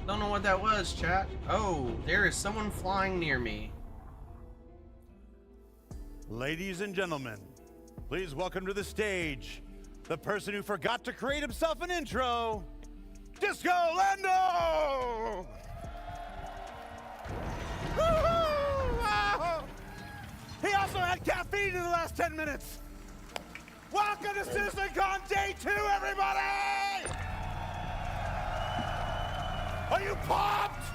Don't know what that was, chat. Oh, there is someone flying near me. Ladies and gentlemen, please welcome to the stage the person who forgot to create himself an intro, Disco Lando! Woo-hoo! He also had caffeine in the last 10 minutes. Welcome to CitizenCon Day 2, everybody! Are you pumped?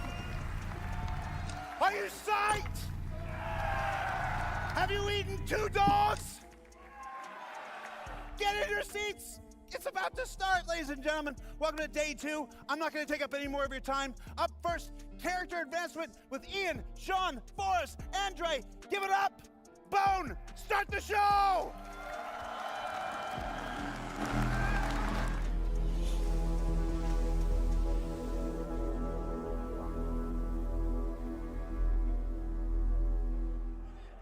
Are you psyched? Have you eaten 2 dogs? Get in your seats. It's about to start, ladies and gentlemen. Welcome to Day 2. I'm not going to take up any more of your time. Up first, character advancement with Ian, Sean, Forrest, Andre. Give it up. Bone, start the show.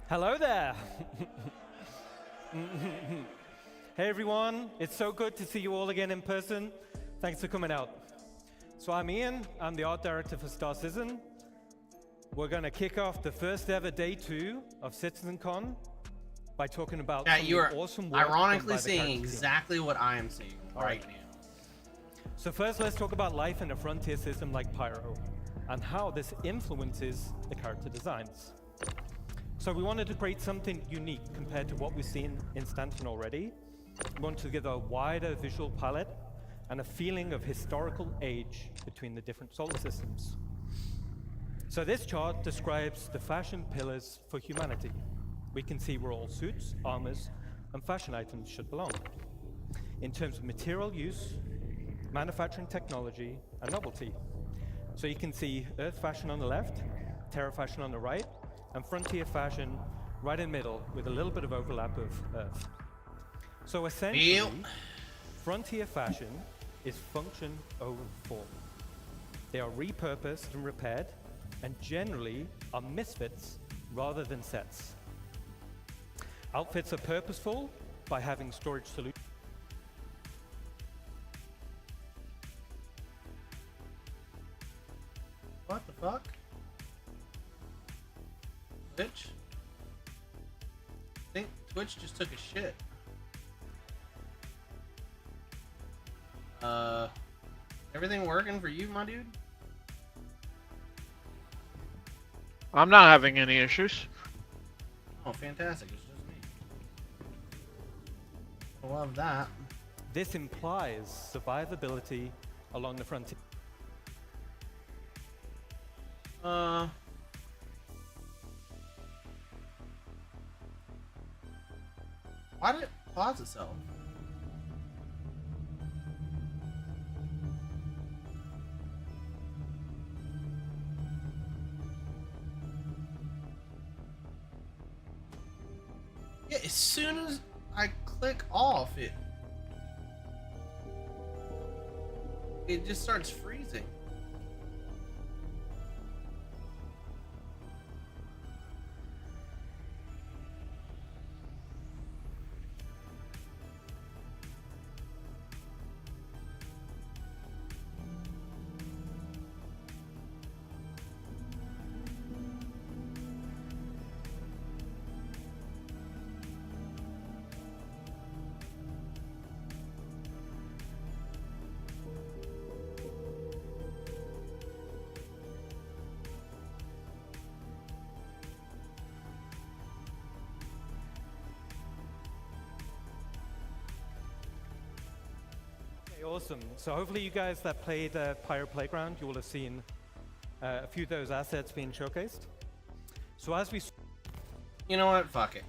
Hello there. Hey everyone, it's so good to see you all again in person. Thanks for coming out. So I'm Ian, I'm the art director for Star Citizen. We're gonna kick off the first ever Day 2 of CitizenCon by talking about Yeah, you are awesome work ironically done by the seeing character team. exactly what I am seeing right now. So first let's talk about life in a frontier system like Pyro and how this influences the character designs. So we wanted to create something unique compared to what we've seen in Stanton already. We wanted to give a wider visual palette and a feeling of historical age between the different solar systems. So this chart describes the fashion pillars for humanity. We can see where all suits, armors, and fashion items should belong. In terms of material use, manufacturing technology, and novelty. So you can see Earth fashion on the left, Terra fashion on the right, and Frontier fashion right in the middle with a little bit of overlap of Earth. So essentially, Frontier fashion is function over form. They are repurposed and repaired, and generally are misfits rather than sets. Outfits are purposeful by having storage solutions. What the fuck? Twitch? I think Twitch just took a shit. Everything working for you, my dude? I'm not having any issues. Oh, fantastic. It's just me. I love that. This implies survivability along the frontier. Why did it pause itself? Yeah, as soon as I click off, it just starts freezing. Awesome. So hopefully you guys that played Pyro Playground, you will have seen a few of those assets being showcased. So as we You know what? Fuck it.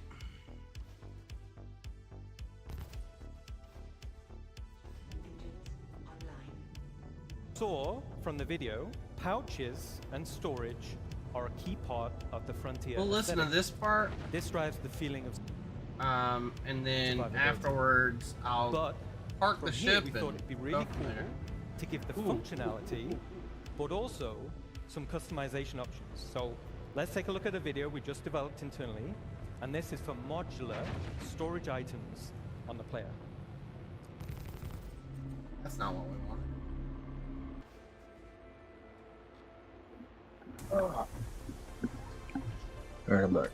saw from the video, pouches and storage are a key part of the Frontier We'll listen to aesthetic. this part, This drives the feeling of and then Survivability. afterwards I'll but park from the here ship we and thought it'd be go really from cool there. to give the Ooh. functionality but also some customization options. So let's take a look at a video we just developed internally, and this is for modular storage items on the player. That's not what we wanted. Alright, I'm back.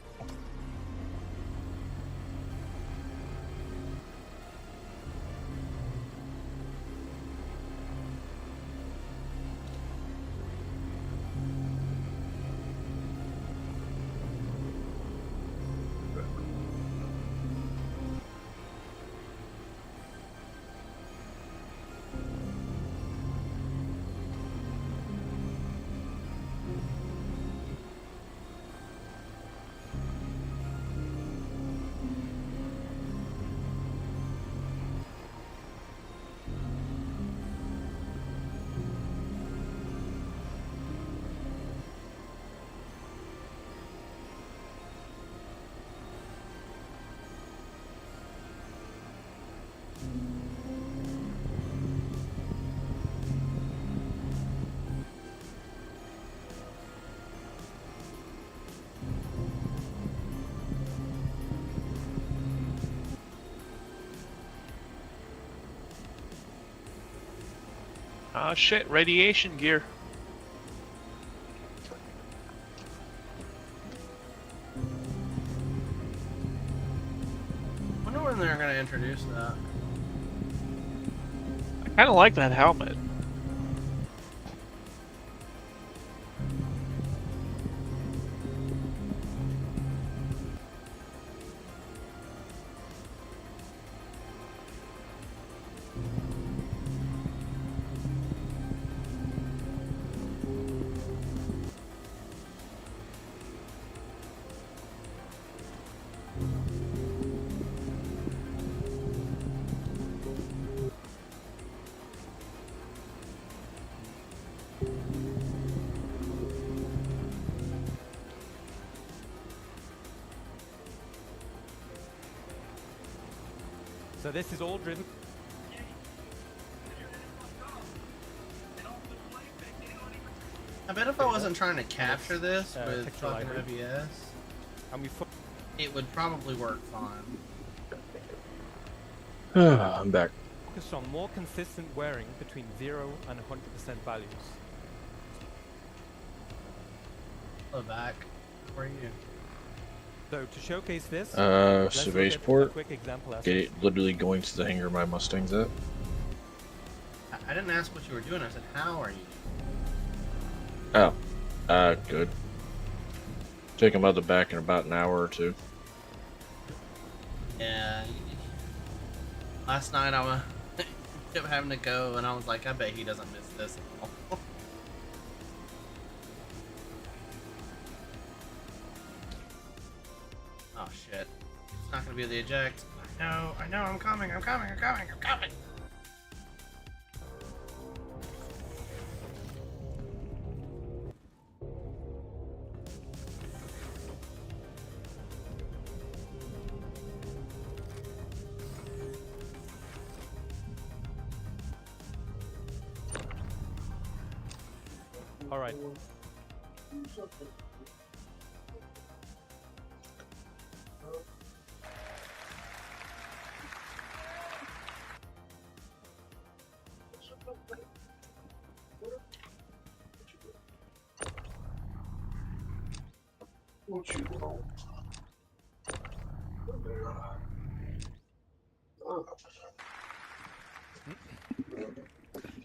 Ah, shit, radiation gear. Wonder when they're gonna introduce that. I kind of like that helmet. So this is all driven. I bet if I wasn't trying to capture this with picture fucking library. OBS, And we it would probably work fine. I'm back. focus on more consistent wearing between 0 and 100% values. Hello, back. Where are you? So to showcase this, let's look at a Spaceport. quick example. Literally going to the hangar my Mustang's at. I didn't ask what you were doing. I said, how are you? Oh, good. Take him out the back in about an hour or two. Yeah. Last night I was kept having to go, and I was like, I bet he doesn't miss this at all. Oh shit! It's not gonna be the eject. I know. I'm coming. I'm coming. All right.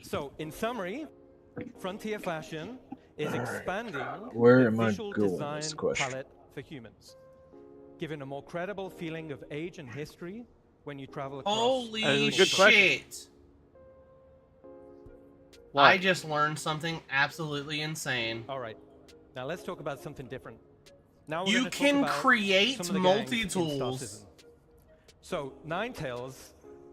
So, in summary, Frontier Fashion is expanding Where the am I visual going with design this question? palette for humans, giving a more credible feeling of age and history when you travel across. Holy That is a good question. shit! What? I just learned something absolutely insane. All right, now let's talk about something different. Now we're You gonna talk can about create some of the gangs in multi-tools. Star Citizen. So, Ninetales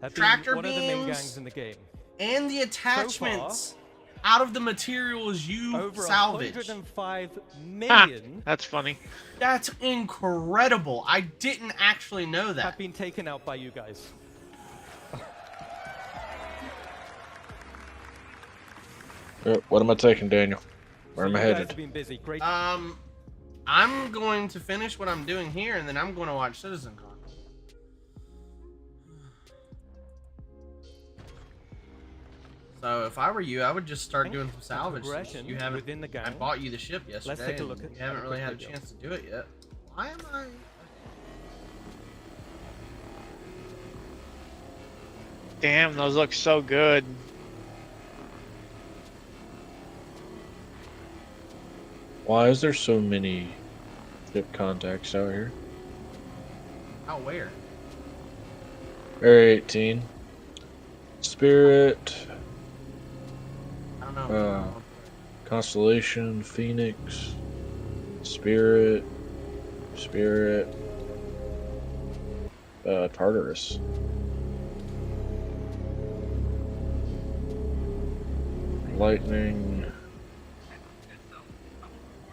have Tractor been one of the main beams. gangs in the game. And the attachments out of the materials you Over salvage. 105 Ah, million that's funny. That's incredible. I didn't actually know have that. been taken out by you guys. What am I taking, Daniel? Where am So I you guys headed? have been busy. Great. I'm going to finish what I'm doing here, and then I'm going to watch CitizenCon. So if I were you, I would just start doing some and salvage. progression Since you haven't. within the I gang. bought you the ship yesterday. take a and look at- You haven't at a really quick had a video. chance to do it yet. Why am I? Damn, those look so good. Why is there so many ship contacts out here? Out where? Area 18. Spirit, I don't know. Constellation, Phoenix, Spirit, Tartarus. Lightning,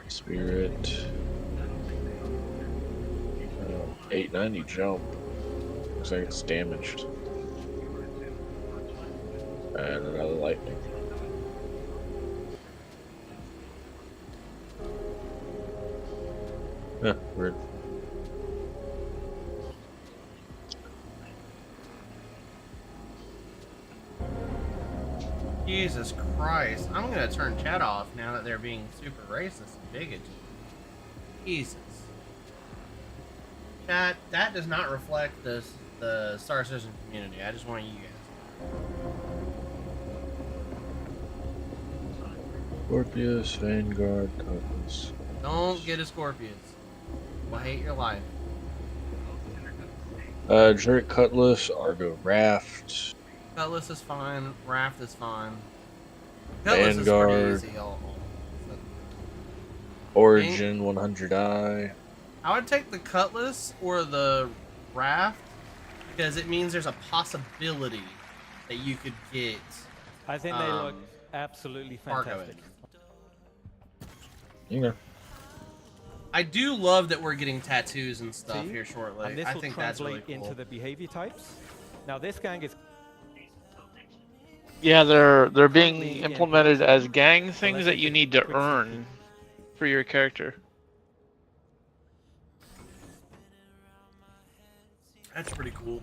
Spirit, 890 jump. Looks like it's damaged. And another lightning. Huh, weird. Jesus Christ. I'm gonna turn chat off now that they're being super racist and bigoted. Jesus. Chat, that does not reflect the Star Citizen community. I just want you guys. Scorpius, Vanguard, Cutlass. Don't get a Scorpius. Will hate your life. Drake Cutlass, Argo Raft, Cutlass is fine. Raft is fine. Cutlass Vanguard. is pretty easy. Origin 100i. I would take the Cutlass or the Raft because it means there's a possibility that you could get I think they look absolutely Argo fantastic. in. Yeah. I do love that we're getting tattoos and stuff See? here shortly. And this I will think that's translate really cool. into the behavior types. Now this gang is Yeah, they're being Currently implemented as gang let's things that take you a need to quick earn for your character. That's pretty cool.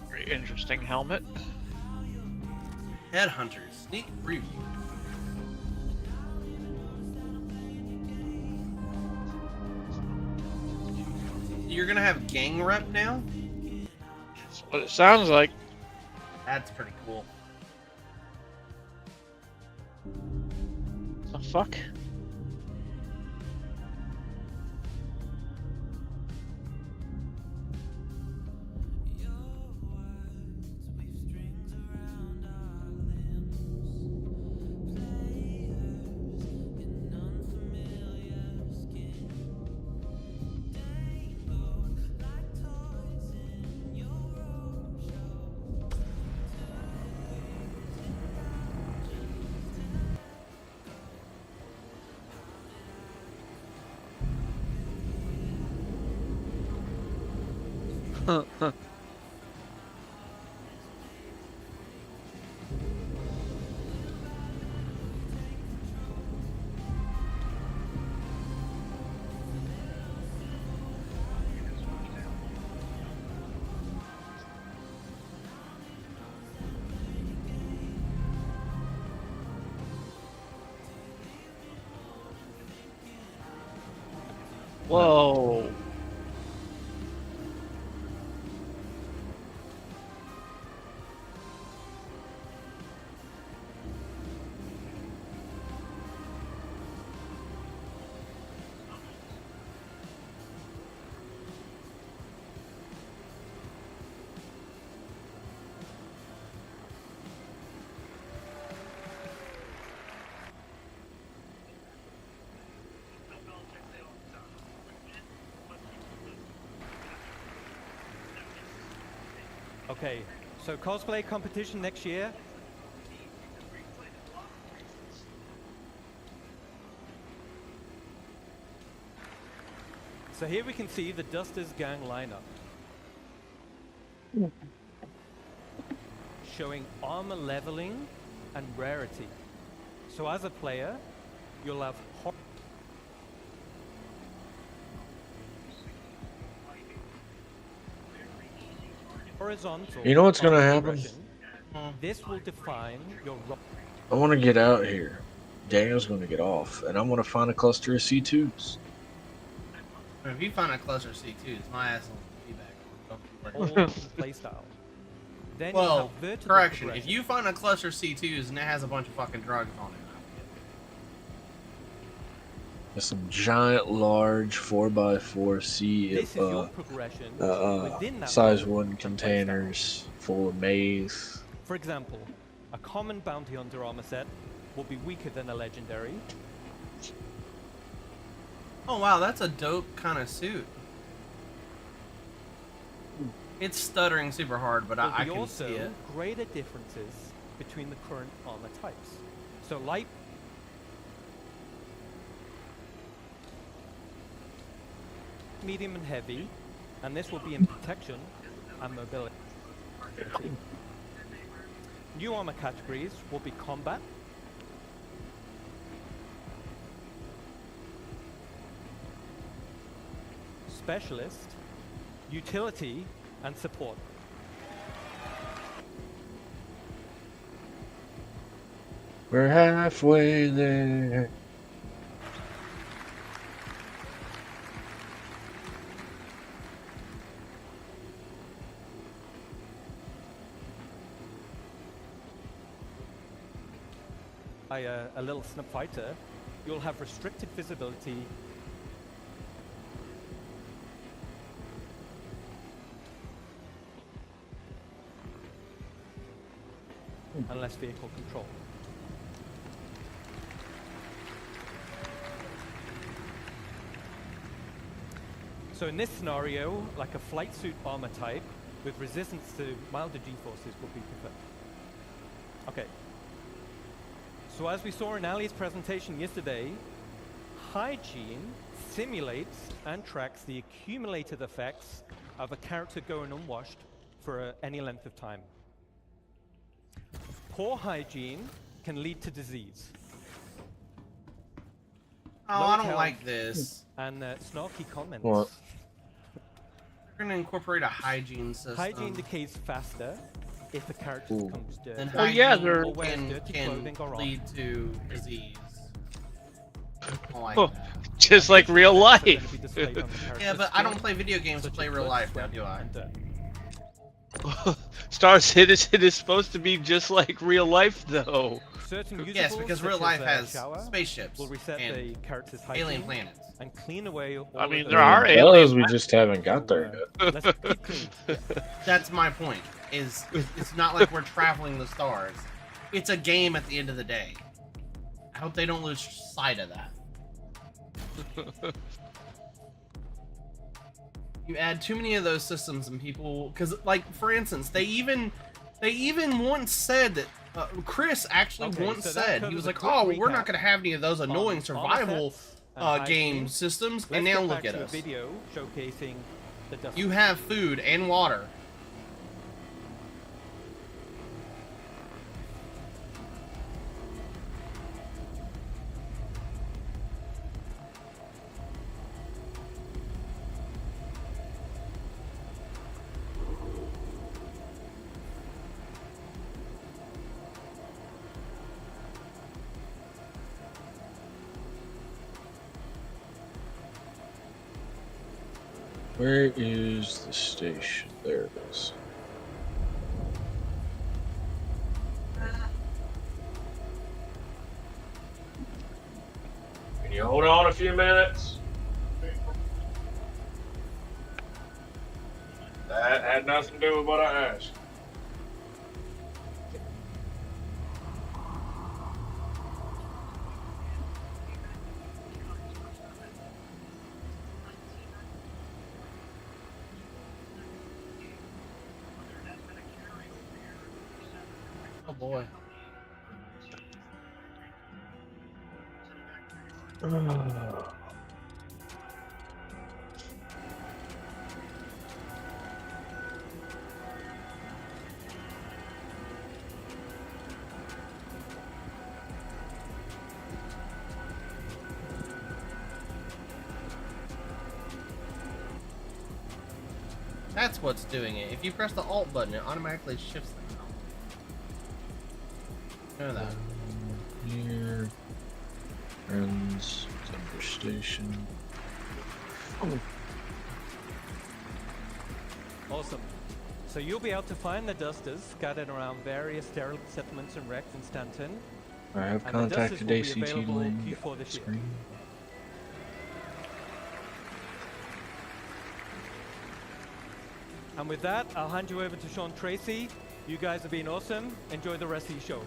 Very interesting helmet. Headhunters sneak preview. You're gonna have gang rep now? That's what it sounds like. That's pretty cool. The fuck? Whoa. okay. So cosplay competition next year. So here we can see the Dusters gang lineup. Showing armor leveling and rarity. So as a player, you'll have horizontal. You know what's gonna arc happen? progression, Hmm. This will define your I want to get out here. Daniel's going to get off, and I'm going to find a cluster of C2s. If you find a cluster C2s, my ass will be back. Don't you worry. whole playstyle. Then you Well, have vertical correction. If progression. you find a cluster C2s and it has a bunch of fucking drugs on it, There's some giant, large 4x4 C This is your progression within that size whole 1 containers full of maize. For example, a common bounty hunter armor set will be weaker than a legendary. oh wow, that's a dope kind of suit. It's stuttering super hard, but There'll I be can also see it. greater differences between the current armor types. So light, medium, and heavy, and this will be in protection and mobility. New armor categories will be combat, specialist, utility, and support. We're halfway there. By a little snub fighter, you'll have restricted visibility and less vehicle control. So in this scenario, like a flight suit armor type with resistance to milder G-forces would be preferred. Okay. So as we saw in Ali's presentation yesterday, hygiene simulates and tracks the accumulated effects of a character going unwashed for any length of time. Poor hygiene can lead to disease. Oh, Low I don't health like this. and snarky comments. What? We're gonna incorporate a hygiene system. Hygiene decays faster if the character Ooh. becomes dirty. Then Well, yeah, hygiene they're- Or wears dirty can clothing or wrong. lead to disease. I don't like Oh, that. just like real They're life. gonna be displayed on the Yeah, character's but I don't skin, play video games to such play as real blood, life now, sweat, do I? and dirt. Star Citizen is supposed to be just like real life, though. Certain Yes, usables, because such real as life a has shower, spaceships will reset and the character's hygiene alien planets. and clean away all I of mean, the there are It aliens. does, we just haven't got there yet. Let's keep clean. Yeah. That's my point. Is it's not like we're traveling the stars. It's a game at the end of the day. I hope they don't lose sight of that. You add too many of those systems and people, because like for instance, they even once said that Chris actually Okay, once so that said he covers was a like, quick "Oh, we're recap not going to have any of those annoying on survival sets and game hygiene. systems." Let's And now get look back at to us. a video showcasing the dust. You have food and water. Where is the station? There it is. Can you hold on a few minutes? That had nothing to do with what I asked. Oh boy. That's what's doing it. If you press the Alt button, it automatically shifts them out. Know that. Here. Friends. Timber Station. Oh. Awesome. So you'll be able to find the dusters scattered around various derelict settlements and wrecks in Stanton. I have And the dusters contacted will be ACT available Lane. Q4 this year. Screen. And with that, I'll hand you over to Sean Tracy. You guys have been awesome. Enjoy the rest of your show.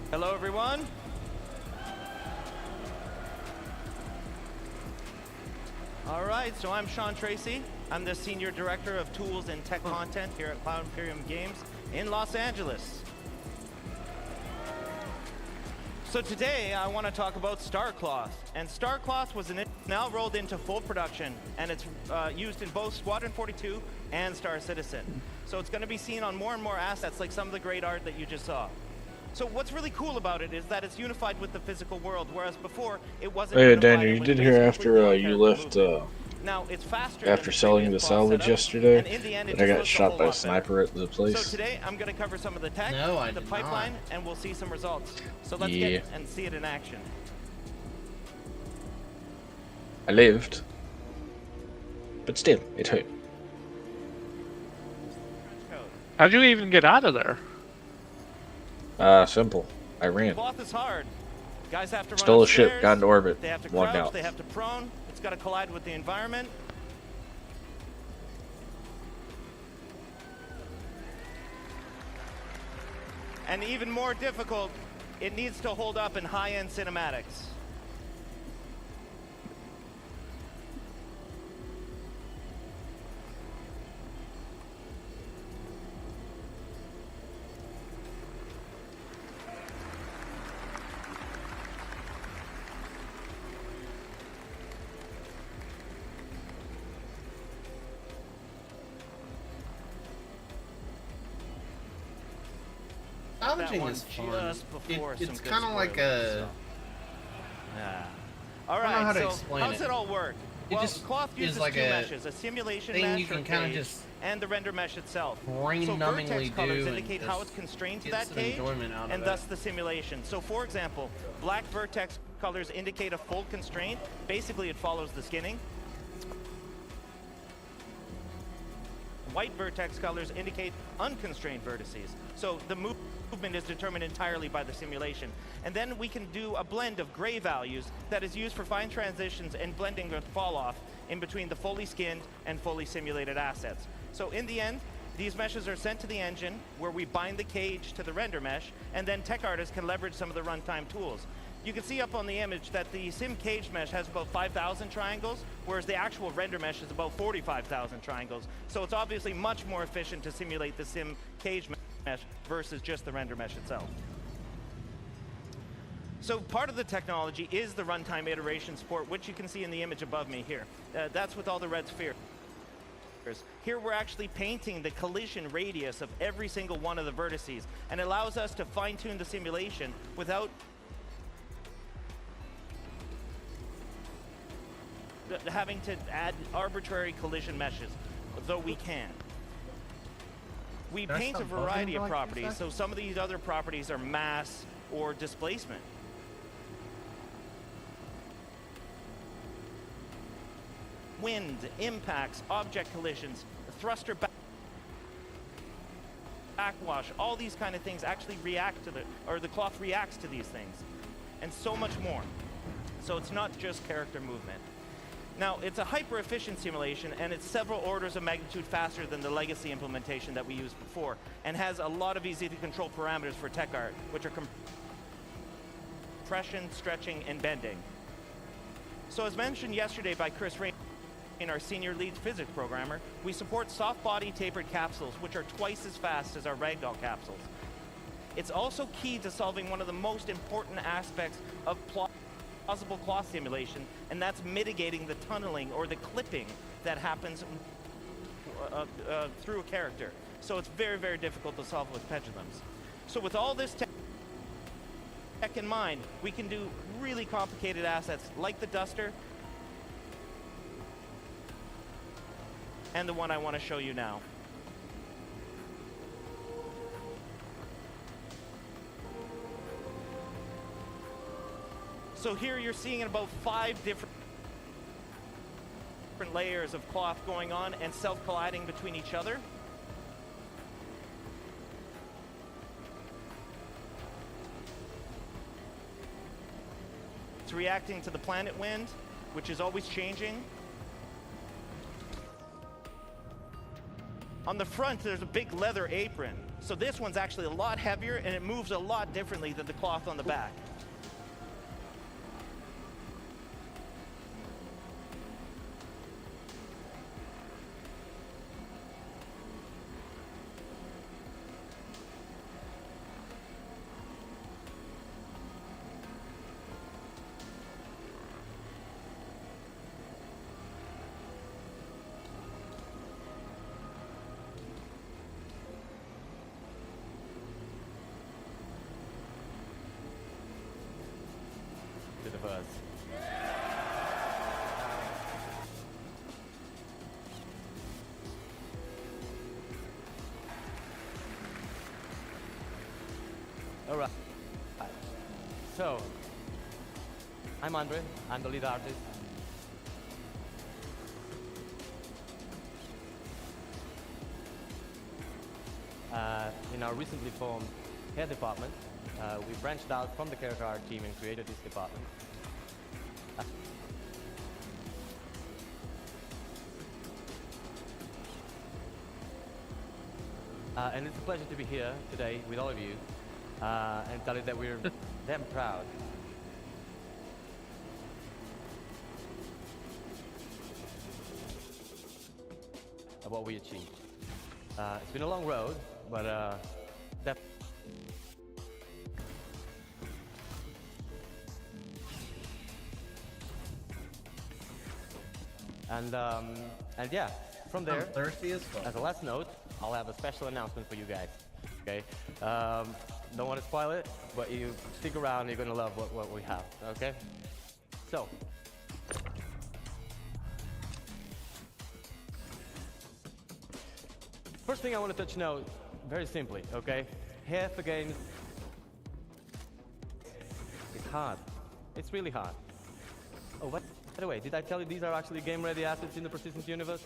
Hello, everyone. All right, so I'm Sean Tracy. I'm the Senior Director of Tools and Tech Content here at Cloud Imperium Games in Los Angeles. So today I want to talk about Starcloth. And Starcloth was now rolled into full production, and it's used in both Squadron 42 and Star Citizen. So it's going to be seen on more and more assets, like some of the great art that you just saw. So what's really cool about it is that it's unified with the physical world, whereas before it wasn't. Hey, unified, Daniel, it you was did hear basically after beyond you character left movement. Now it's faster after than selling the previous salvage setup, yesterday and in the end, it that I just got looks a shot whole by a lot better. sniper at the So place. today I'm going to cover some of the tech, No, I the did pipeline, not. and we'll see some results. So let's Yeah. get and see it in action. I lived, but still, it hurt. Code. How'd you even get out of there? Simple. I ran. Cloth is hard. Guys have to run Stole a ship, upstairs, got into orbit, They have to logged crouch, out. they have to prone. It's got to collide with the environment. And even more difficult, it needs to hold up in high-end cinematics. Salvaging That is one fun. just before It's some good kind of like spoilers, a. so. Yeah. All I don't know right, how to so explain how's it all work? It Well, just Cloth is uses like two a meshes, a simulation thing mesh you can or kinda cage, just and the render mesh itself. So brain-numbingly vertex colors do and indicate how just it's constrained to get that some cage, enjoyment out of and it. thus the simulation. So for example, black vertex colors indicate a full constraint. Basically, it follows the skinning. White vertex colors indicate unconstrained vertices. So the movement is determined entirely by the simulation. And then we can do a blend of gray values that is used for fine transitions and blending the fall off in between the fully skinned and fully simulated assets. So in the end, these meshes are sent to the engine where we bind the cage to the render mesh, and then tech artists can leverage some of the runtime tools. You can see up on the image that the sim cage mesh has about 5,000 triangles, whereas the actual render mesh is about 45,000 triangles. So it's obviously much more efficient to simulate the sim cage mesh versus just the render mesh itself. So part of the technology is the runtime iteration support, which you can see in the image above me here. That's with all the red spheres. Here we're actually painting the collision radius of every single one of the vertices, and it allows us to fine-tune the simulation without having to add arbitrary collision meshes, though we can. We That's paint a not buzzing variety for of like 2 properties, so seconds? some of these other properties are mass or displacement. Wind, impacts, object collisions, thruster backwash, all these kind of things actually react to the cloth reacts to these things, and so much more. So it's not just character movement. Now, it's a hyper-efficient simulation, and it's several orders of magnitude faster than the legacy implementation that we used before, and has a lot of easy-to-control parameters for tech art, which are compression, stretching, and bending. So as mentioned yesterday by Chris Rain, our senior lead physics programmer, we support soft-body tapered capsules, which are twice as fast as our ragdoll capsules. It's also key to solving one of the most important aspects of plausible cloth simulation, and that's mitigating the tunneling or the clipping that happens through a character. So it's very, very difficult to solve with pendulums. So with all this in mind, we can do really complicated assets like the Duster and the one I want to show you now. So here you're seeing about 5 different layers of cloth going on and self-colliding between each other. It's reacting to the planet wind, which is always changing. On the front, there's a big leather apron. So this one's actually a lot heavier and it moves a lot differently than the cloth on the back. To the buzz. All right. So, I'm Andre. I'm the lead artist. In our recently formed hair department, we branched out from the character art team and created this department. And it's a pleasure to be here today with all of you and tell you that we're damn proud. Of what we achieved. It's been a long road, but that. And yeah, from there, I'm thirsty as fuck. as a last note, I'll have a special announcement for you guys. Okay, don't want to spoil it, but you stick around, you're gonna love what we have. Okay, so. First thing I want to touch now, very simply, okay? Hair for games, it's hard. It's really hard. Oh, by the way, did I tell you these are actually game-ready assets in the Persistence universe?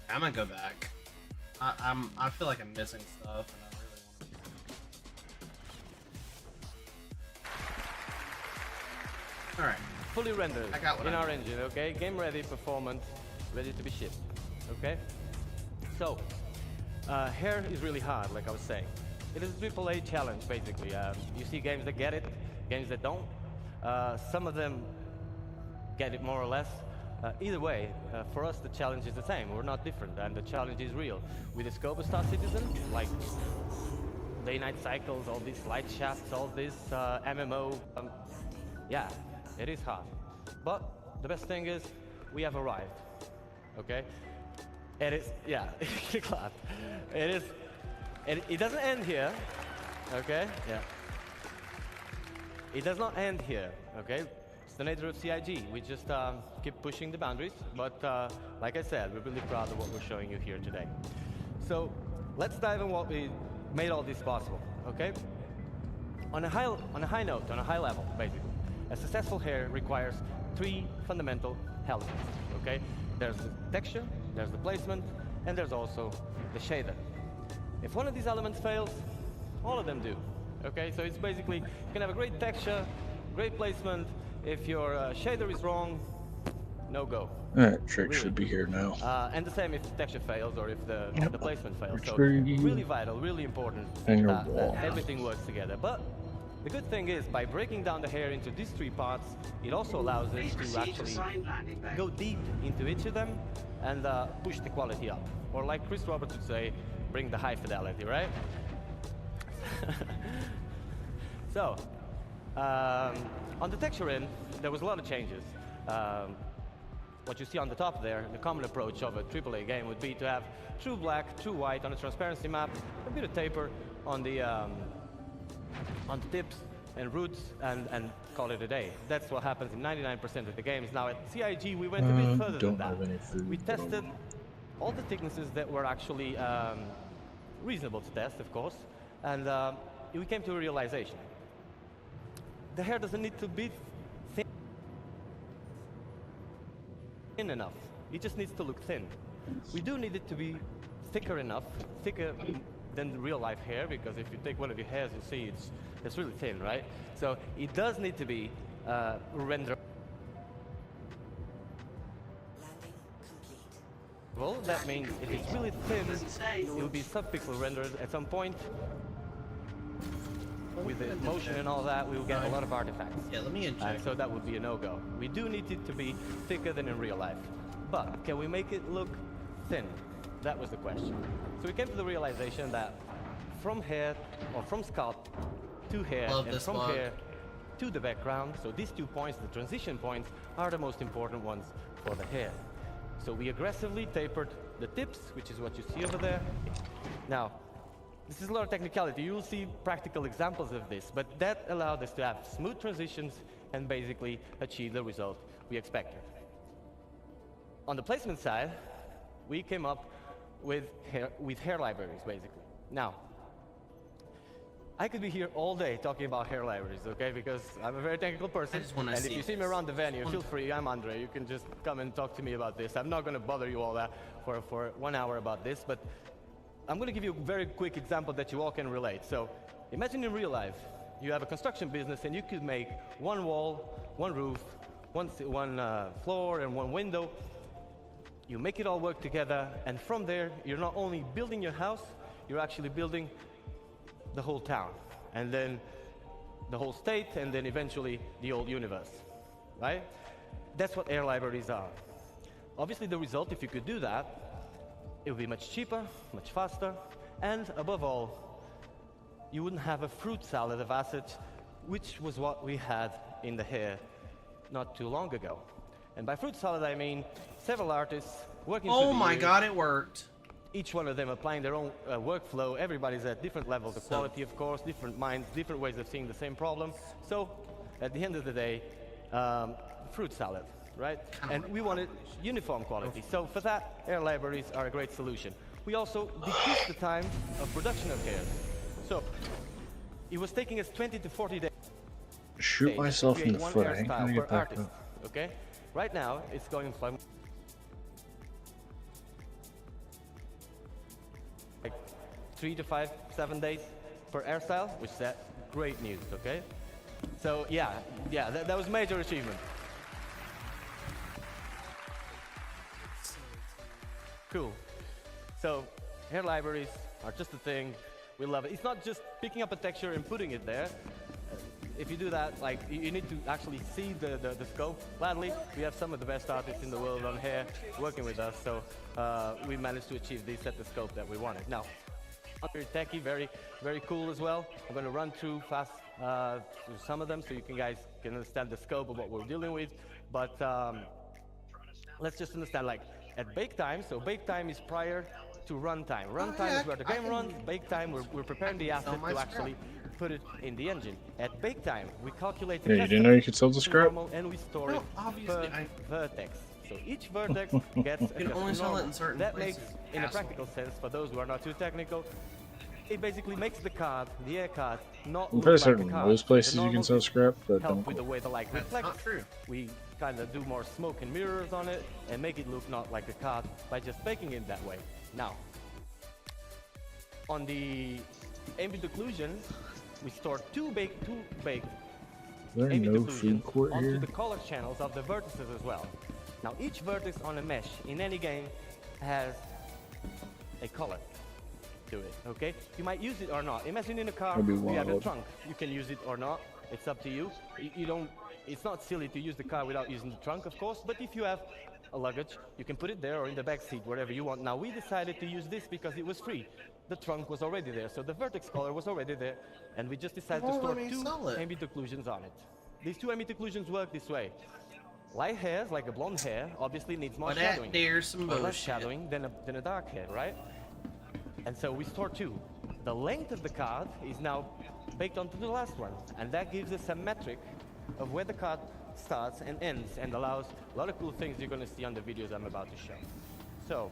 I'm gonna go back. I feel like I'm missing stuff, and I really want to. All right. Fully rendered I got what in I our need. engine, okay? Game ready, performance, ready to be shipped, okay? So, hair is really hard, like I was saying. It is a AAA challenge, basically. You see games that get it, games that don't. Some of them get it more or less. Either way, for us the challenge is the same. We're not different, and the challenge is real. We discover Star Citizen, like day-night cycles, all these light shafts, all this MMO. Yeah, it is hard. But the best thing is, we have arrived. Okay? It is, yeah, clap. It is, it doesn't end here. Okay? Yeah. It does not end here. Okay? It's the nature of CIG. We just keep pushing the boundaries, but like I said, we're really proud of what we're showing you here today. So let's dive in what we made all this possible, okay? On a high note, on a high level, basically, a successful hair requires 3 fundamental elements, okay? There's the texture, there's the placement, and there's also the shader. If one of these elements fails, all of them do, okay? So it's basically, you can have a great texture, great placement. If your shader is wrong, no go. That trick Really. should be here now. And the same if the texture fails or if the placement fails. So Tree. really vital, really important And your that wall. everything works together. But the good thing is, by breaking down the hair into these 3 parts, it also allows us to actually go deep into each of them and push the quality up. Or like Chris Roberts would say, bring the high fidelity, right? So, On the texture end, there was a lot of changes. What you see on the top there, the common approach of a AAA game would be to have true black, true white on a transparency map, a bit of taper on the tips and roots, and call it a day. That's what happens in 99% of the games. Now at CIG, we went a bit further than Don't that. have any food. We tested all the thicknesses that were actually reasonable to test, of course, and we came to a realization. The hair doesn't need to be thin enough. It just needs to look thin. We do need it to be thicker enough, thicker than real life hair, because if you take one of your hairs, you'll see it's really thin, right? So it does need to be rendered. Well, that means if it's really thin, it will be subpixel rendered at some point. With the motion and all that, we will get a lot of artifacts. Yeah, let me inject. So that would be a no-go. We do need it to be thicker than in real life. But can we make it look thin? That was the question. So we came to the realization that from hair, or from scalp to hair, Love and this from mod. hair to the background, so these 2 points, the transition points, are the most important ones for the hair. So we aggressively tapered the tips, which is what you see over there. Now, this is a lot of technicality. You will see practical examples of this, but that allowed us to have smooth transitions and basically achieve the result we expected. On the placement side, we came up with hair libraries, basically. Now, I could be here all day talking about hair libraries, okay? Because I'm a very technical person. I just wanna and see if you see me this. around the venue, feel free. I'm Andre. You can just come and talk to me about this. I'm not going to bother you all that for 1 hour about this, but I'm going to give you a very quick example that you all can relate. So imagine in real life, you have a construction business and you could make one wall, one roof, one floor and one window. You make it all work together, and from there, you're not only building your house, you're actually building the whole town, and then the whole state, and then eventually the whole universe, right? That's what air libraries are. Obviously, the result, if you could do that, it would be much cheaper, much faster, and above all, you wouldn't have a fruit salad of assets, which was what we had in the hair not too long ago. And by fruit salad, I mean several artists working Oh through the my years, god, it worked. each one of them applying their own workflow. Everybody's at different levels of So- quality, of course, different minds, different ways of seeing the same problem. So, at the end of the day, fruit salad, right? And we wanted uniform quality. So for that, air libraries are a great solution. We also decreased the time of production of hairs. So, it was taking us 20 to 40 days. Shoot to myself in create the one foot. I ain't hairstyle gonna per get back artist, up. okay? Right now, it's going from like 3 to 5, 7 days per hairstyle, which is great news, okay? So yeah, that was major achievement. Cool. So hair libraries are just a thing. We love it. It's not just picking up a texture and putting it there. If you do that, like you need to actually see the scope. Gladly, we have some of the best artists in the world on hair working with us, so we managed to achieve this at the scope that we wanted. Now, very techy, very cool as well. I'm going to run through fast through some of them so you guys can understand the scope of what we're dealing with. But let's just understand, like at bake time. So bake time is prior to runtime. Runtime is where the game runs. Bake time, we're preparing the asset to actually put it in the engine. At bake time, we calculate the Yeah, you didn't know you could sell the scrap? normal and we store No, it obviously, per vertex. So each vertex gets a can only custom sell it normal. in certain That places. makes, in a Asshole. practical sense, for those who are not too technical, it basically makes the card, the air card, not I'm look pretty like certain a card. most places The you can normal sell scrap, but help don't. with the way the light That's reflects. not true. We kind of do more smoke and mirrors on it and make it look not like a card by just baking it that way. Now, on the ambient occlusion, we store two baked Is there ambient no occlusion food court onto here? the color channels of the vertices as well. Now, each vertex on a mesh in any game has a color to it, okay? You might use it or not. Imagine in a car, That'd be you have a wild. trunk. You can use it or not. It's up to you. You don't it's not silly to use the car without using the trunk, of course, but if you have a luggage, you can put it there or in the back seat, wherever you want. Now, we decided to use this because it was free. The trunk was already there, so the vertex color was already there, and we just decided to Won't store let me two sell it. ambient occlusions on it. These two ambient occlusions work this way. Light hairs, like a blonde hair, obviously needs more But shadowing. there's some Or less bullshit. shadowing than a dark hair, right? And so we store two. The length of the card is now baked onto the last one, and that gives us a metric of where the card starts and ends, and allows a lot of cool things you're going to see on the videos I'm about to show. So,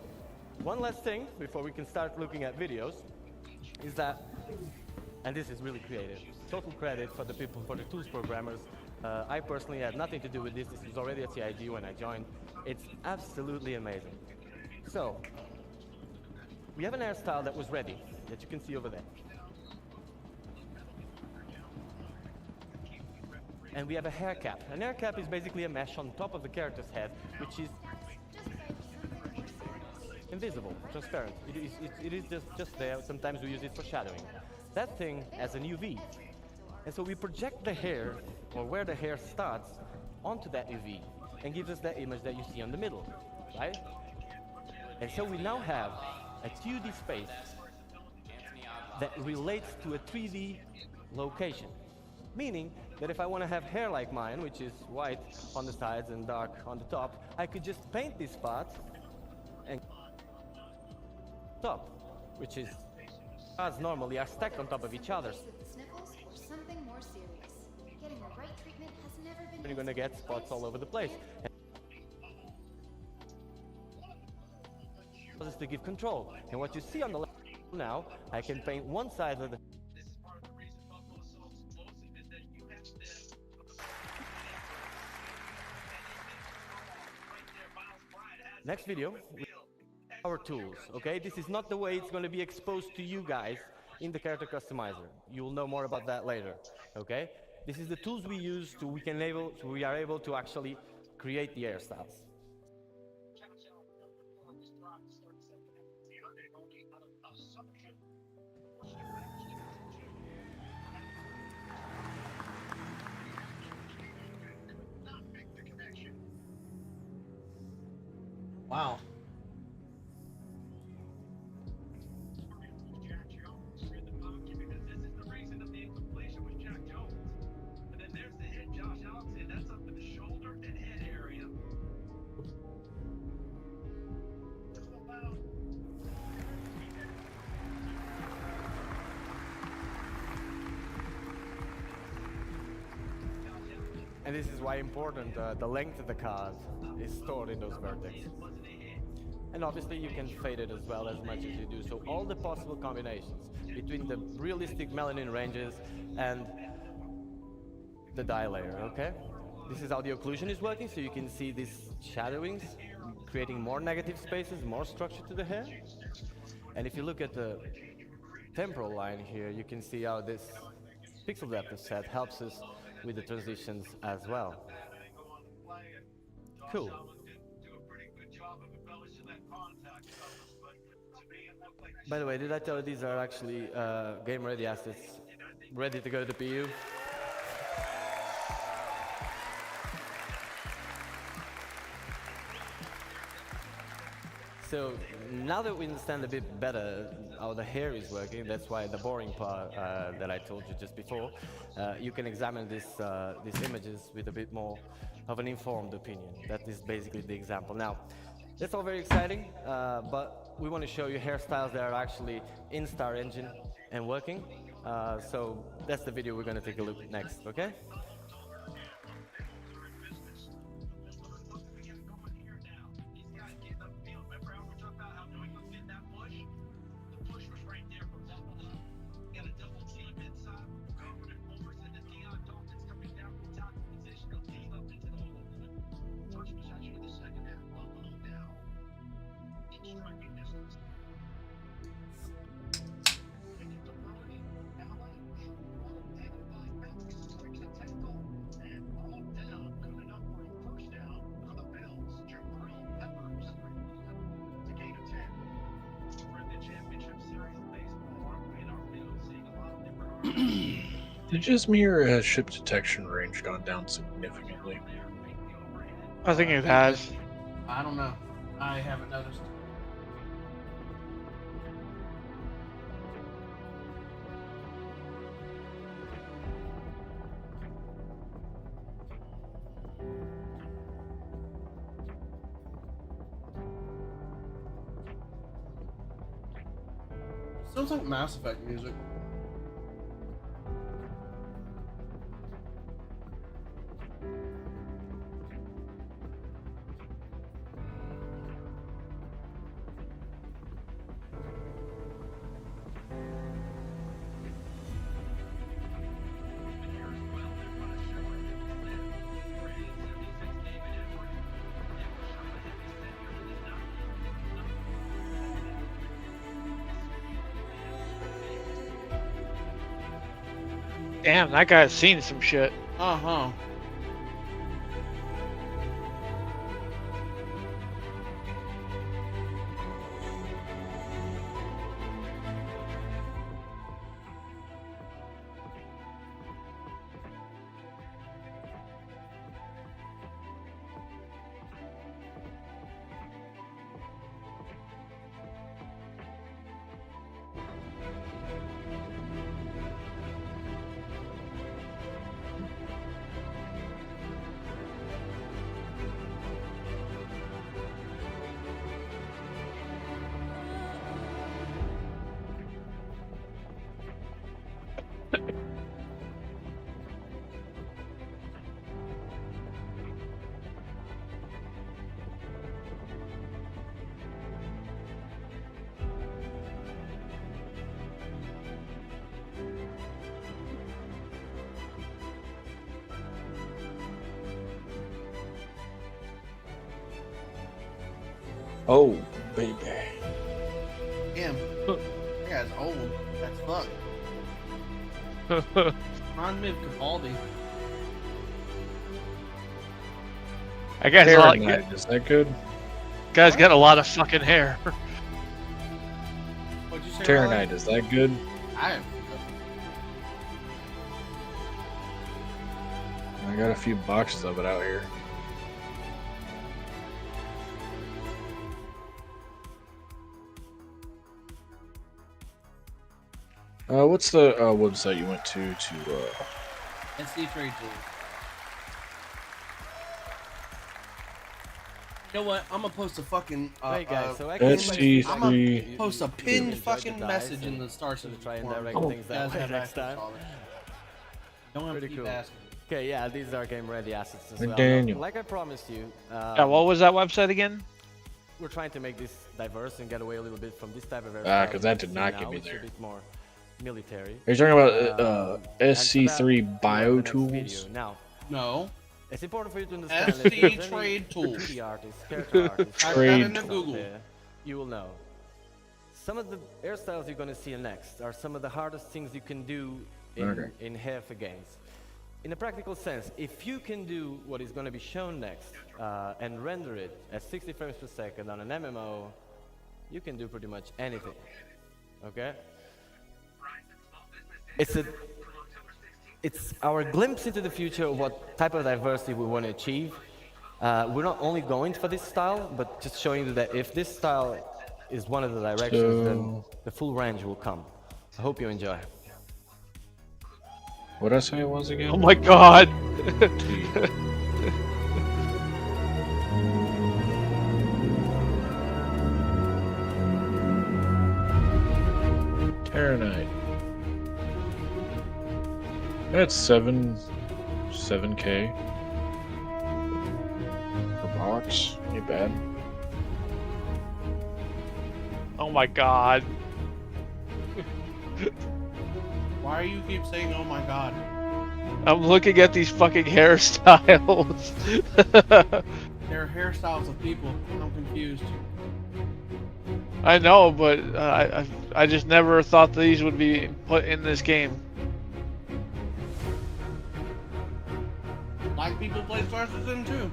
one last thing before we can start looking at videos is that, and this is really creative, total credit for the people, for the tools programmers. I personally had nothing to do with this. This was already at CIG when I joined. It's absolutely amazing. So, we have an hairstyle that was ready, that you can see over there. And we have a hair cap. An hair cap is basically a mesh on top of the character's head, which is invisible, transparent. It is just there. Sometimes we use it for shadowing. That thing has an UV. And so we project the hair, or where the hair starts, onto that UV, and gives us that image that you see on the middle, right? And so we now have a 2D space that relates to a 3D location. Meaning that if I want to have hair like mine, which is white on the sides and dark on the top, I could just paint this part and top, which is, as normally are stacked on top of each other. With the sniffles or something more serious. Getting the right treatment has never been And you're gonna get spots all over the place. This is to give control. And what you see on the left now, I can paint one side of the next video, our tools, okay? This is not the way it's going to be exposed to you guys in the character customizer. You will know more about that later, okay? This is the tools we use to, we are able to actually create the hairstyles. Wow. And this is why important the length of the card is stored in those vertices. And obviously you can fade it as well as much as you do. So all the possible combinations between the realistic melanin ranges and the dye layer, okay? This is how the occlusion is working, so you can see these shadowings, creating more negative spaces, more structure to the hair. And if you look at the temporal line here, you can see how this pixel depth set helps us with the transitions as well. Cool. By the way, did I tell you these are actually game-ready assets, ready to go to PU? So now that we understand a bit better how the hair is working, that's why the boring part that I told you just before, you can examine these images with a bit more of an informed opinion. That is basically the example. Now, that's all very exciting, but we want to show you hairstyles that are actually in Star Engine and working. So that's the video we're going to take a look at next, okay? Did just me or has ship detection range gone down significantly? I think it has. I don't know. I haven't noticed. Sounds like Mass Effect music. Damn, that guy's seen some shit. Uh-huh. Oh, baby. Damn. That guy's old. That's fuck. Reminds me of Capaldi. That guy's a lot. Terranite, is that good? Guy's got a lot of fucking hair. What'd you say? Terranite, is that good? I I got a few boxes of it out here. What's the website you went to SD Trade Tools. You know what? I'm gonna post a fucking Hey guys, so I'm actually, SC3 gonna post a You pinned enjoyed fucking the message dice in the and Star so to Citizen try and forum. direct things You that guys way have next access to time. all that. Don't have to Pretty keep cool. asking. Okay, yeah, these are game ready assets as Hey, well. Daniel. Like I promised you, Yeah, what was that website again? we're trying to make this diverse and get away a little bit from this type of Ah, 'cause that did not now, get me which is there. A bit more military. Are you talking about And for that, SC3 we'll have Bio the next Tools? video. Now, No. it's important for you to understand SC that if there's any Trade Tools. 3D artists, character artists, Type that Trade into Tools. Google. there, you will know. Some of the hairstyles you're going to see next are some of the hardest things you can do Okay. in hair for games. In a practical sense, if you can do what is going to be shown next and render it at 60 frames per second on an MMO, you can do pretty much anything. Okay? It's our glimpse into the future of what type of diversity we want to achieve. We're not only going for this style, but just showing you that if this style is one of the directions, then the full range will come. I hope you enjoy. What'd I say it was again? Oh my god. Terranite. That's 7K per box. Ain't bad. Oh my god. Why do you keep saying, "Oh my god"? I'm looking at these fucking hairstyles. They're hairstyles of people. I'm confused. I know, but I just never thought these would be put in this game. Black people play Star Citizen too.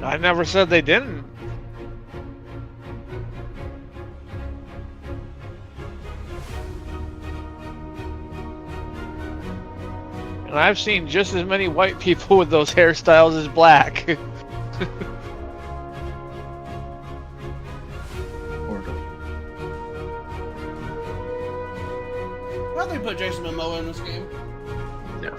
I never said they didn't. And I've seen just as many white people with those hairstyles as black. Why'd they put Jason Momoa in this game? Yeah.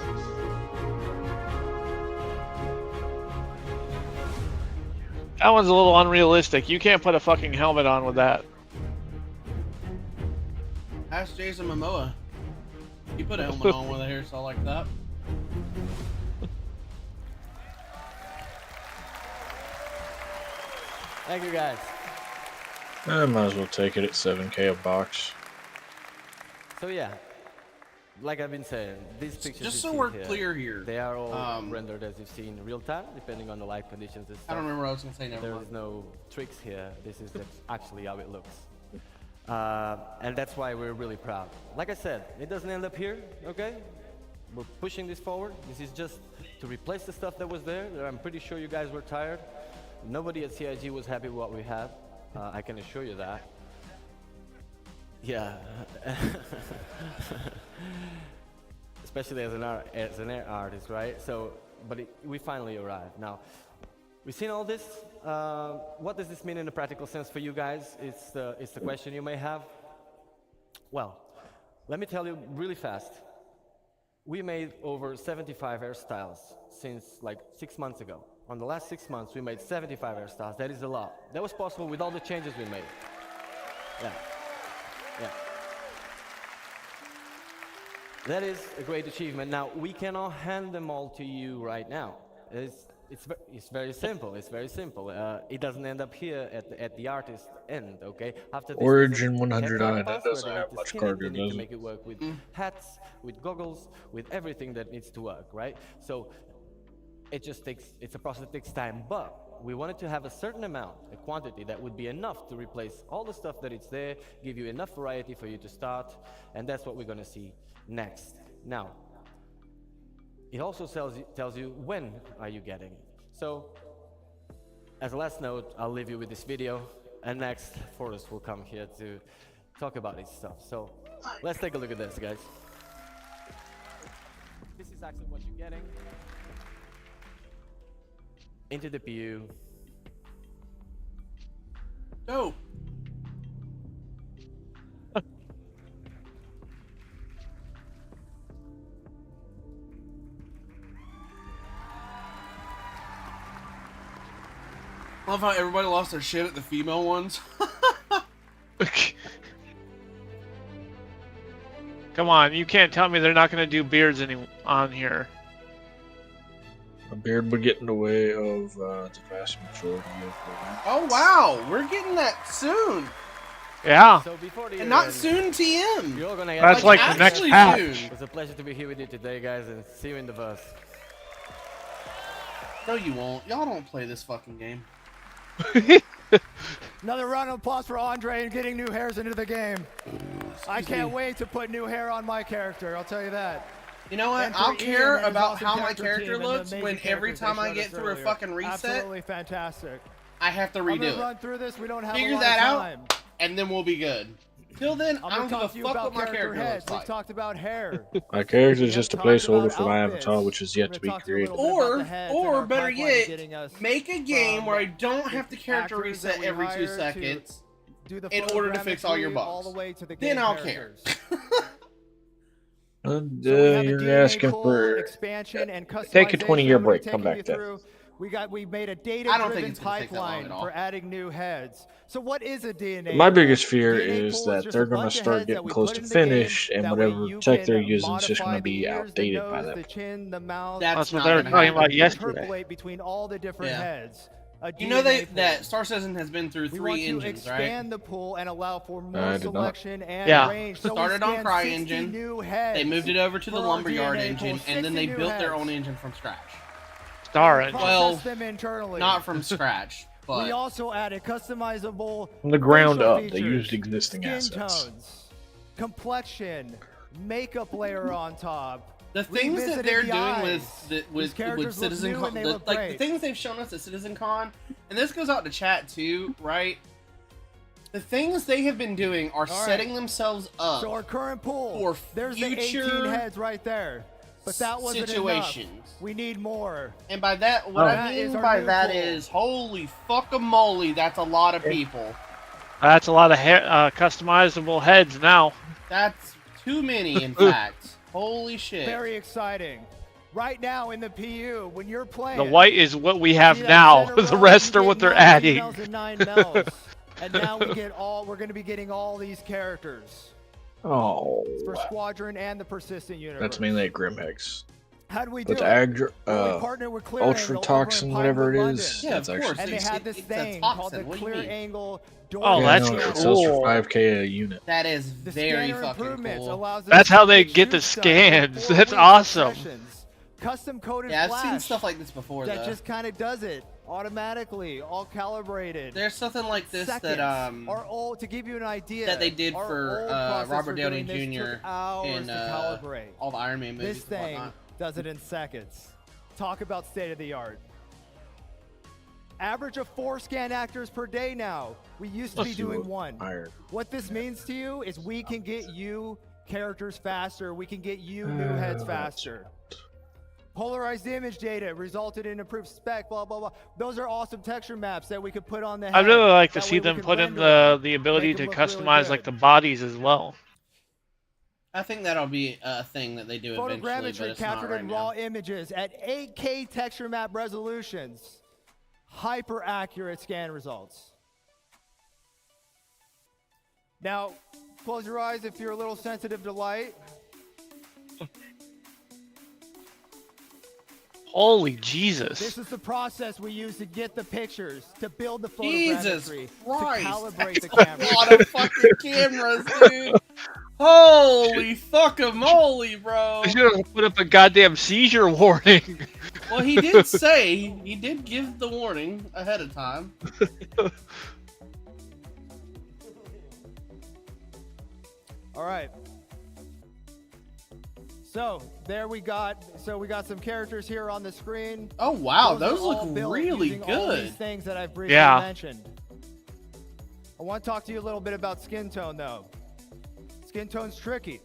That one's a little unrealistic. You can't put a fucking helmet on with that. Ask Jason Momoa. He put a helmet on with a hairstyle like that. Thank you, guys. I might as well take it at 7K a box. So yeah, like I've been saying, these pictures Just you so see we're here, clear here. they are all rendered as you see in real time, depending on the light conditions and stuff. I don't remember what I was gonna say. Never There mind. is no tricks here. This is actually how it looks. And that's why we're really proud. Like I said, it doesn't end up here, okay? We're pushing this forward. This is just to replace the stuff that was there. I'm pretty sure you guys were tired. Nobody at CIG was happy with what we have. I can assure you that. Yeah. Especially as an artist, right? So, but we finally arrived. Now, we've seen all this. What does this mean in a practical sense for you guys? It's the question you may have. Well, let me tell you really fast. We made over 75 hairstyles since like 6 months ago. On the last 6 months, we made 75 hairstyles. That is a lot. That was possible with all the changes we made. Yeah. Yeah. That is a great achievement. Now, we cannot hand them all to you right now. It's very simple. It's very simple. It doesn't end up here at the artist end, okay? After this, Origin there's a 100i, that password, doesn't they need have to much scan it, cargo, they need does to it? make it work with hats, with goggles, with everything that needs to work, right? So it's a process that takes time, but we wanted to have a certain amount, a quantity that would be enough to replace all the stuff that it's there, give you enough variety for you to start, and that's what we're gonna see next. Now, it also tells you when are you getting it. So, as a last note, I'll leave you with this video, and next, Forrest will come here to talk about this stuff. So, let's take a look at this, guys. This is actually what you're getting. Into the PU. Dope. I love how everybody lost their shit at the female ones. Come on, you can't tell me they're not going to do beards on here. A beard would get in the way of the vast majority of Oh wow, we're getting that soon, Yeah. So before the and not event, soon TM. you're all gonna get That's like the next actually patch. soon. It was a pleasure to be here with you today, guys, and see you in the verse. No, you won't. Y'all don't play this fucking game. Another round of applause for Andre and getting new hairs into the game. I can't wait to put new hair on my character, I'll tell you that. You know what? And for I'll Ian care and his about awesome how my character character team and the looks amazing when every characters they time I showed get us through a earlier. fucking reset, Absolutely fantastic. I have to I'm gonna redo run it. through this. We don't have Figure a lot that of out, time. and then we'll be good. Till then, I'm I gonna don't give talk a to you fuck about what my character heads. looks We've like. talked about hair. My character is We just a have talked placeholder about for my outfits. avatar, which is We're yet gonna to be talk to you a created. little bit about the heads and Or our better pipeline yet, getting us make a game from where I don't have to the character actors that reset we every 2 hire to seconds. do the in order to fix all your photogrammetry all bugs. the way to the Then game I'll care. characters. So we have a You're DNA asking pool, for expansion and take a customization. 20-year I'm gonna break. take Come you back then. through. We made a I don't think data-driven it's gonna take that long pipeline at all. for adding new heads. So what is a DNA? My pool? biggest fear DNA is pool that just they're a going to bunch of start heads that getting we close put to into the game. finish, and That way whatever you tech they're can using is just modify going to be the ears, the outdated by nose, that the point. chin, the mouth. That's what not they were gonna talking happen. about yesterday. Interpolate between all the different Yeah. heads. A You know DNA pool. that Star Citizen has been through We want 3 to engines, expand right? the pool and allow for I more did not. selection and Yeah. range. So Started we on scanned CryEngine. 60 new heads They moved it over to the for our Lumberyard DNA engine, pool, and then 60 they new built their heads. own engine from scratch. Star We Engine. Well, processed them internally. Not from scratch, We but also added customizable From the ground facial up, they features, used existing skin assets. tones, complexion, makeup layer on top. the things that Revisited they're the doing eyes. with These characters look Citizen new Con, and they the, look like the great. things they've shown us at Citizen Con, and this goes out to chat too, right? The things they have been doing are All right. setting themselves up So our current pool, for there's the 18 future heads right there. but that wasn't situations. enough. We need more. And by that, what That I is mean our by new that goal. is, holy fucking that's a lot of people. That's a lot of customizable heads now. That's too many, in fact. Holy shit. Very exciting. Right now in the PU, when you're playing, The white is what we have see that now. center The row, rest you are get what they're 9 adding. females and 9 males. And now we're going to be getting all these characters Oh, for Squadron and the Persistent Universe. that's mainly a Grimhex. How do we do With it? Agri- Well, we partnered with Clear Ultra Angle Toxin, over in whatever it Pinewood, is. Yeah, That's of actually course. And they It's- had this it's a thing toxin. called the What do you Clear mean? Angle door. Oh, yeah, that's no, scanner. it sells cool. for 5K a unit. That is The very scanner fucking improvements cool. allows us That's to how they get get the shoots done in scans. 4 That's weeks awesome. sessions. Custom coded Yeah, I've flash seen stuff like this before, that though. just kind of does it automatically, all calibrated. There's something like this Seconds. that Our old, to give you an idea, that they did our for old process Robert for Downey doing this Jr. took hours in to calibrate. all the Iron Man movies This and thing whatnot. does it in seconds. Talk about state of the art. Average of 4 scan actors per day now. We used to be Let's do doing it. 1. Iron. What this means to you is we can get you characters faster. We can get you new heads faster. Polarized image data resulted in improved spec, blah, blah, blah. Those are awesome texture maps that we could put on the head. I really like to That see way we them can put in render them, the ability make to them look really customize like good. the bodies as well. I think that'll be a thing that they do eventually, but Photogrammetry it's not captured right in now. raw images at 8K texture map resolutions. Hyper accurate scan results. Now, close your eyes if you're a little sensitive to light. Holy This Jesus. is the process we use to get the pictures, to build the Jesus photogrammetry, Christ! to calibrate the That's camera. a lot of fucking cameras, dude. Holy fuck-a-moly, bro. I should have put up a goddamn seizure warning. Well, he did say, he did give the warning ahead of time. All right. So there we got some characters here on the screen. Oh, wow, are those all look built really using all these good. things that I've briefly Yeah. mentioned. I want to talk to you a little bit about skin tone, though. Skin tone's tricky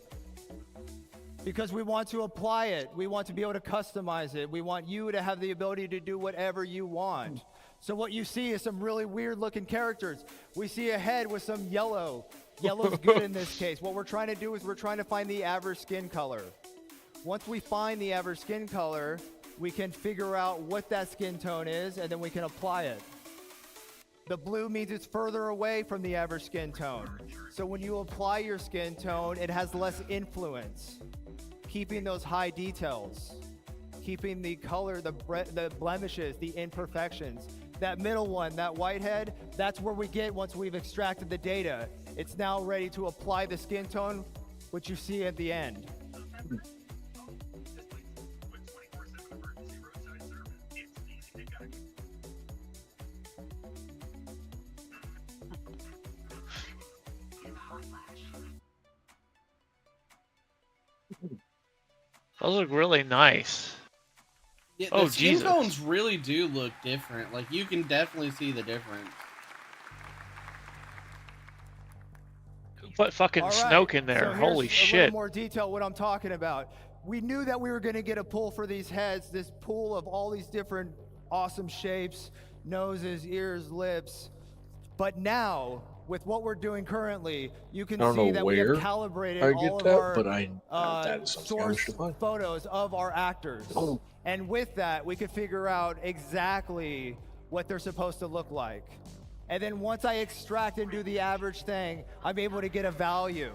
because we want to apply it. We want to be able to customize it. We want you to have the ability to do whatever you want. So what you see is some really weird-looking characters. We see a head with some yellow. Yellow's good in this case. What we're trying to do is we're trying to find the average skin color. Once we find the average skin color, we can figure out what that skin tone is, and then we can apply it. The blue means it's further away from the average skin tone. So when you apply your skin tone, it has less influence, keeping those high details, keeping the color, the blemishes, the imperfections. That middle one, that whitehead, that's where we get once we've extracted the data. It's now ready to apply the skin tone, which you see at the end. Those look really nice. Yeah, Oh, the skin Jesus. tones really do look different. Like, you can definitely see the difference. Put fucking All right, Snoke in there. so here's Holy a shit. little more detail what I'm talking about. We knew that we were going to get a pull for these heads, this pool of all these different awesome shapes, noses, ears, lips. But now, with what we're doing currently, you can I don't see know that we have where calibrated I all get of that, our but I that is something I source wish to find. photos of our actors. And with that, we could figure out exactly what they're supposed to look like. And then once I extract and do the average thing, I'm able to get a value.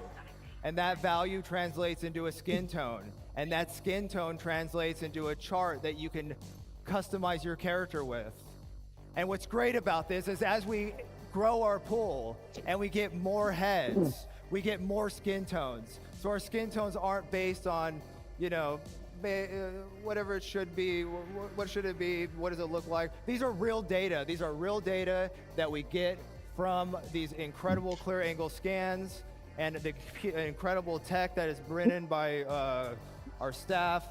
And that value translates into a skin tone. And that skin tone translates into a chart that you can customize your character with. And what's great about this is as we grow our pool and we get more heads, we get more skin tones. So our skin tones aren't based on, you know, whatever it should be. What should it be? What does it look like? These are real data. These are real data that we get from these incredible clear angle scans and the incredible tech that is written by our staff.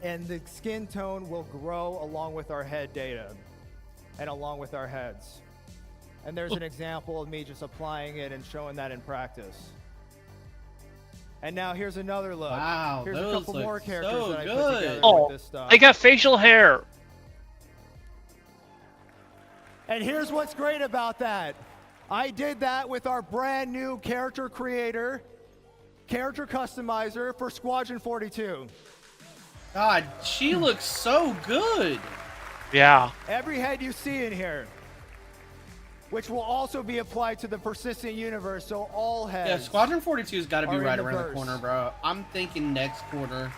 And the skin tone will grow along with our head data and along with our heads. And there's an example of me just applying it and showing that in practice. And now here's another look. Wow, Here's a those couple look more characters so that I put good. together Oh, with this stuff. they got facial hair. And here's what's great about that. I did that with our brand new character creator, character customizer for Squadron 42. God, she looks so good. Yeah. Every head you see in here, which will also be applied to the persistent universe, so all heads. Yeah, Squadron 42's got to be are in right the around the verse. corner, bro. I'm thinking next quarter.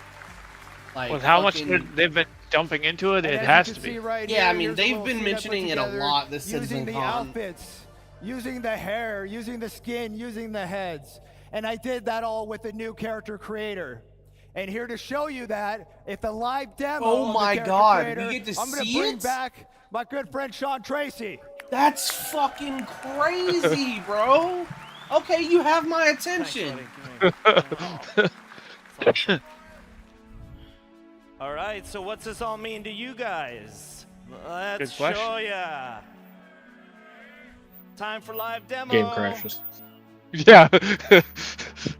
Like With how much fucking- they've been dumping into it, And it as has you to can be. see right Yeah, here, I mean, here's a they've little been scene I put mentioning it a together, lot this using Citizen the Con. outfits, using the hair, using the skin, using the heads. And I did that all with the new character creator. And here to show you that, if the live demo Oh of the my character God, we creator, get to I'm gonna see bring it? back my good friend Sean Tracy. That's fucking crazy, bro. Okay, you have my attention. All right, so what's this all mean to you guys? Let's Good question. show ya. Time for live demo. Game crashes. Yeah.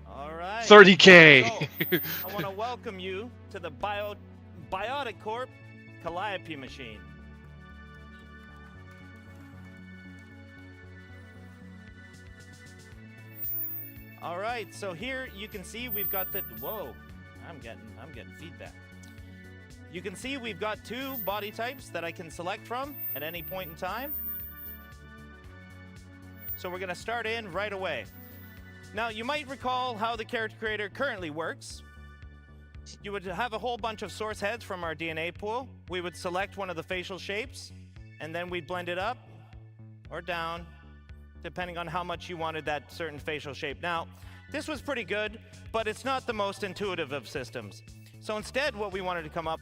All right. 30K. So, I want to welcome you to the Biotic Corp Calliope machine. All right, so here you can see we've got the whoa, I'm getting feedback. You can see we've got two body types that I can select from at any point in time. So we're going to start in right away. Now, you might recall how the character creator currently works. You would have a whole bunch of source heads from our DNA pool. We would select one of the facial shapes, and then we'd blend it up or down, depending on how much you wanted that certain facial shape. Now, this was pretty good, but it's not the most intuitive of systems. So instead, what we wanted to come up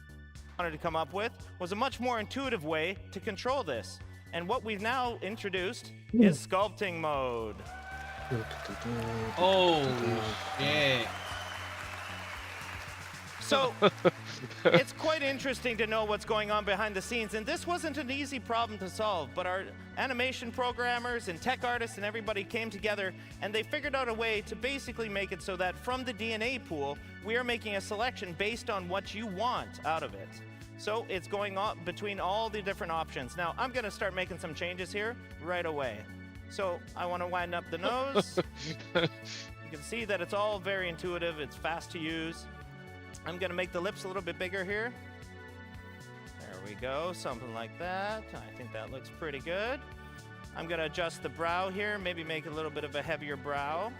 with was a much more intuitive way to control this. And what we've now introduced is sculpting mode. Holy shit. So it's quite interesting to know what's going on behind the scenes, and this wasn't an easy problem to solve, but our animation programmers and tech artists and everybody came together and they figured out a way to basically make it so that from the DNA pool, we are making a selection based on what you want out of it. So it's going on between all the different options. Now I'm gonna start making some changes here right away. So I wanna wind up the nose. You can see that it's all very intuitive, it's fast to use. I'm gonna make the lips a little bit bigger here. There we go, something like that. I think that looks pretty good. I'm gonna adjust the brow here, maybe make a little bit of a heavier brow.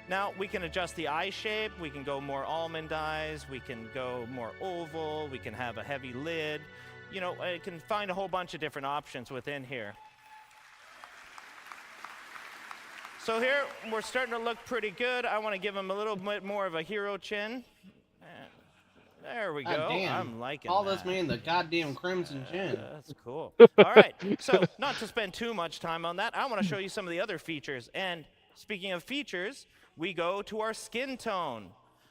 Now we can adjust the eye shape, we can go more almond eyes, we can go more oval, we can have a heavy lid. You know, I can find a whole bunch of different options within here. So here, we're starting to look pretty good. I want to give him a little bit more of a hero chin. There we go. God damn. I'm liking All that. this man, the goddamn crimson chin. That's cool. All right, so not to spend too much time on that, I want to show you some of the other features. And speaking of features, we go to our skin tone.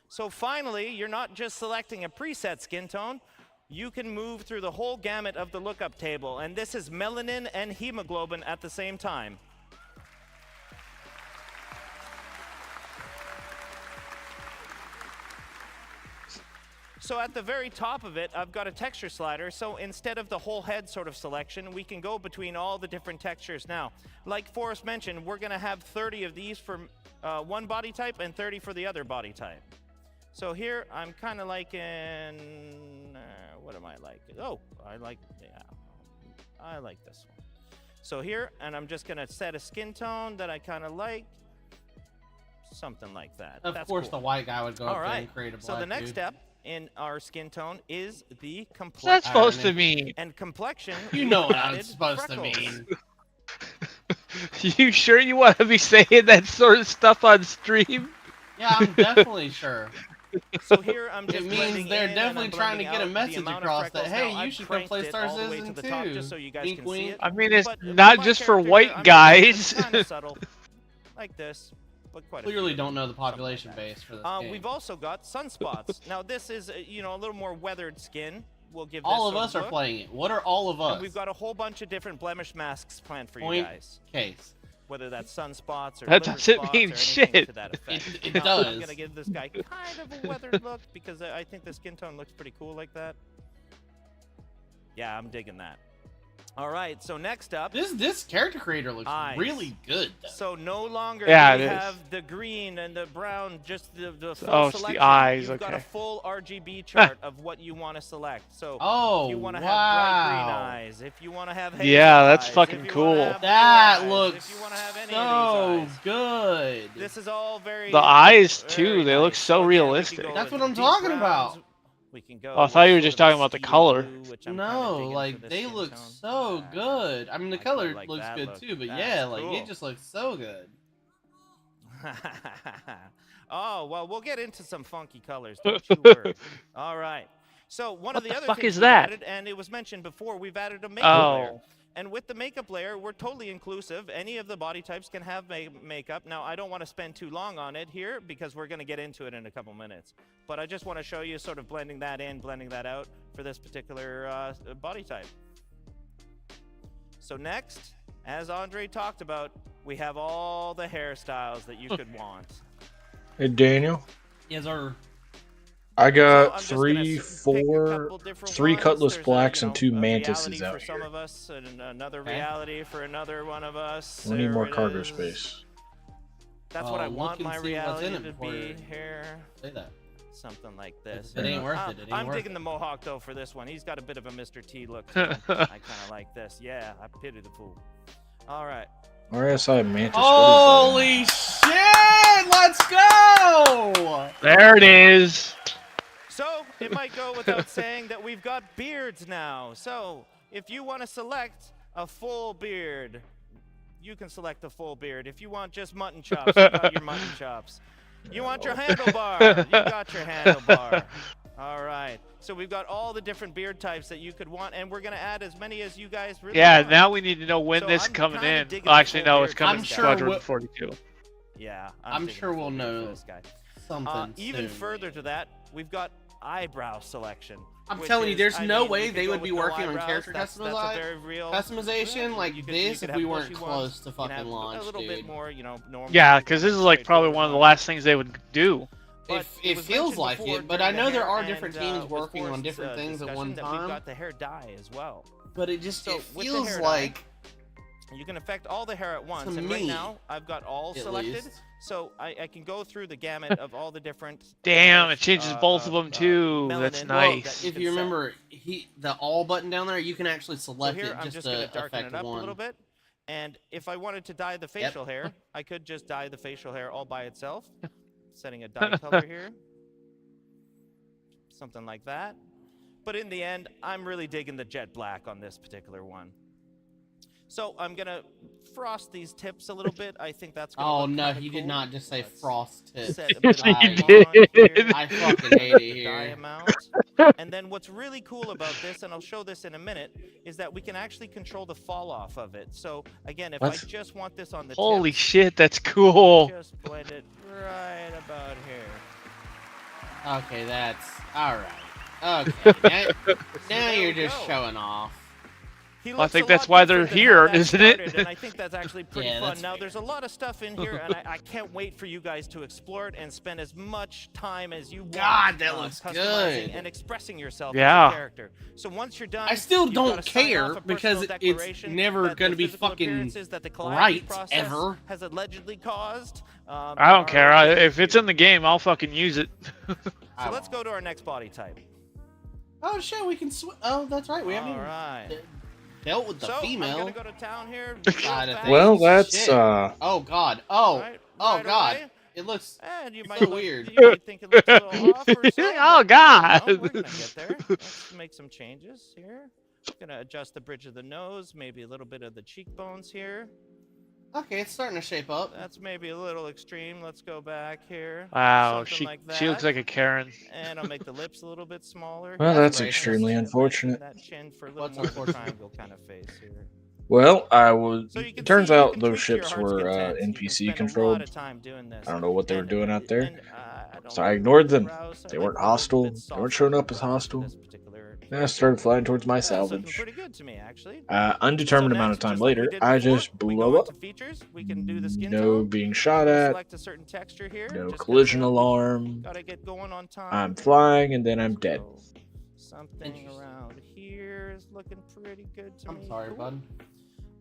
So finally, you're not just selecting a preset skin tone, you can move through the whole gamut of the lookup table. And this is melanin and hemoglobin at the same time. So at the very top of it, I've got a texture slider. So instead of the whole head sort of selection, we can go between all the different textures. Now, like Forrest mentioned, we're gonna have 30 of these for one body type and 30 for the other body type. So here, I'm kind of liking, what am I liking? Oh, I like this one. So here, and I'm just gonna set a skin tone that I kind of like. Something like that. Of That's course, cool. the white guy would go All up there right, and create a black so the next dude. step in our skin tone is the What's that complexion. supposed to mean? And complexion. You we've know what added I'm supposed freckles. to mean. You sure you want to be saying that sort of stuff on stream? Yeah, I'm definitely sure. So here I'm just It means blending they're in and definitely I'm trying to blending get a out the message amount of across that, freckles. hey, Now, you I've should come cranked play it Star all the way to Citizen the top 2. just so you guys Wink, can see wink. it. I mean, it's But not my just for character white here, I'm guys. kind of subtle, like this. But quite a Clearly few. don't know the population base for this game. We've also got sunspots. Now this is, you know, a little more weathered skin. We'll give All this of sort us are look. playing it. What are all of us? And we've got a whole bunch of different blemish masks planned for you Point guys. case. whether that's sunspots or That liver doesn't spots mean or anything shit. to that effect. It Now, I'm does. gonna give this guy kind of a weathered look because I think the skin tone looks pretty cool like that. Yeah, I'm digging that. All right, so next up, This character creator looks Eyes. really good. Though. so no longer Yeah, do we it is. have the green and the brown, just the full Oh, it's the selection. eyes, You've got a okay. full RGB chart of what you want to select. So Oh, if you want to wow. have bright green eyes, if you want to have hazel Yeah, that's eyes, fucking if you cool. wanna have That blue eyes, looks if you wanna have any so of these eyes. good. This is all very The eyes very too, they look nice. so again, we can realistic. go That's with what I'm deep talking browns. about. We can go Oh, I thought you were with just sort of talking a about the steel color. blue, which I'm kinda No, digging for like this they skin look tone. so good. I mean, the I color quite like looks that good look. too, but That's yeah, like cool. it just looks so good. Oh, well, we'll get into some funky colors. Don't you worry. All right. So one of What the the other fuck things is we've that? added, and it was mentioned before, we've added a makeup layer. Oh. And with the makeup layer, we're totally inclusive. Any of the body types can have makeup. Now, I don't want to spend too long on it here because we're going to get into it in a couple minutes. But I just want to show you sort of blending that in, blending that out for this particular body type. So next, as Andre talked about, we have all the hairstyles that you could want. Hey, Daniel. Yes, sir. I So got I'm just three, gonna pick a four, couple different three ones. Cutlass There's Blacks a, and two a Mantises reality out for some here. of us, and another Okay. reality for another one of us. We need There more it cargo is. space. That's what I Look want and my see what's in reality it to before be you here. Say that. Something like this. It ain't worth it. It ain't I'm worth digging it. the mohawk though for this one. He's got a bit of a Mr. T look to him. I kind of like this. Yeah, I pity the fool. All right. RSI Mantis. Holy shit! Let's go! There it is. So it might go without saying that we've got beards now. So if you want to select a full beard, you can select a full beard. If you want just mutton chops, you got your mutton chops. You want your handlebar, you got your handlebar. All right. So we've got all the different beard types that you could want, and we're gonna add as many as you guys really Yeah, want. now we need to know when So this I'm coming kinda in. digging Oh, the actually, full no, it's beard coming I'm to sure Squadron we'll- 42. Yeah, I'm digging sure the we'll full beard for know this guy. Something Even soon. further to that, we've got eyebrow selection. I'm which telling you, is- there's I no mean, way we could they go would be with no working on eyebrows. character That's a very real customization like you could this if have we weren't bushy close ones. to You can fucking have launch, a little bit dude. more, you know, normal. Yeah, people because this is want like probably straightforward one of the ones. last things they would do. But It was feels mentioned like before it, but during I know the there hair are different and, teams with working on Forrest's, different things at discussion one that We've time. got the hair dye as well. But it just So it with the feels hair dye, like You can affect all the hair at once, To and right me, now I've got all at selected, least. so I can go through the gamut of all the different. Damn, it changes both of them too. That's melanin nice. that you if can you set. remember the all button down there, you can actually So select here it I'm just just going to to darken affect it up one. a little bit, and if I wanted to dye the facial hair, I could just dye the facial hair all by itself, setting a dye color here, something like that. But in the end, I'm really digging the jet black on this particular one. So I'm gonna frost these tips a little bit. I think that's gonna Oh look no, kinda he cool. did not just say Let's frost tip. set a bit of He a did. line here. I fucking hate it Dye here. amount. And then what's really cool about this, and I'll show this in a minute, is that we can actually control the fall off of it. So again, if I What? just want this on the Holy tips, shit, that's cool. just blend it right about here. Okay, that's alright. Okay, now there you're we just go. showing off. He Well, I looks think a that's lot why they're different than how here, that isn't it? started, and I think that's actually pretty Yeah, fun. that's Now, fair. there's a lot of stuff in here, and I can't wait for you guys to explore it and spend as much time as you want. God, that on looks customizing good. and expressing yourself Yeah. as a character. So once you're done, I still you've don't gotta sign care off a because personal it's declaration never that gonna the be physical fucking appearances that the collabing right, process ever. has allegedly caused. I don't care. If it's in the game, I'll fucking use it. So let's go to our next body type. Oh shit, we can Oh, that's right. We haven't All even right. dealt with the So I'm female. gonna go to town here. God, real I fast. think- Well, that's Shit. Oh god. Oh. Right, Oh right god. away. It looks And you It's might so look, weird. You might think it looks a little off or so. Oh, but, God. you know, we're gonna get there. Let's make some changes here. Gonna adjust the bridge of the nose, maybe a little bit of the cheekbones here. okay. It's starting to shape up. That's maybe a little extreme. Let's go back here. Wow, Something she like she looks that. like a Karen. And I'll make the lips a little bit smaller. Well, That's that's racist. extremely And unfortunate. That chin for a little What's more unfortunate? triangle kind of face here. Well, I was. So you can It turns see you out can those tweak to your ships heart's were content. You can NPC spend a lot controlled. of time doing this. I don't know what they were doing out there. I don't So I like ignored them. eyebrows. I They like weren't a little hostile. bit They weren't showing up as softer hostile. this particular I started flying towards my That's looking salvage. pretty good to me, actually. Undetermined So amount of next, time just like we later, did I before, just we blew go up. into features. We can do the skin No tone. being shot We'll at. select a certain texture here. No just 'cause, collision alarm. Gotta get going on time. I'm flying and then I'm dead. So, something around here is looking pretty good to me. I'm sorry, Cool. bud.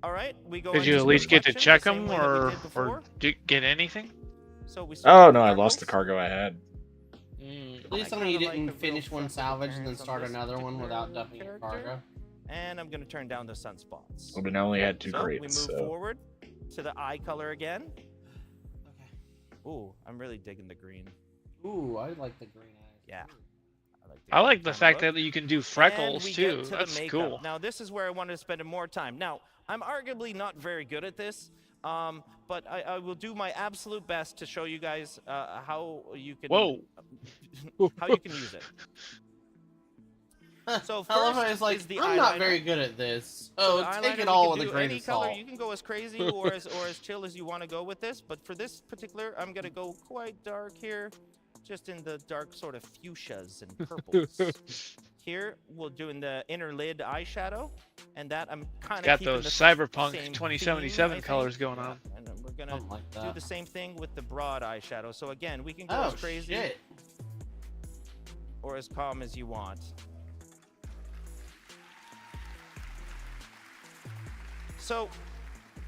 All right, we go. Did you into at least get to reflection, check the same them, way that we or did before. get anything? So we start Oh with no, I darkness. lost the cargo I had. At least I tell me you kinda like didn't the finish real one fresh salvage and then appearance on start this another one without particular dumping your character. cargo. And I'm gonna turn down the sunspots. Well, but I only had 2 So we crates. move So forward to the eye color again. Okay. Ooh, I'm really digging the green. Ooh, I like the green eyes. Yeah. I like the kinda fact look. that you can do And freckles we too. get to the That's makeup. cool. Now this is where I wanted to spend more time. Now I'm arguably not very good at this, but I will do my absolute best to show you guys how you can. Whoa. How you can use it. So I love how first it's like, is the I'm not eyeliner. very good at this. So Oh, the take eyeliner, it we all can with a do grain any of color. salt. You can go as crazy or as chill as you want to go with this, but for this particular, I'm gonna go quite dark here, just in the dark sort of fuchsias and purples. Here we're doing the inner lid eyeshadow, and that I'm kind of Got keeping those the Cyberpunk same 2077 theme, I colors think. going on. And then we're gonna Something like do that. the same thing with the broad eyeshadow. So again, we can go Oh as crazy shit! or as calm as you want. So,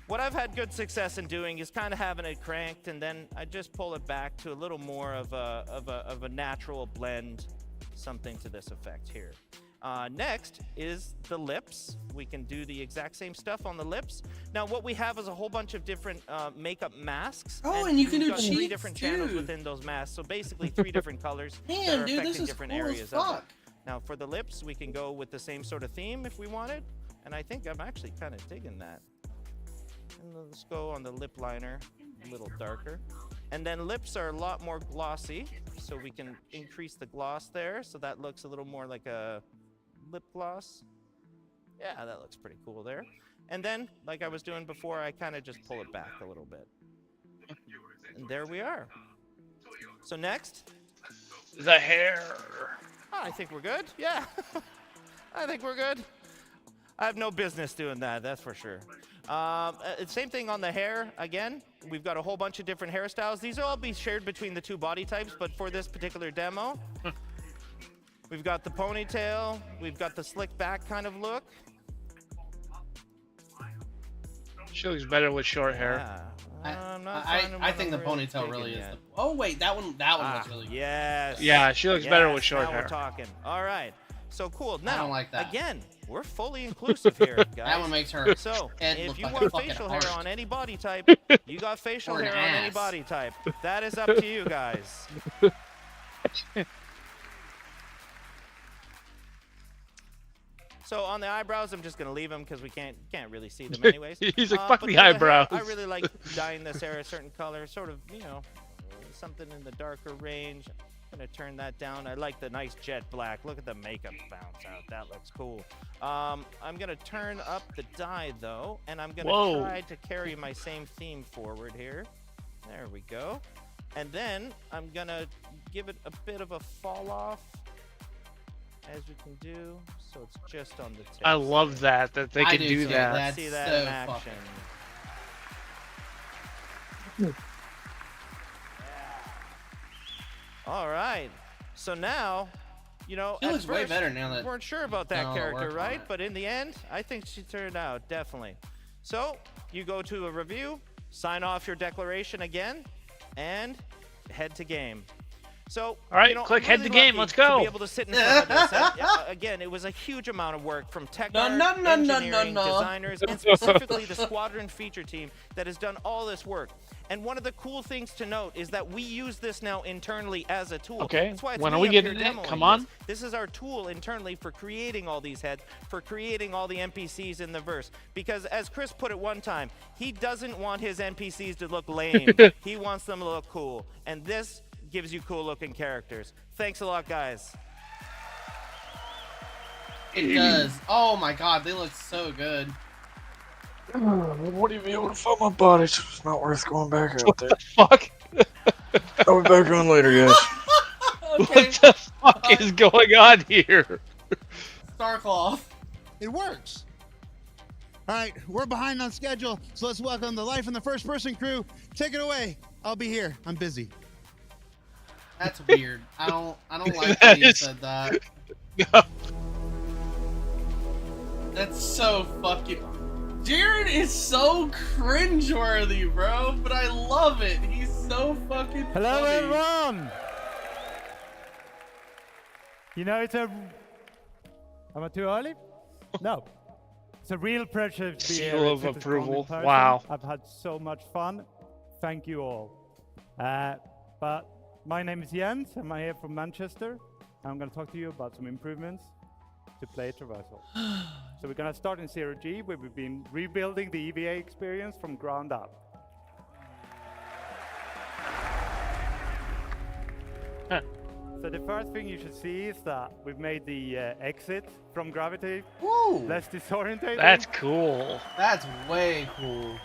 what I've had good success in doing is kind of having it cranked, and then I just pull it back to a little more of a natural blend, something to this effect here. Next is the lips. We can do the exact same stuff on the lips. Now, what we have is a whole bunch of different makeup masks. Oh, and you can we've do got 3 cheeks, different channels too. within those masks. So basically, 3 different colors that Damn, are dude, affecting this is different cool as areas of it. fuck. Now, for the lips, we can go with the same sort of theme if we wanted, and I think I'm actually kind of digging that. And let's go on the lip liner, a little darker. And then lips are a lot more glossy, so we can increase the gloss there, so that looks a little more like a lip gloss. Yeah, that looks pretty cool there. And then, like I was doing before, I kind of just pull it back a little bit. And there we are. So next, The hair. I think we're good. Yeah, I think we're good. I have no business doing that, that's for sure. Same thing on the hair. Again, we've got a whole bunch of different hairstyles. These will all be shared between the 2 body types, but for this particular demo, we've got the ponytail, we've got the slick back kind of look. She looks better with short hair. Yeah. I'm not I finding I what think the I'm really ponytail really digging is. yet. The, oh wait, that one looks really good. Yes. Yeah, she looks better with short now hair. We're talking. All right. So cool. Now, don't like that. again, we're fully inclusive here, guys. That one makes her So, head if look you like a want fucking facial heart. hair on any body type, you got facial Or an hair on any ass. body type. That is up to you guys. So on the eyebrows, I'm just gonna leave them because we can't really see them anyways. He's like, but fuck the for hair, eyebrows. I really like dyeing this hair a certain color, sort of, you know, something in the darker range. I'm gonna turn that down. I like the nice jet black. Look at the makeup bounce out. That looks cool. I'm gonna turn up the dye though, and I'm gonna Whoa. try to carry my same theme forward here. There we go. And then I'm gonna give it a bit of a fall off, as we can do, so it's just on the tip. I love that they I can do do too. that. That's See that so in action. All right. So now, you know, She at looks way first, better now that weren't sure about done that all the character, work on right? it. But in the end, I think she turned out definitely. So you go to a review, sign off your declaration again, and head to game. So, All right, you know, click I'm head really to game, lucky let's To go. be able to sit in front of this. Again, it was a huge amount of work from tech art, engineering, designers, and specifically the Squadron feature team that has done all this work. And one of the cool things to note is that we use this now internally as a tool. Okay, That's why it's when me are we up here getting it? demoing Come on. This is our tool internally for creating all these heads, for creating all the NPCs in the verse. Because as Chris put it one time, he doesn't want his NPCs to look lame. He wants them to look cool. And this gives you cool looking characters. Thanks a lot, guys. It does. Oh my god, they look so good. What do you mean able to find my body? So it's not worth going back out there. Fuck. I'll be back on later, guys. Okay. What the fuck is going on here? Starcloth. It works. All right, we're behind on schedule, so let's welcome the Life in the First Person crew. Take it away. I'll be here. I'm busy. That's weird. I don't like that you said that. No. That's so fucking. Jared is so cringeworthy, bro, but I love it. He's so fucking Hello, funny. everyone. You know, it's a. Am I too early? No. It's a real pleasure to be here. Seal at of Citrus Con in approval. person. Wow. I've had so much fun. Thank you all. But my name is Jens. I'm here from Manchester. I'm going to talk to you about some improvements to play Traversal. So we're going to start in Zero G, where we've been rebuilding the EVA experience from ground up. So the first thing you should see is that we've made the exit from gravity Woo! less disorientating. That's cool. That's way cool.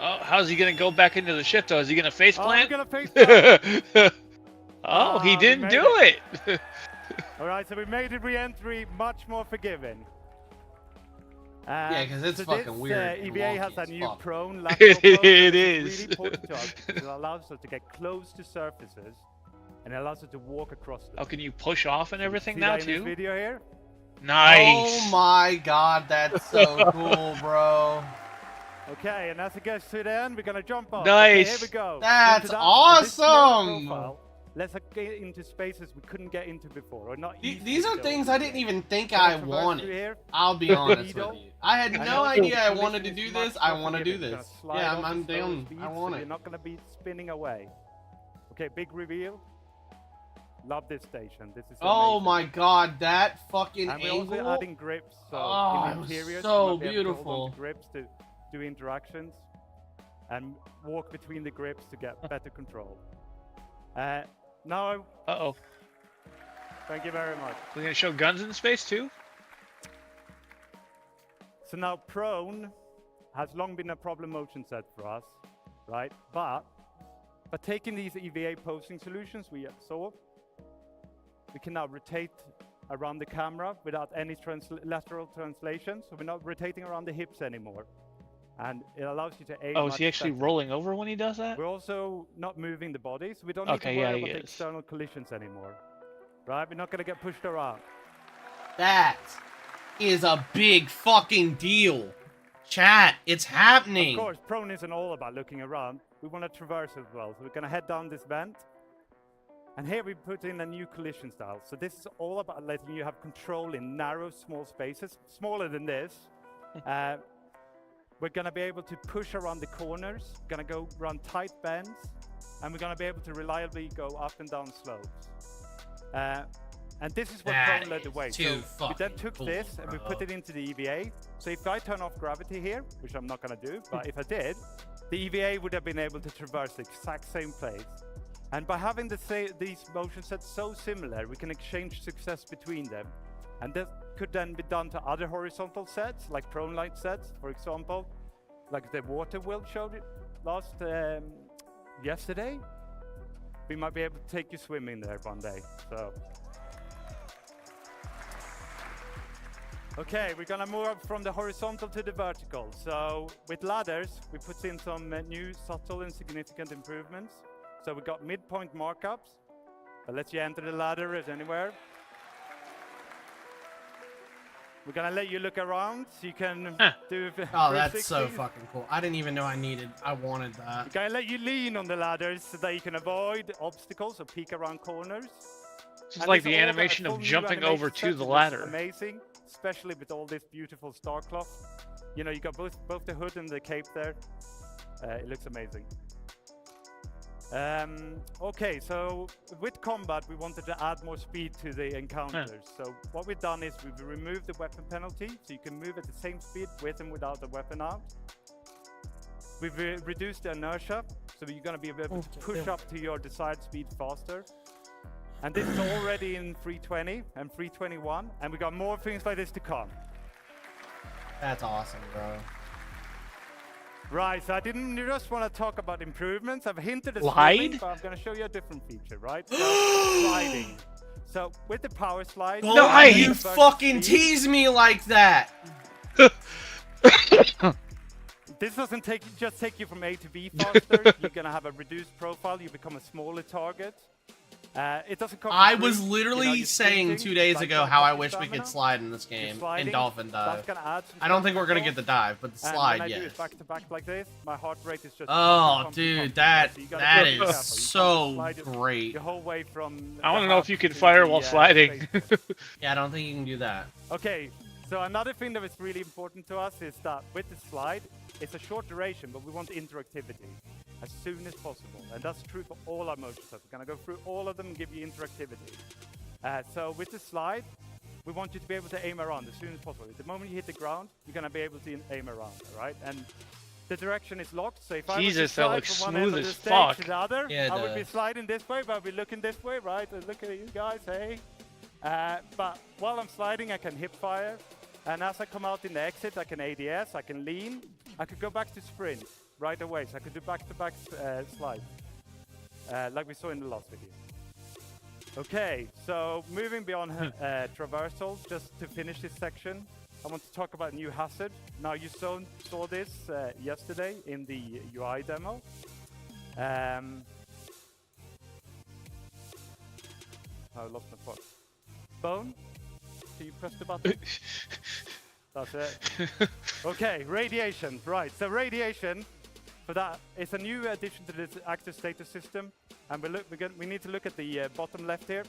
Oh, how's he gonna go back into the ship though? Is he gonna face Oh, I'm plant? gonna face plant. Oh, he we didn't made do it. All right, so we made the re-entry much more forgiving. Yeah, 'cause it's so fucking this, weird and EVA has wonky a as new fuck. prone lateral It approach, which is. really important to us. It allows us to get close to surfaces, and it allows us to walk across them. Oh, can you push off and everything See now that in this too? video here? Nice. Oh my god, that's so cool, bro. Okay, and as it gets to the end, we're gonna jump off. Nice. Okay, here we go. That's Into that- with this slower awesome. profile, let's get into spaces we couldn't get into before, or not. easily These are go things into. I didn't even think Can I traverse wanted. through here? I'll be honest Needle. with you. I had I no know idea I the wanted to collision do is this. much I more want to do forgiving. this. It's gonna slide Yeah, off I'm at slower down. speeds, I so want You're it. not gonna be spinning away. Okay, big reveal. Love this station. This is Oh amazing. my god, that fucking And we're angle. also adding grips. So Oh, in it was interiors, so you might be able to hold beautiful. onto grips to do interactions and walk between the grips to get better control. Now, Uh-oh. thank you very much. We're gonna show guns in space too? So now prone has long been a problem motion set for us, right? But taking these EVA posing solutions we saw, we can now rotate around the camera without any lateral translation. So we're not rotating around the hips anymore. And it allows you to aim. Oh, is much he actually better. rolling over when he does that? We're also not moving the body, so we don't need Okay, to worry yeah, about he the is. external collisions anymore. Right? We're not going to get pushed around. That is a big fucking deal. Chat, it's happening. Of course, prone isn't all about looking around. We want to traverse as well. So we're going to head down this vent. And here we put in a new collision style. So this is all about letting you have control in narrow, small spaces, smaller than this. We're going to be able to push around the corners, going to go run tight bends, and we're going to be able to reliably go up and down slopes. And this is what That Prone led the way. is So too we then fucking took cool, this and we put bro. it into the EVA. So if I turn off gravity here, which I'm not going to do, but if I did, the EVA would have been able to traverse the exact same place. And by having these motion sets so similar, we can exchange success between them. And this could then be done to other horizontal sets, like prone light sets, for example, like the water world showed it last yesterday. We might be able to take you swimming there one day. So, okay, we're gonna move up from the horizontal to the vertical. So with ladders, we put in some new subtle and significant improvements. So we got midpoint markups. That lets you enter the ladder as anywhere. We're gonna let you look around so you can do. Oh, that's so 360s. fucking cool. I didn't even know I wanted that. We're gonna let you lean on the ladders so that you can avoid obstacles or peek around corners. It's And like this the all got a animation full of new jumping animation over set to that the looks ladder. Amazing, especially with all this beautiful star cloth. You know, you got both the hood and the cape there. It looks amazing. Okay, so with combat, we wanted to add more speed to the encounters. So what we've done is we've removed the weapon penalty, so you can move at the same speed with and without the weapon out. We've reduced the inertia, so you're going to be able to push up to your desired speed faster. And this is already in 320 and 321, and we got more things like this to come. That's awesome, bro. Right, so I didn't just want to talk about improvements. I've hinted at Glide? swimming, but I'm going to show you a different feature, right? So, sliding. So with the power slide, Don't you first fucking speed. tease me like that! This doesn't just take you from A to B faster. You're gonna have a reduced profile. You become a smaller target. It doesn't come. I for was free. literally you're saying sprinting, 2 days like ago gonna how cost I you wish we stamina. could slide in this You're game, in sliding, Dolphin That's Dive. gonna add some I don't think we're gonna stamina get the dive, but the and slide, when I do yes. it back to back like this, my heart rate is just. Oh, pumping, dude, pumping, that so you gotta that be is careful. You can't so slide your great. whole way from. I the want to know if half you can to fire the, while sliding. space. Yeah, I don't think you can do that. Okay, so another thing that is really important to us is that with the slide, it's a short duration, but we want interactivity as soon as possible. And that's true for all our motion sets. We're gonna go through all of them and give you interactivity. So with the slide, we want you to be able to aim around as soon as possible. The moment you hit the ground, you're gonna be able to aim around, all right? And the direction is locked, so if I was to Jesus, that slide looks from one end smooth of the as stage fuck. to the other, Yeah, it I would be does. sliding this way, but I'd be looking this way, right? And look at you guys, hey? But while I'm sliding, I can hip fire. And as I come out in the exit, I can ADS, I can lean. I could go back to sprint right away. So I could do back-to-back slides, like we saw in the last video. Okay, so moving beyond traversals, just to finish this section, I want to talk about new hazard. Now you saw this yesterday in the UI demo. I lost my spot. Bone, can you press the button? That's it. Okay, radiation. Right, so radiation, for that, it's a new addition to this active status system. And we need to look at the bottom left here.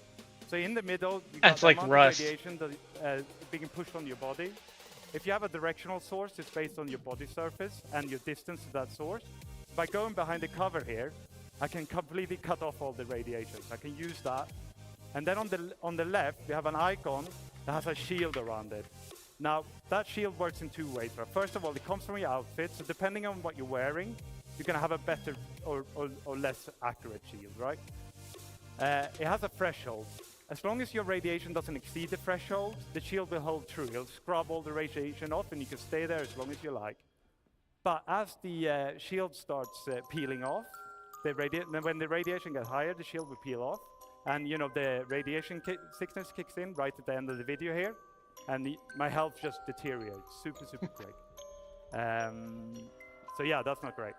So in the middle, you got That's the like amount Rust. of radiation that being pushed on your body. If you have a directional source, it's based on your body surface and your distance to that source. By going behind the cover here, I can completely cut off all the radiation. I can use that. And then on the left, we have an icon that has a shield around it. Now, that shield works in two ways. First of all, it comes from your outfit, so depending on what you're wearing, you're gonna have a better or less accurate shield, right? It has a threshold. As long as your radiation doesn't exceed the threshold, the shield will hold true. It'll scrub all the radiation off, and you can stay there as long as you like. But as the shield starts peeling off, when the radiation gets higher, the shield will peel off. And you know, the radiation sickness kicks in right at the end of the video here. And my health just deteriorates super quick. So yeah, that's not great.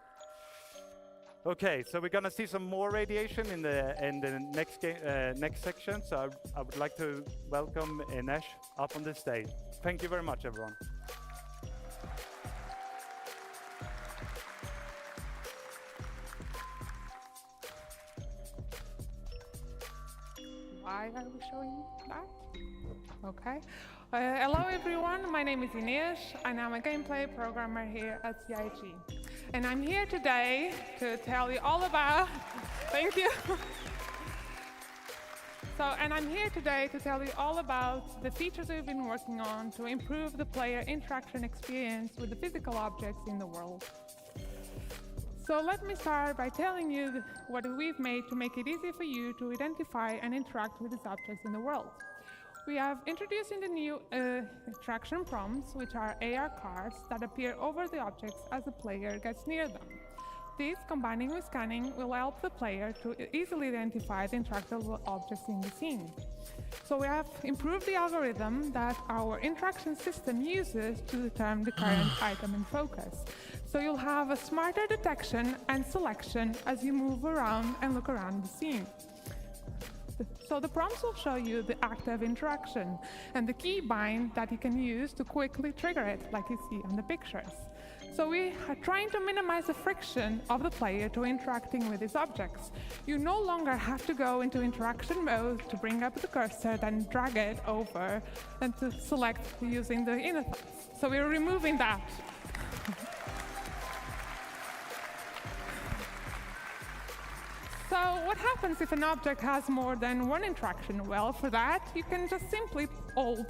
Okay, so we're gonna see some more radiation in the next section. So I would like to welcome Inesh up on the stage. Thank you very much, everyone. Why are we showing that? Okay. Hello everyone, my name is Ines and I'm a gameplay programmer here at CIG. And I'm here today to tell you all about, thank you. And I'm here today to tell you all about the features we've been working on to improve the player interaction experience with the physical objects in the world. So let me start by telling you what we've made to make it easy for you to identify and interact with these objects in the world. We have introduced in the new interaction prompts, which are AR cards that appear over the objects as the player gets near them. These, combining with scanning, will help the player to easily identify the interactable objects in the scene. So we have improved the algorithm that our interaction system uses to determine the current item in focus. So you'll have a smarter detection and selection as you move around and look around the scene. So the prompts will show you the active interaction and the keybind that you can use to quickly trigger it, like you see on the pictures. So we are trying to minimize the friction of the player to interacting with these objects. You no longer have to go into interaction mode to bring up the cursor, then drag it over and to select using the interface. So we're removing that. So what happens if an object has more than one interaction? Well, for that, you can just simply hold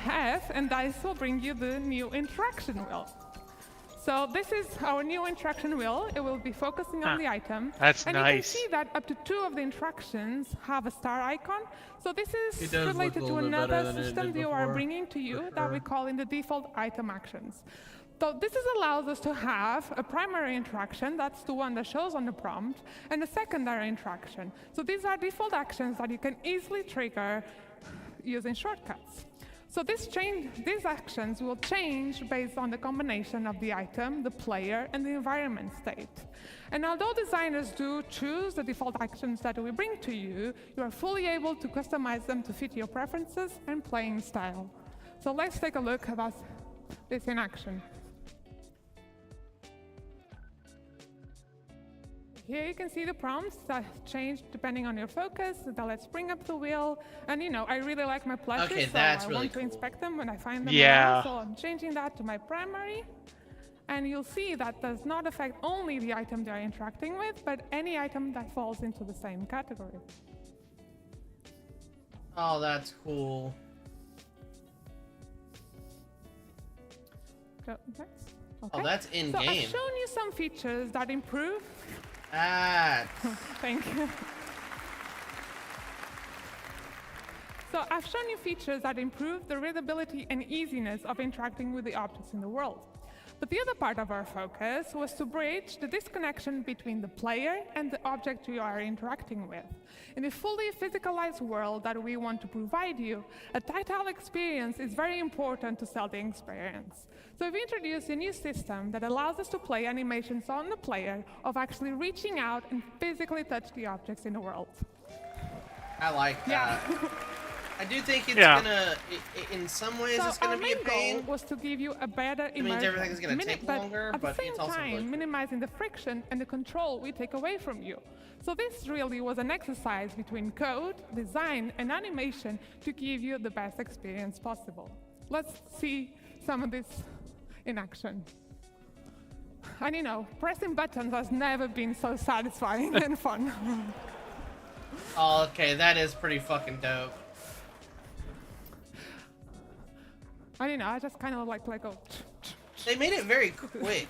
F and dice will bring you the new interaction wheel. So this is our new interaction wheel. It will be focusing on the item. That's and nice. you can see that up to 2 of the interactions have a star icon. So this is related to another system that we are bringing to you that we call in the default item actions. So this allows us to have a primary interaction, that's the one that shows on the prompt, and a secondary interaction. So these are default actions that you can easily trigger using shortcuts. So these actions will change based on the combination of the item, the player, and the environment state. And although designers do choose the default actions that we bring to you, you are fully able to customize them to fit your preferences and playing style. So let's take a look at this in action. Here you can see the prompts that change depending on your focus. So let's bring up the wheel. And I really like my plushes, Okay, so that's I really want to cool. inspect them when I find them Yeah. around. So I'm changing that to my primary. And you'll see that does not affect only the item they're interacting with, but any item that falls into the same category. Oh, that's cool. Go next. Oh, Okay. that's in So I've game. shown you some features that improve. Ah, Thank you. So I've shown you features that improve the readability and easiness of interacting with the objects in the world. But the other part of our focus was to bridge the disconnection between the player and the object you are interacting with. In a fully physicalized world that we want to provide you, a tactile experience is very important to sell the experience. So we've introduced a new system that allows us to play animations on the player of actually reaching out and physically touch the objects in the world. I like that. Yeah. I do think it's Yeah. gonna, in some ways, So it's gonna our be a main pain. goal was to give you a better immersion. means everything's gonna take longer, at but the same it's also time, really cool. minimizing the friction and the control we take away from you. So this really was an exercise between code, design, and animation to give you the best experience possible. Let's see some of this in action. And pressing buttons has never been so satisfying and fun. Oh, okay, that is pretty fucking dope. And I just kind of like go. They made it very quick.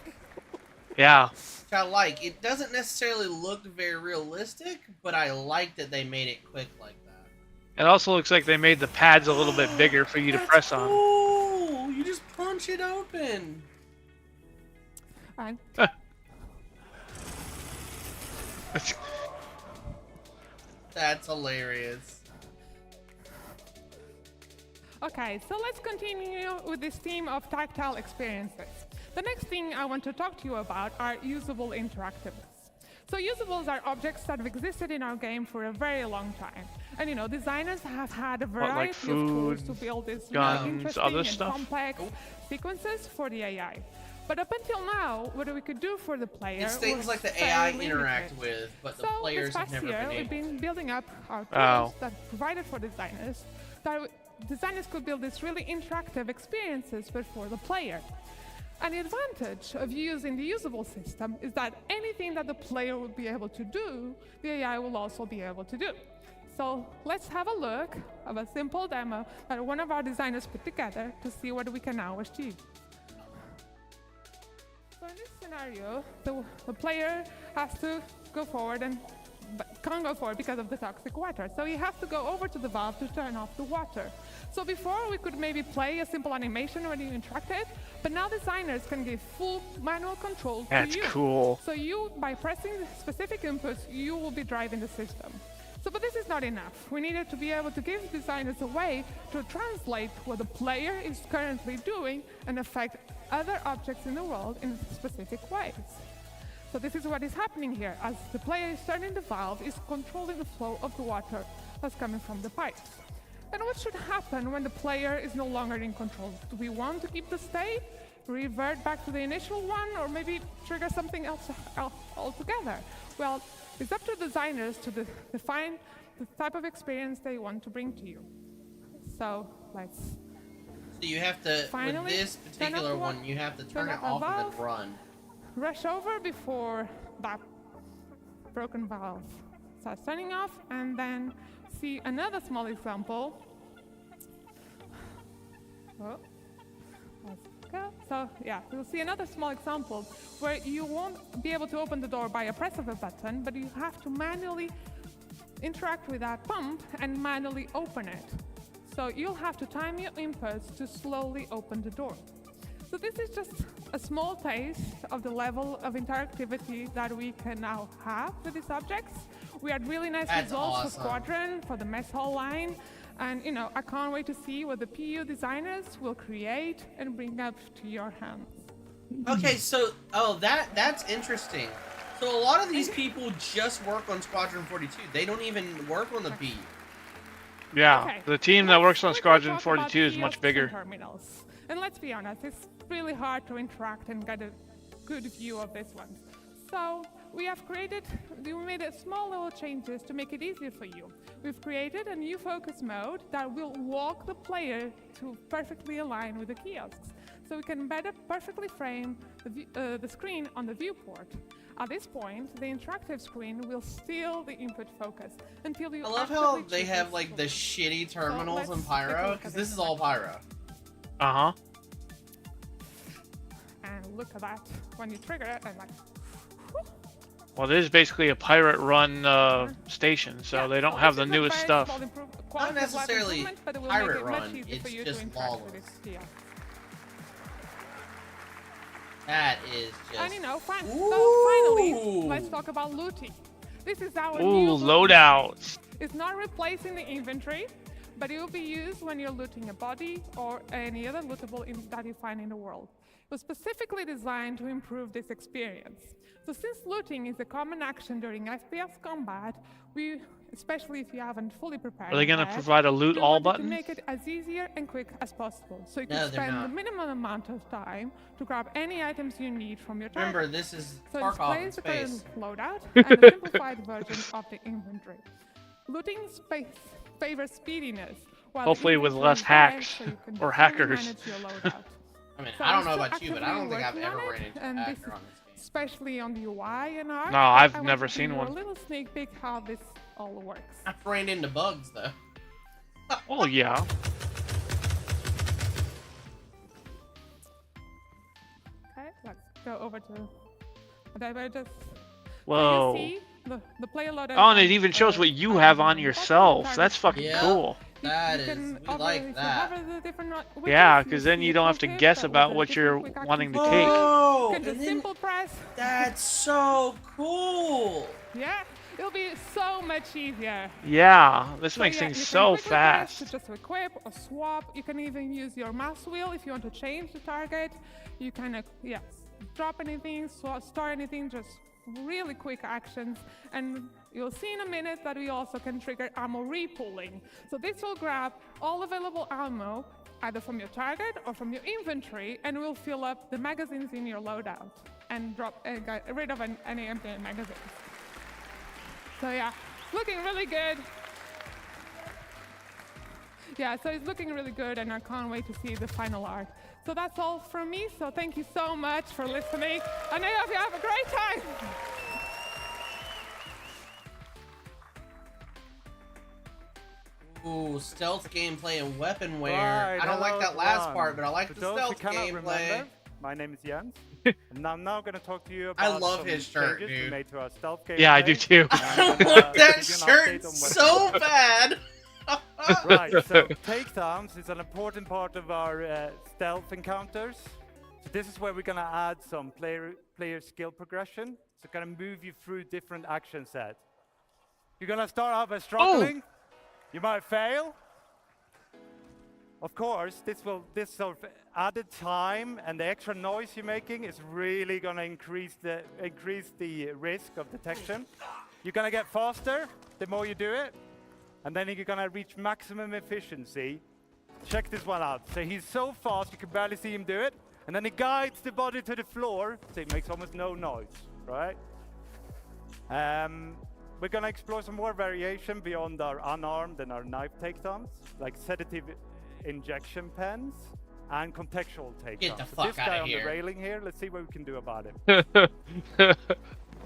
Yeah. Which I like. It doesn't necessarily look very realistic, but I like that they made it quick like that. It also looks like they made the pads a little bit bigger for you to press on. Oh, you just punch it open. And That's hilarious. Okay, so let's continue with this theme of tactile experiences. The next thing I want to talk to you about are usable interactives. So usables are objects that have existed in our game for a very long time. And designers have had a variety of tools to build these guns, interesting other and stuff? complex sequences for the AI. But up until now, what we could do for the player It's things was like the AI fairly interact limited. with, but the So players this have past never year, been we've able. been building up our Oh. tools that provided for designers, that designers could build these really interactive experiences, but for the player. And the advantage of using the usable system is that anything that the player will be able to do, the AI will also be able to do. So let's have a look of a simple demo that one of our designers put together to see what we can now achieve. So in this scenario, the player has to go forward but can't go forward because of the toxic water. So you have to go over to the valve to turn off the water. So before we could maybe play a simple animation when you interacted, but now designers can give full manual control That's to you. cool. So you, by pressing the specific inputs, you will be driving the system. So, but this is not enough. We needed to be able to give designers a way to translate what the player is currently doing and affect other objects in the world in specific ways. So this is what is happening here. As the player is turning the valve, is controlling the flow of the water that's coming from the pipes. And what should happen when the player is no longer in control? Do we want to keep the state, revert back to the initial one, or maybe trigger something else altogether? Well, it's up to designers to define the type of experience they want to bring to you. So let's So you have to, finally with this turn off particular the one, you have to turn it off the off and valve. then run. Rush over before that broken valve starts turning off, and then see another small example. Oh, let's go. So yeah, you'll see another small example where you won't be able to open the door by a press of a button, but you have to manually interact with that pump and manually open it. So you'll have to time your inputs to slowly open the door. So this is just a small taste of the level of interactivity that we can now have with these objects. We had really nice That's results awesome. for Squadron, for the mess hall line, and you know, I can't wait to see what the PU designers will create and bring up to your hands. Okay, so that's interesting. So a lot of these people just work on Squadron 42. They don't even work on the PU. Yeah, Okay, the team that let's works on quickly Squadron talk about 42 is kiosks much and bigger. terminals. And let's be honest, it's really hard to interact and get a good view of this one. So we made a small little changes to make it easier for you. We've created a new focus mode that will walk the player to perfectly align with the kiosks. So we can better perfectly frame the screen on the viewport. At this point, the interactive screen will steal the input focus until you I love actively how they choose have this like the screen. shitty terminals let's in take a Pyro, look because at this this is all Pyro. Uh-huh. And look at that. When you trigger it, and like, Well, this is basically a pirate run station, so yeah, they don't so have this the is a newest very stuff. small Not quality of life necessarily improvement, but it will pirate make it much run, easier for it's you just to interact with flawless. this kiosk. That is just. And you know, so finally, let's talk about looting. This is our new Ooh, looting loadouts. screen. It's not replacing the inventory, but it will be used when you're looting a body or any other lootable that you find in the world. It was specifically designed to improve this experience. So since looting is a common action during FPS combat, especially if you haven't fully prepared Are they gonna ahead, provide a loot we all wanted button? to make it as easier and quick as possible, so you No, can they're spend not. the minimum amount of time to grab any items you need from your target. Remember, this is So it Tarkov in displays the current space. loadout and a simplified version of the inventory. Looting space favors speediness, while the Hopefully with inventory less is hacks so you can or fully hackers. manage your loadout. I mean, So I don't I'm know still about you, but I don't think I've actively ever working ran on into it, a and hacker this on this game. especially on the UI and art. No, I've I want never to seen give you one. A little sneak peek how this all works. I've ran into bugs though. Oh yeah. Okay, let's go over to just Whoa. you see the player loadout. Oh, and it even shows what you have on yourself. That's fucking Yeah. cool. That You is, can we hover- like if you that. hover the different widgets, Yeah, you because then see you a don't have to tooltip guess that about with what the you're different quick wanting to actions. take. Whoa! You can And just then, simple press. that's so cool. Yeah, it'll be so much easier. Yeah, this So makes yeah, things you can so quickly press fast. to just equip or swap. You can even use your mouse wheel if you want to change the target. You can drop anything, store anything, just really quick actions. And you'll see in a minute that we also can trigger ammo repooling. So this will grab all available ammo either from your target or from your inventory, and will fill up the magazines in your loadout and get rid of any empty magazines. So yeah, looking really good. Yeah, so it's looking really good, and I can't wait to see the final art. So that's all from me, so thank you so much for listening, and I hope you have a great time! Ooh, stealth gameplay and weapon wear. Right, I don't like hello that last everyone. part, but I like For the those who stealth cannot gameplay. remember, my name is Jens, and I'm now going to talk to you about love some his shirt, changes we dude. made to our stealth gameplay. Yeah, I do too. And I I'm gonna want that give you an shirt update on what- so bad. Right, so takedowns is an important part of our stealth encounters. So this is where we're gonna add some player skill progression. So gonna move you through different action sets. You're gonna start out by struggling. You might fail. Of course, this sort of added time and the extra noise you're making is really gonna increase the risk of detection. You're gonna get faster the more you do it. And then you're gonna reach maximum efficiency. Check this one out. So he's so fast you can barely see him do it. And then he guides the body to the floor, so it makes almost no noise, right? We're gonna explore some more variation beyond our unarmed and our knife takedowns, like sedative injection pens and contextual takedowns. Get the So fuck this guy outta on here. the railing here, let's see what we can do about it.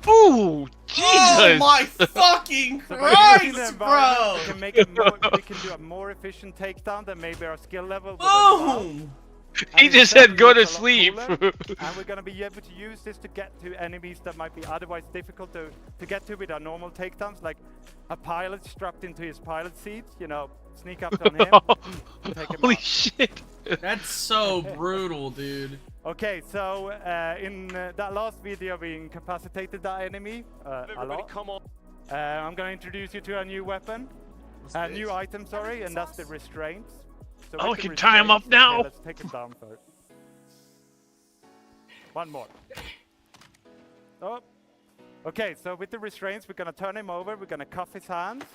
Ooh, Jesus! Oh my fucking So by using the Christ, environment, bro! we can do a more efficient takedown than maybe our skill level would allow. Boom! He And just instead said go it's to a lot sleep. cooler, and we're going to be able to use this to get to enemies that might be otherwise difficult to get to with our normal takedowns, like a pilot strapped into his pilot seat, you know, sneak up on him, take him Holy out. shit. That's so brutal, dude. Okay, so in that last video we incapacitated that enemy a lot. Come on. I'm going to introduce you to a new weapon, a new item, sorry, and that's the restraints. So Oh, with we the can tie him up restraints, now. Okay, let's take him down first. One more. Oh. Okay, so with the restraints, we're going to turn him over. We're going to cuff his hands.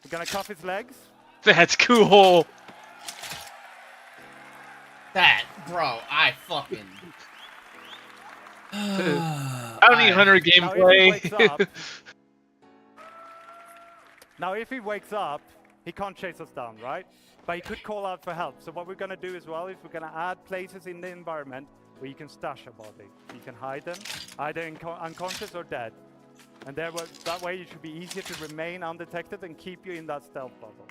We're going to cuff his legs. That's cool. That, bro, I fucking. Bounty Hunter gameplay. Now, if he wakes up, he can't chase us down, right? But he could call out for help. So what we're going to do as well is we're going to add places in the environment where you can stash a body. You can hide them, either unconscious or dead. And that way, it should be easier to remain undetected and keep you in that stealth bubble.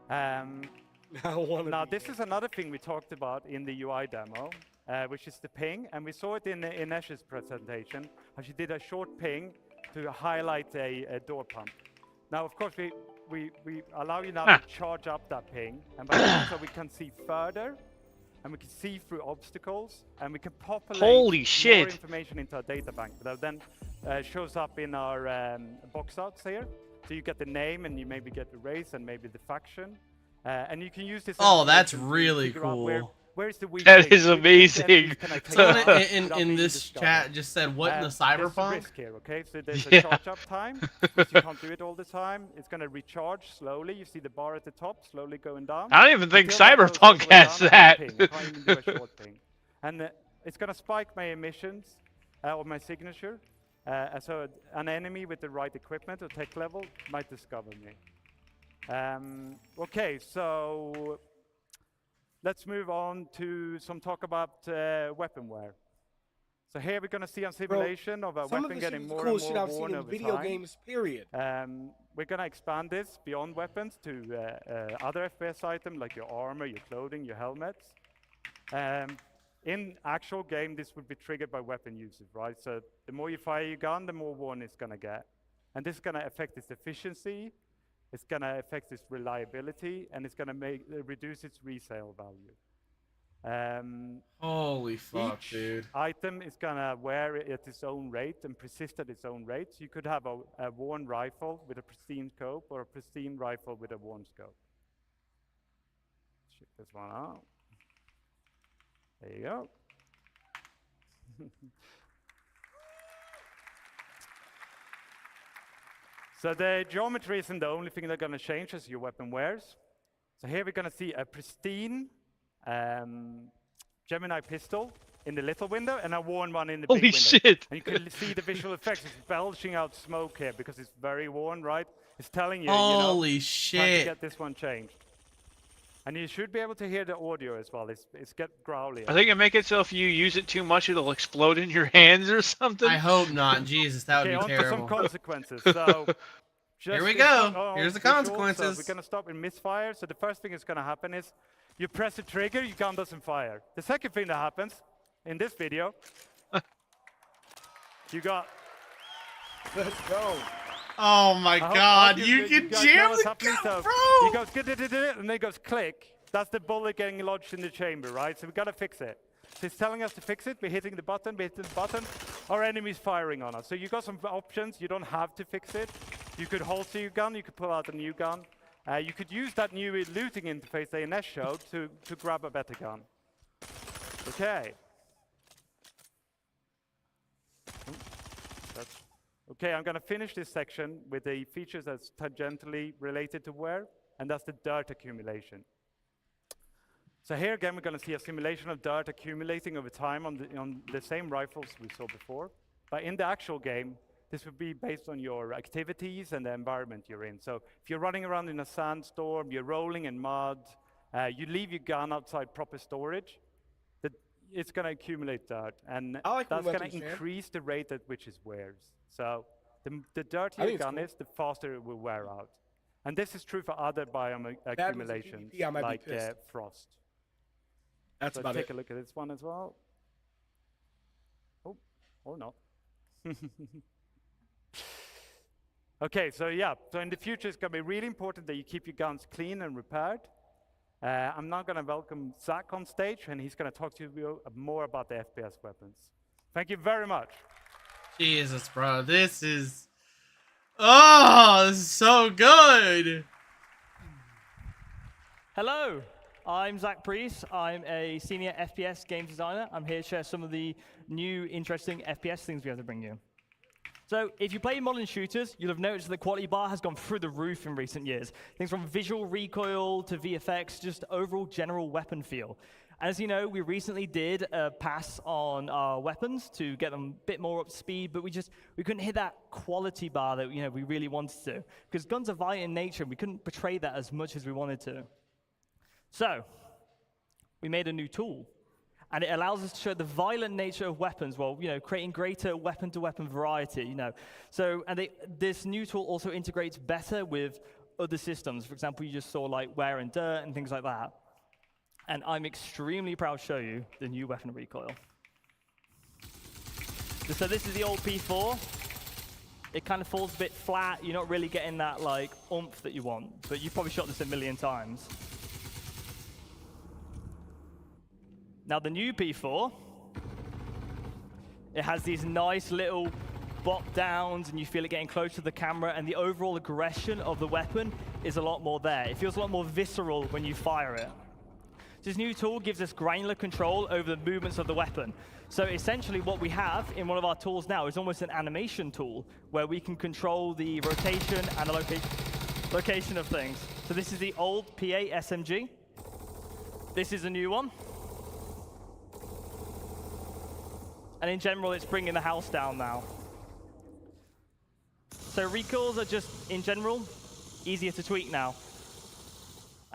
Now, this is another thing we talked about in the UI demo, which is the ping. And we saw it in Inesh's presentation, how she did a short ping to highlight a door pump. Now, of course, we allow you now to charge up that ping. And by doing so, we can see further, and we can see through obstacles, and we can populate Holy more shit. information into our data bank. That then shows up in our box outs here. So you get the name, and you maybe get the race, and maybe the faction. And you can use this. Oh, that's information to really figure out cool. where is the weak That link? is Which amazing. enemies can I take Someone out in without being this discovered? chat just said, "What in the There's cyberpunk?" risk here, okay? So there's a Yeah. charge up time, because you can't do it all the time. It's going to recharge slowly. You see the bar at the top slowly going down. I don't even think Until that goes all Cyberpunk the way has down, that. and ping. I can't even do a short ping. And it's going to spike my emissions or my signature. So an enemy with the right equipment or tech level might discover me. Okay, so let's move on to some talk about weaponware. So here we're going to see a simulation of a weapon getting more and more worn over video time. games, period. We're going to expand this beyond weapons to other FPS items like your armor, your clothing, your helmets. In actual game, this would be triggered by weapon usage, right? So the more you fire your gun, the more worn it's going to get. And this is going to affect its efficiency, it's going to affect its reliability, and it's going to reduce its resale value. Holy fuck, Each dude. item is going to wear it at its own rate and persist at its own rate. So you could have a worn rifle with a pristine scope or a pristine rifle with a worn scope. Check this one out. There you go. So the geometry isn't the only thing that's going to change as your weapon wears. So here we're going to see a pristine Gemini pistol in the little window and a worn one in the Holy big window. shit. And you can see the visual effects. It's belching out smoke here because it's very worn, right? It's telling you, Holy time to shit. get this one changed. And you should be able to hear the audio as well. It's get growly. I think it make it so if you use it too much, it'll explode in your hands or something. I hope not. Jesus, that would Okay, be on to terrible. some consequences. So, Here we just go. Here's the visual. consequences. So we're gonna stop with misfire. So the first thing that's gonna happen is you press the trigger, your gun doesn't fire. The second thing that happens in this video, you got. Let's go. Oh my god, you can guys know jam what's the happening. gun, So bro! he goes and then it goes click. That's the bullet getting lodged in the chamber, right? So we gotta fix it. So it's telling us to fix it. We're hitting the button. Our enemy's firing on us. So you got some options. You don't have to fix it. You could holster your gun. You could pull out a new gun. You could use that new looting interface that Inesh showed to grab a better gun. Okay. Okay, I'm going to finish this section with the features that's tangentially related to wear, and that's the dirt accumulation. So here again, we're going to see a simulation of dirt accumulating over time on the same rifles we saw before. But in the actual game, this would be based on your activities and the environment you're in. So if you're running around in a sandstorm, you're rolling in mud, you leave your gun outside proper storage, it's going to accumulate dirt. And like that's when going to weapons, man. increase the rate at which it wears. So the dirtier your gun is, the faster it will wear out. And this is true for other biome accumulations, PvP, I might be like pissed. frost. That's So about take it. a look at this one as well. Oh, or not. Okay, so yeah, so in the future it's going to be really important that you keep your guns clean and repaired. I'm now going to welcome Zach on stage, and he's going to talk to you more about the FPS weapons. Thank you very much. Jesus, bro, this is... Oh, this is so good! Hello, I'm Zach Priest. I'm a senior FPS game designer. I'm here to share some of the new, interesting FPS things we have to bring you. So, if you play modern shooters, you'll have noticed the quality bar has gone through the roof in recent years. Things from visual recoil to VFX, just overall general weapon feel. As you know, we recently did a pass on our weapons to get them a bit more up to speed, but we couldn't hit that quality bar that we really wanted to. Because guns are violent in nature, and we couldn't portray that as much as we wanted to. So, we made a new tool, and it allows us to show the violent nature of weapons while, creating greater weapon-to-weapon variety, So, this new tool also integrates better with other systems. For example, you just saw like Wear and Dirt and things like that. And I'm extremely proud to show you the new weapon recoil. So this is the old P4. It kind of falls a bit flat. You're not really getting that like oomph that you want, but you've probably shot this a million times. Now the new P4, it has these nice little bop downs, and you feel it getting close to the camera, and the overall aggression of the weapon is a lot more there. It feels a lot more visceral when you fire it. This new tool gives us granular control over the movements of the weapon. So essentially what we have in one of our tools now is almost an animation tool where we can control the rotation and the location of things. So this is the old P8 SMG. This is a new one. And in general, it's bringing the house down now. So recoils are just, in general, easier to tweak now.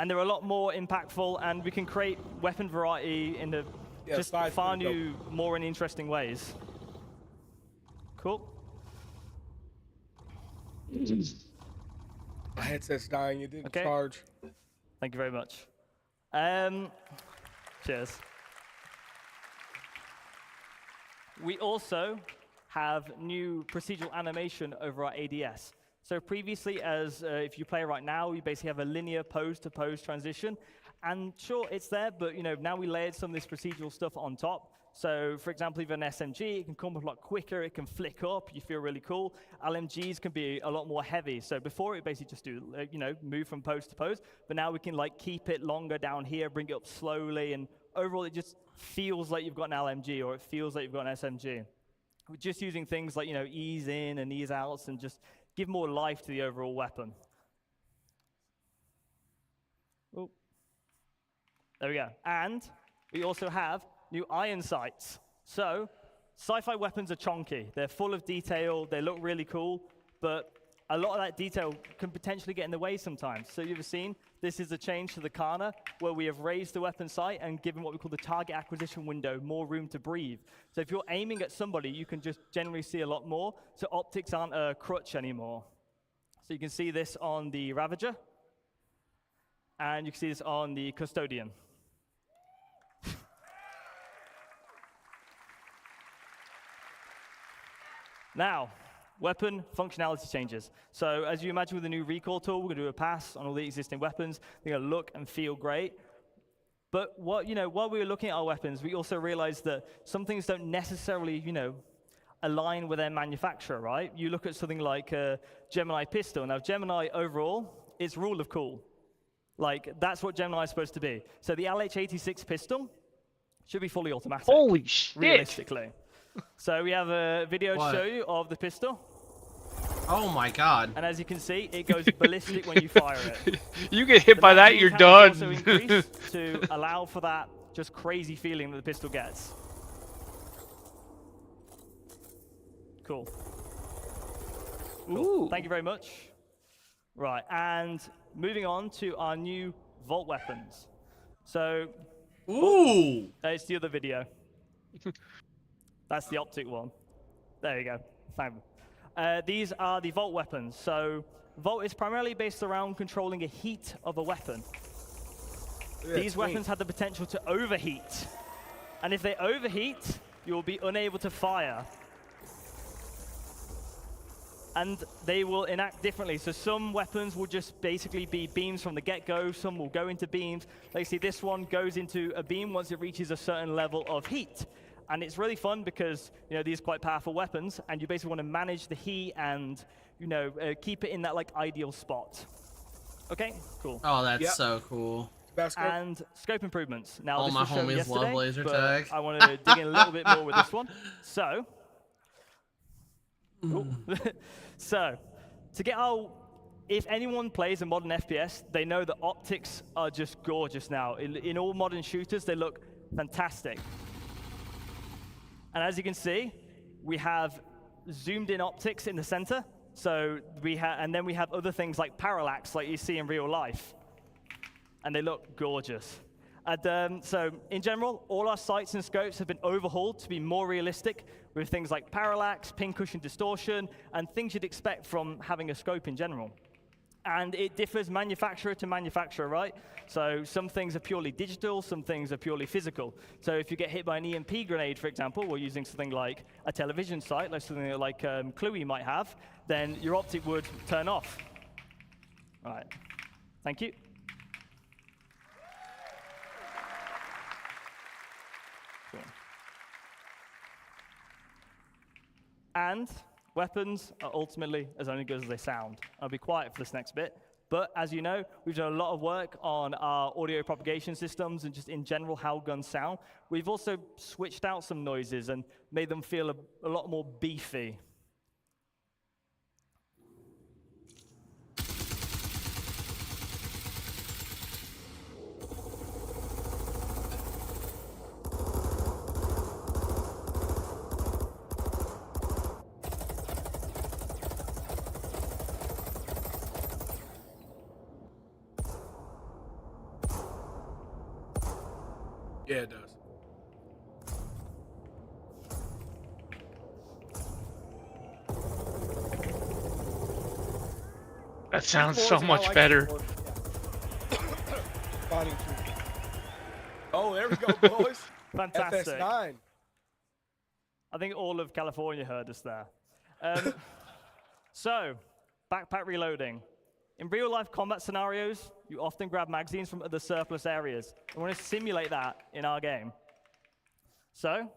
And they're a lot more impactful, and we can create weapon variety in the just far new, more and interesting ways. Cool. My headset's dying. It didn't charge. Thank you very much. Cheers. We also have new procedural animation over our ADS. So previously, if you play right now, you basically have a linear pose-to-pose transition. And sure, it's there, but now we layered some of this procedural stuff on top. So for example, if you have an SMG, it can come up a lot quicker, it can flick up, you feel really cool. LMGs can be a lot more heavy. So before, it basically just do, move from pose to pose, but now we can keep it longer down here, bring it up slowly, and overall it just feels like you've got an LMG, or it feels like you've got an SMG. We're just using things like, ease in and ease outs, and just give more life to the overall weapon. Oh. There we go. And we also have new iron sights. So, sci-fi weapons are chonky. They're full of detail, they look really cool, but a lot of that detail can potentially get in the way sometimes. So you've seen, this is a change to the Kana, where we have raised the weapon sight and given what we call the target acquisition window more room to breathe. So if you're aiming at somebody, you can just generally see a lot more, so optics aren't a crutch anymore. So you can see this on the Ravager, and you can see this on the Custodian. Now, weapon functionality changes. So as you imagine with the new recoil tool, we're going to do a pass on all the existing weapons. They're going to look and feel great. But while we were looking at our weapons, we also realized that some things don't necessarily, align with their manufacturer, right? You look at something like a Gemini pistol. Now, Gemini overall is rule of cool. That's what Gemini is supposed to be. So the LH86 pistol should be fully automatic. Holy shit! Realistically. So we have a video to show you of the pistol. Oh my god. And as you can see, it goes ballistic when you fire it. You get hit by that, you're done. Also increased to allow for that just crazy feeling that the pistol gets. Cool. Cool. Thank you very much. Right, and moving on to our new Vault weapons. So, it's the other video. That's the optic one. There you go. Thank you. These are the Vault weapons. So Vault is primarily based around controlling a heat of a weapon. these weapons have the potential to overheat. And if they overheat, you will be unable to fire. And they will enact differently. So some weapons will just basically be beams from the get-go. Some will go into beams. Like you see, this one goes into a beam once it reaches a certain level of heat. And it's really fun because, you know, these are quite powerful weapons, and you basically want to manage the heat and, you know, keep it in that like ideal spot. Okay, cool. Oh, that's so cool. And scope improvements. Now, All this my was shown homies yesterday, love laser but tag. I want to dig in a little bit more with this one. So, so to get our, if anyone plays a modern FPS, they know that optics are just gorgeous now. In all modern shooters, they look fantastic. And as you can see, we have zoomed in optics in the center. So and then we have other things like parallax, like you see in real life. And they look gorgeous. And so in general, all our sights and scopes have been overhauled to be more realistic with things like parallax, pincushion distortion, and things you'd expect from having a scope in general. And it differs manufacturer to manufacturer, right? So some things are purely digital, some things are purely physical. So if you get hit by an EMP grenade, for example, we're using something like a television sight, like something like Cluey might have, then your optic would turn off. All right, thank you. Cool. And weapons are ultimately as only good as they sound. I'll be quiet for this next bit. But as you know, we've done a lot of work on our audio propagation systems and just in general how guns sound. We've also switched out some noises and made them feel a lot more beefy. Yeah, it does. That sounds so much better. Oh, there we go, boys. Fantastic. FS9. I think all of California heard us there. So, backpack reloading. In real-life combat scenarios, you often grab magazines from other surplus areas. We want to simulate that in our game. So,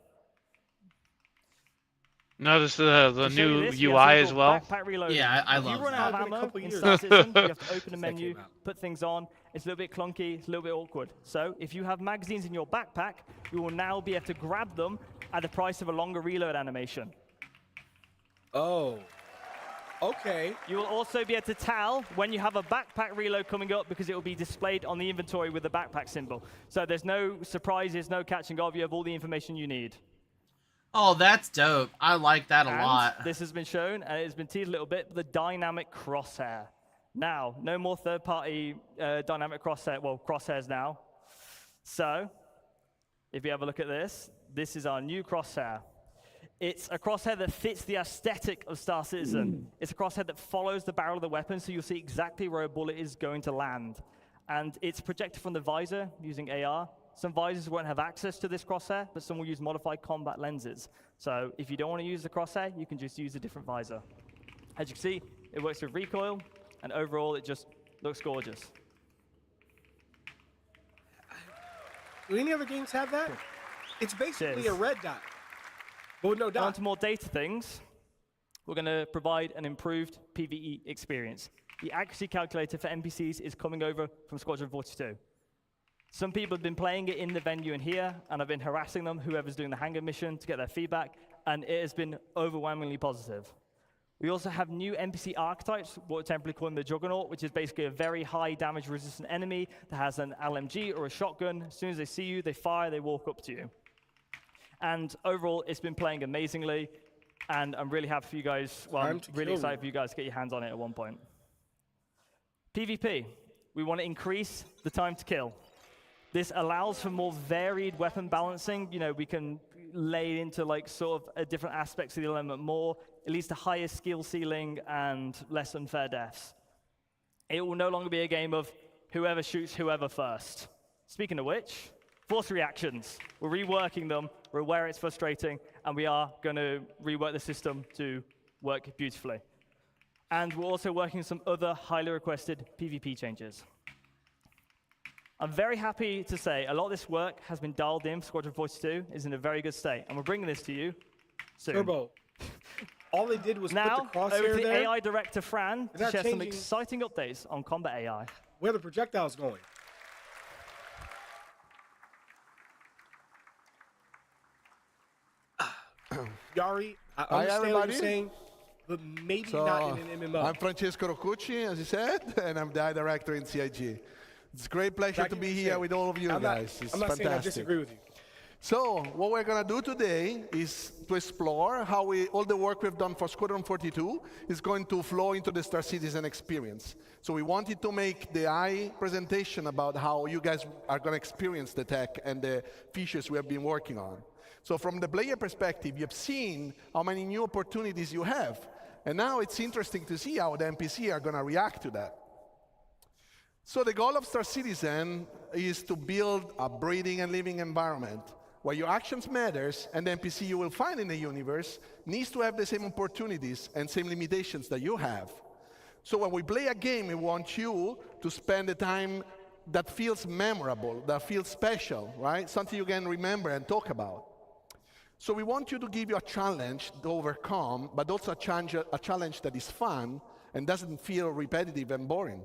notice the new UI as well. Backpack reloading. Yeah, I if love you run that. out of ammo in Star Citizen, you have to open a menu, put things on. It's a little bit clunky, it's a little bit awkward. So, if you have magazines in your backpack, you will now be able to grab them at the price of a longer reload animation. Oh. Okay. You will also be able to tell when you have a backpack reload coming up because it will be displayed on the inventory with the backpack symbol. So there's no surprises, no catching of. You have all the information you need. Oh, that's dope. I like that a lot. This has been shown, and it has been teased a little bit, the dynamic crosshair. Now, no more third-party dynamic crosshair, well, crosshairs now. So, if you have a look at this, this is our new crosshair. It's a crosshair that fits the aesthetic of Star Citizen. It's a crosshair that follows the barrel of the weapon, so you'll see exactly where a bullet is going to land. And it's projected from the visor using AR. Some visors won't have access to this crosshair, but some will use modified combat lenses. So if you don't want to use the crosshair, you can just use a different visor. As you can see, it works with recoil, and overall, it just looks gorgeous. Do any other games have that? It's basically a red dot. Well, no dot. On to more data things. We're going to provide an improved PvE experience. The accuracy calculator for NPCs is coming over from Squadron 42. Some people have been playing it in the venue and here, and I've been harassing them, whoever's doing the hangar mission, to get their feedback, and it has been overwhelmingly positive. We also have new NPC archetypes, what we're temporarily calling the Juggernaut, which is basically a very high damage resistant enemy that has an LMG or a shotgun. As soon as they see you, they fire, they walk up to you. And overall, it's been playing amazingly, and I'm really happy for you guys. Well, I'm really excited for you guys to get your hands on it at one point. PvP, we want to increase the time to kill. This allows for more varied weapon balancing. You know, we can lay into like sort of different aspects of the element more. It leads to higher skill ceiling and less unfair deaths. It will no longer be a game of whoever shoots whoever first. Speaking of which, force reactions. We're reworking them. We're aware it's frustrating, and we are going to rework the system to work beautifully. And we're also working on some other highly requested PvP changes. I'm very happy to say a lot of this work has been dialed in. Squadron 42 is in a very good state, and we're bringing this to you soon. Turbo. All they did was Now, put the crosshair over to the there. AI director, Fran, They're to not share some changing exciting updates on combat AI. where the projectile's going. Yari, I Hi, understand what everybody. you're saying, but maybe So, not in an MMO. I'm Francesco Roccucci, as you said, and I'm the eye director in CIG. It's a great pleasure to be here with all of you guys. It's I'm not fantastic. saying I disagree with you. So, what we're going to do today is to explore how all the work we've done for Squadron 42 is going to flow into the Star Citizen experience. So we wanted to make the eye presentation about how you guys are going to experience the tech and the features we have been working on. So from the player perspective, you've seen how many new opportunities you have. And now it's interesting to see how the NPC are going to react to that. So the goal of Star Citizen is to build a breathing and living environment where your actions matters, and the NPC you will find in the universe needs to have the same opportunities and same limitations that you have. So when we play a game, we want you to spend the time that feels memorable, that feels special, right? Something you can remember and talk about. So we want you to give you a challenge to overcome, but also a challenge that is fun and doesn't feel repetitive and boring.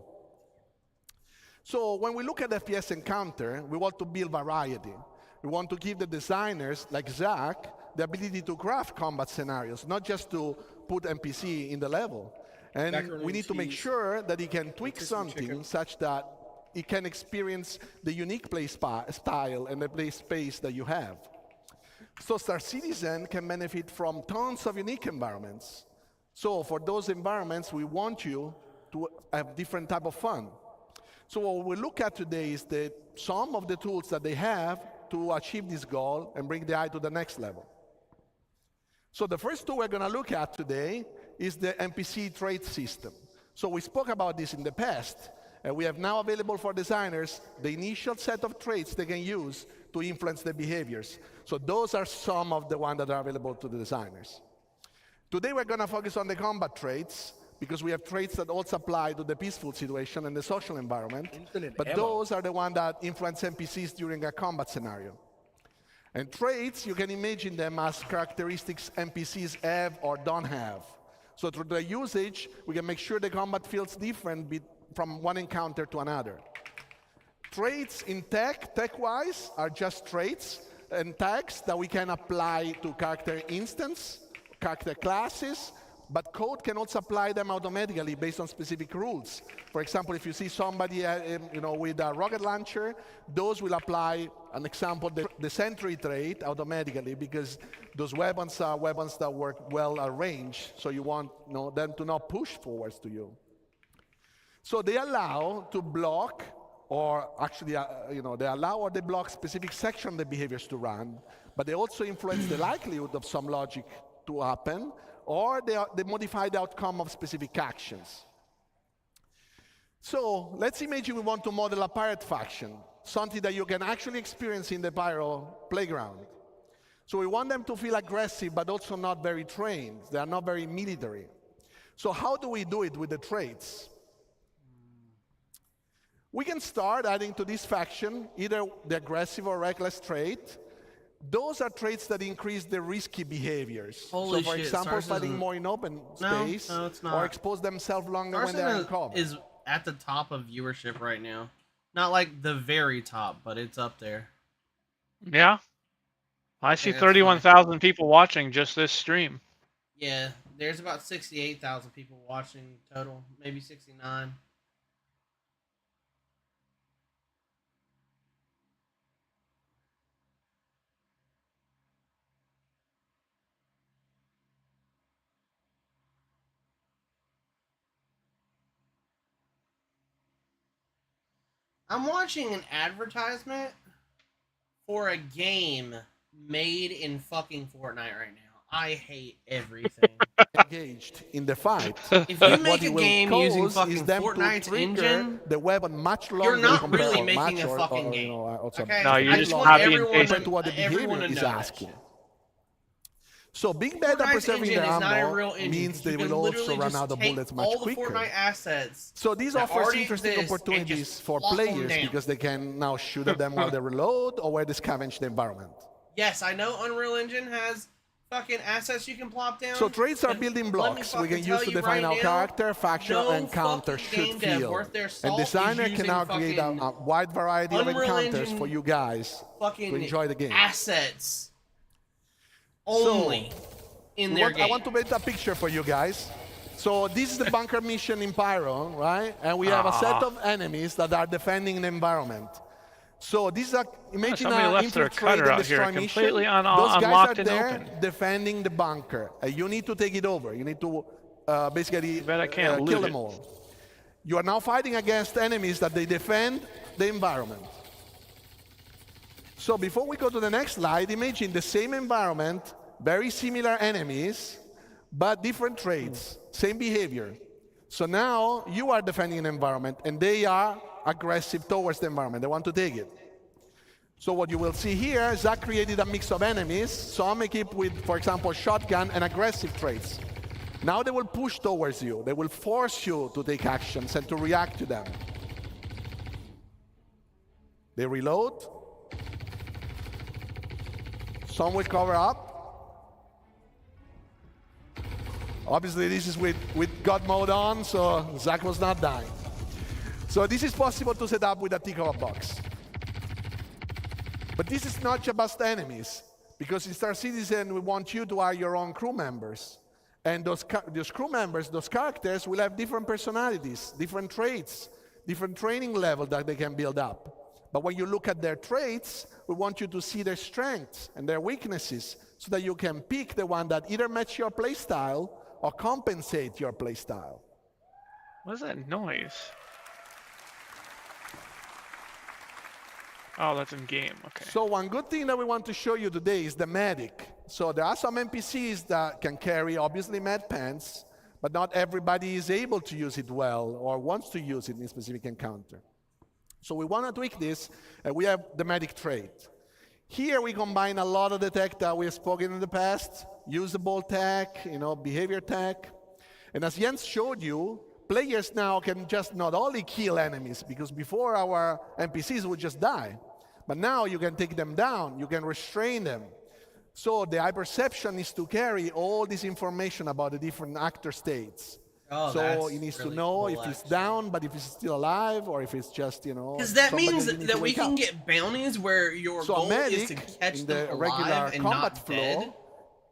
So when we look at FPS Encounter, we want to build variety. We want to give the designers, like Zach, the ability to craft combat scenarios, not just to put NPC in the level. And Macaroni we need to make cheese. sure that he can tweak Crispy something chicken. such that he can experience the unique play style and the play space that you have. So Star Citizen can benefit from tons of unique environments. So for those environments, we want you to have different type of fun. So what we look at today is some of the tools that they have to achieve this goal and bring the eye to the next level. So the first tool we're going to look at today is the NPC trait system. So we spoke about this in the past, and we have now available for designers the initial set of traits they can use to influence their behaviors. So those are some of the ones that are available to the designers. Today we're going to focus on the combat traits, because we have traits that also apply to the peaceful situation and the social environment. But those are the ones that influence NPCs during a combat scenario. And traits, you can imagine them as characteristics NPCs have or don't have. So through the usage, we can make sure the combat feels different from one encounter to another. Traits in tech-wise, are just traits and tags that we can apply to character instance, character classes, but code can also apply them automatically based on specific rules. For example, if you see somebody with a rocket launcher, those will apply, an example, the sentry trait automatically, because those weapons are weapons that work well at range, so you want them to not push forwards to you. So they allow to block, or actually, they allow or they block specific section of the behaviors to run, but they also influence the likelihood of some logic to happen, or they modify the outcome of specific actions. So let's imagine we want to model a pirate faction, something that you can actually experience in the Pyro playground. So we want them to feel aggressive, but also not very trained. They are not very military. So how do we do it with the traits? We can start adding to this faction either the aggressive or reckless trait. Those are traits that increase the risky behaviors. Holy so for shit, example, Stars fighting isn't- more in open No, space, no, it's not. or expose themselves longer when they're in cover. is at the top of viewership right now. Not like the very top, but it's up there. Yeah. I see that's 31,000 people watching just this stream. Yeah, there's about 68,000 people watching total, maybe 69. I'm watching an advertisement for a game made in fucking Fortnite right now. I hate everything. engaged in the fight. If you What make it a will game using cause is fucking them to Fortnite's trigger engine, the weapon much longer. you're not compared- really or making much a or- fucking or, game. you know, or Okay? No, something. you're I just want copy and everyone paste. Compared to what the everyone behavior to is know that asking. shit. So being bad at Fortnite's preserving engine their is not a ammo real engine, means 'cause they you can will also literally run just out of take bullets much all the quicker. Fortnite assets So this that offers already interesting exist and opportunities just for plop them players down. because they can now shoot at them while they reload or where they scavenge the environment. Yes, I know Unreal Engine has fucking assets you can plop down. So traits are but building let me blocks we fucking can use tell to you define right our now, character, faction, no and counter fucking should game dev feel. worth their And salt is designer can using now create a fucking wide variety of Unreal encounters Engine for you guys fucking to enjoy the game. assets only in their game. I want to paint a picture for you guys. So this is the bunker mission in Pyro, right? And we have a set of enemies that are defending the environment. So this is a, imagine somebody an left their infiltrate cutter and out here destroy mission. completely Those guys unlocked are and there open. defending the bunker. You need to take it over. You need to basically Bet I can't loot kill it. them all. You are now fighting against enemies that they defend the environment. So before we go to the next slide, imagine the same environment, very similar enemies, but different traits, same behavior. So now you are defending an environment and they are aggressive towards the environment. They want to take it. So what you will see here, Zach created a mix of enemies. Some equipped with, for example, shotgun and aggressive traits. Now they will push towards you. They will force you to take actions and to react to them. They reload. Some will cover up. Obviously, this is with God mode on, so Zach was not dying. So this is possible to set up with a tick of a box. But this is not just enemies, because in Star Citizen, we want you to hire your own crew members. And those crew members, those characters, will have different personalities, different traits, different training level that they can build up. But when you look at their traits, we want you to see their strengths and their weaknesses so that you can pick the one that either match your playstyle or compensate your playstyle. What is that noise? Oh, that's in game. Okay. So one good thing that we want to show you today is the medic. So there are some NPCs that can carry obviously med pants, but not everybody is able to use it well or wants to use it in a specific encounter. So we want to tweak this, and we have the medic trait. Here we combine a lot of the tech that we have spoken in the past, usable tech, behavior tech. And as Jens showed you, players now can just not only kill enemies, because before our NPCs would just die, but now you can take them down, you can restrain them. So the eye perception is to carry all this information about the different actor states. Oh, so it needs really to know cool, if he's actually. down, but if he's still alive, or if it's just, Because that somebody means you need that to we wake can up. get bounties where your So a goal is to medic catch in them the alive regular and combat not flow dead.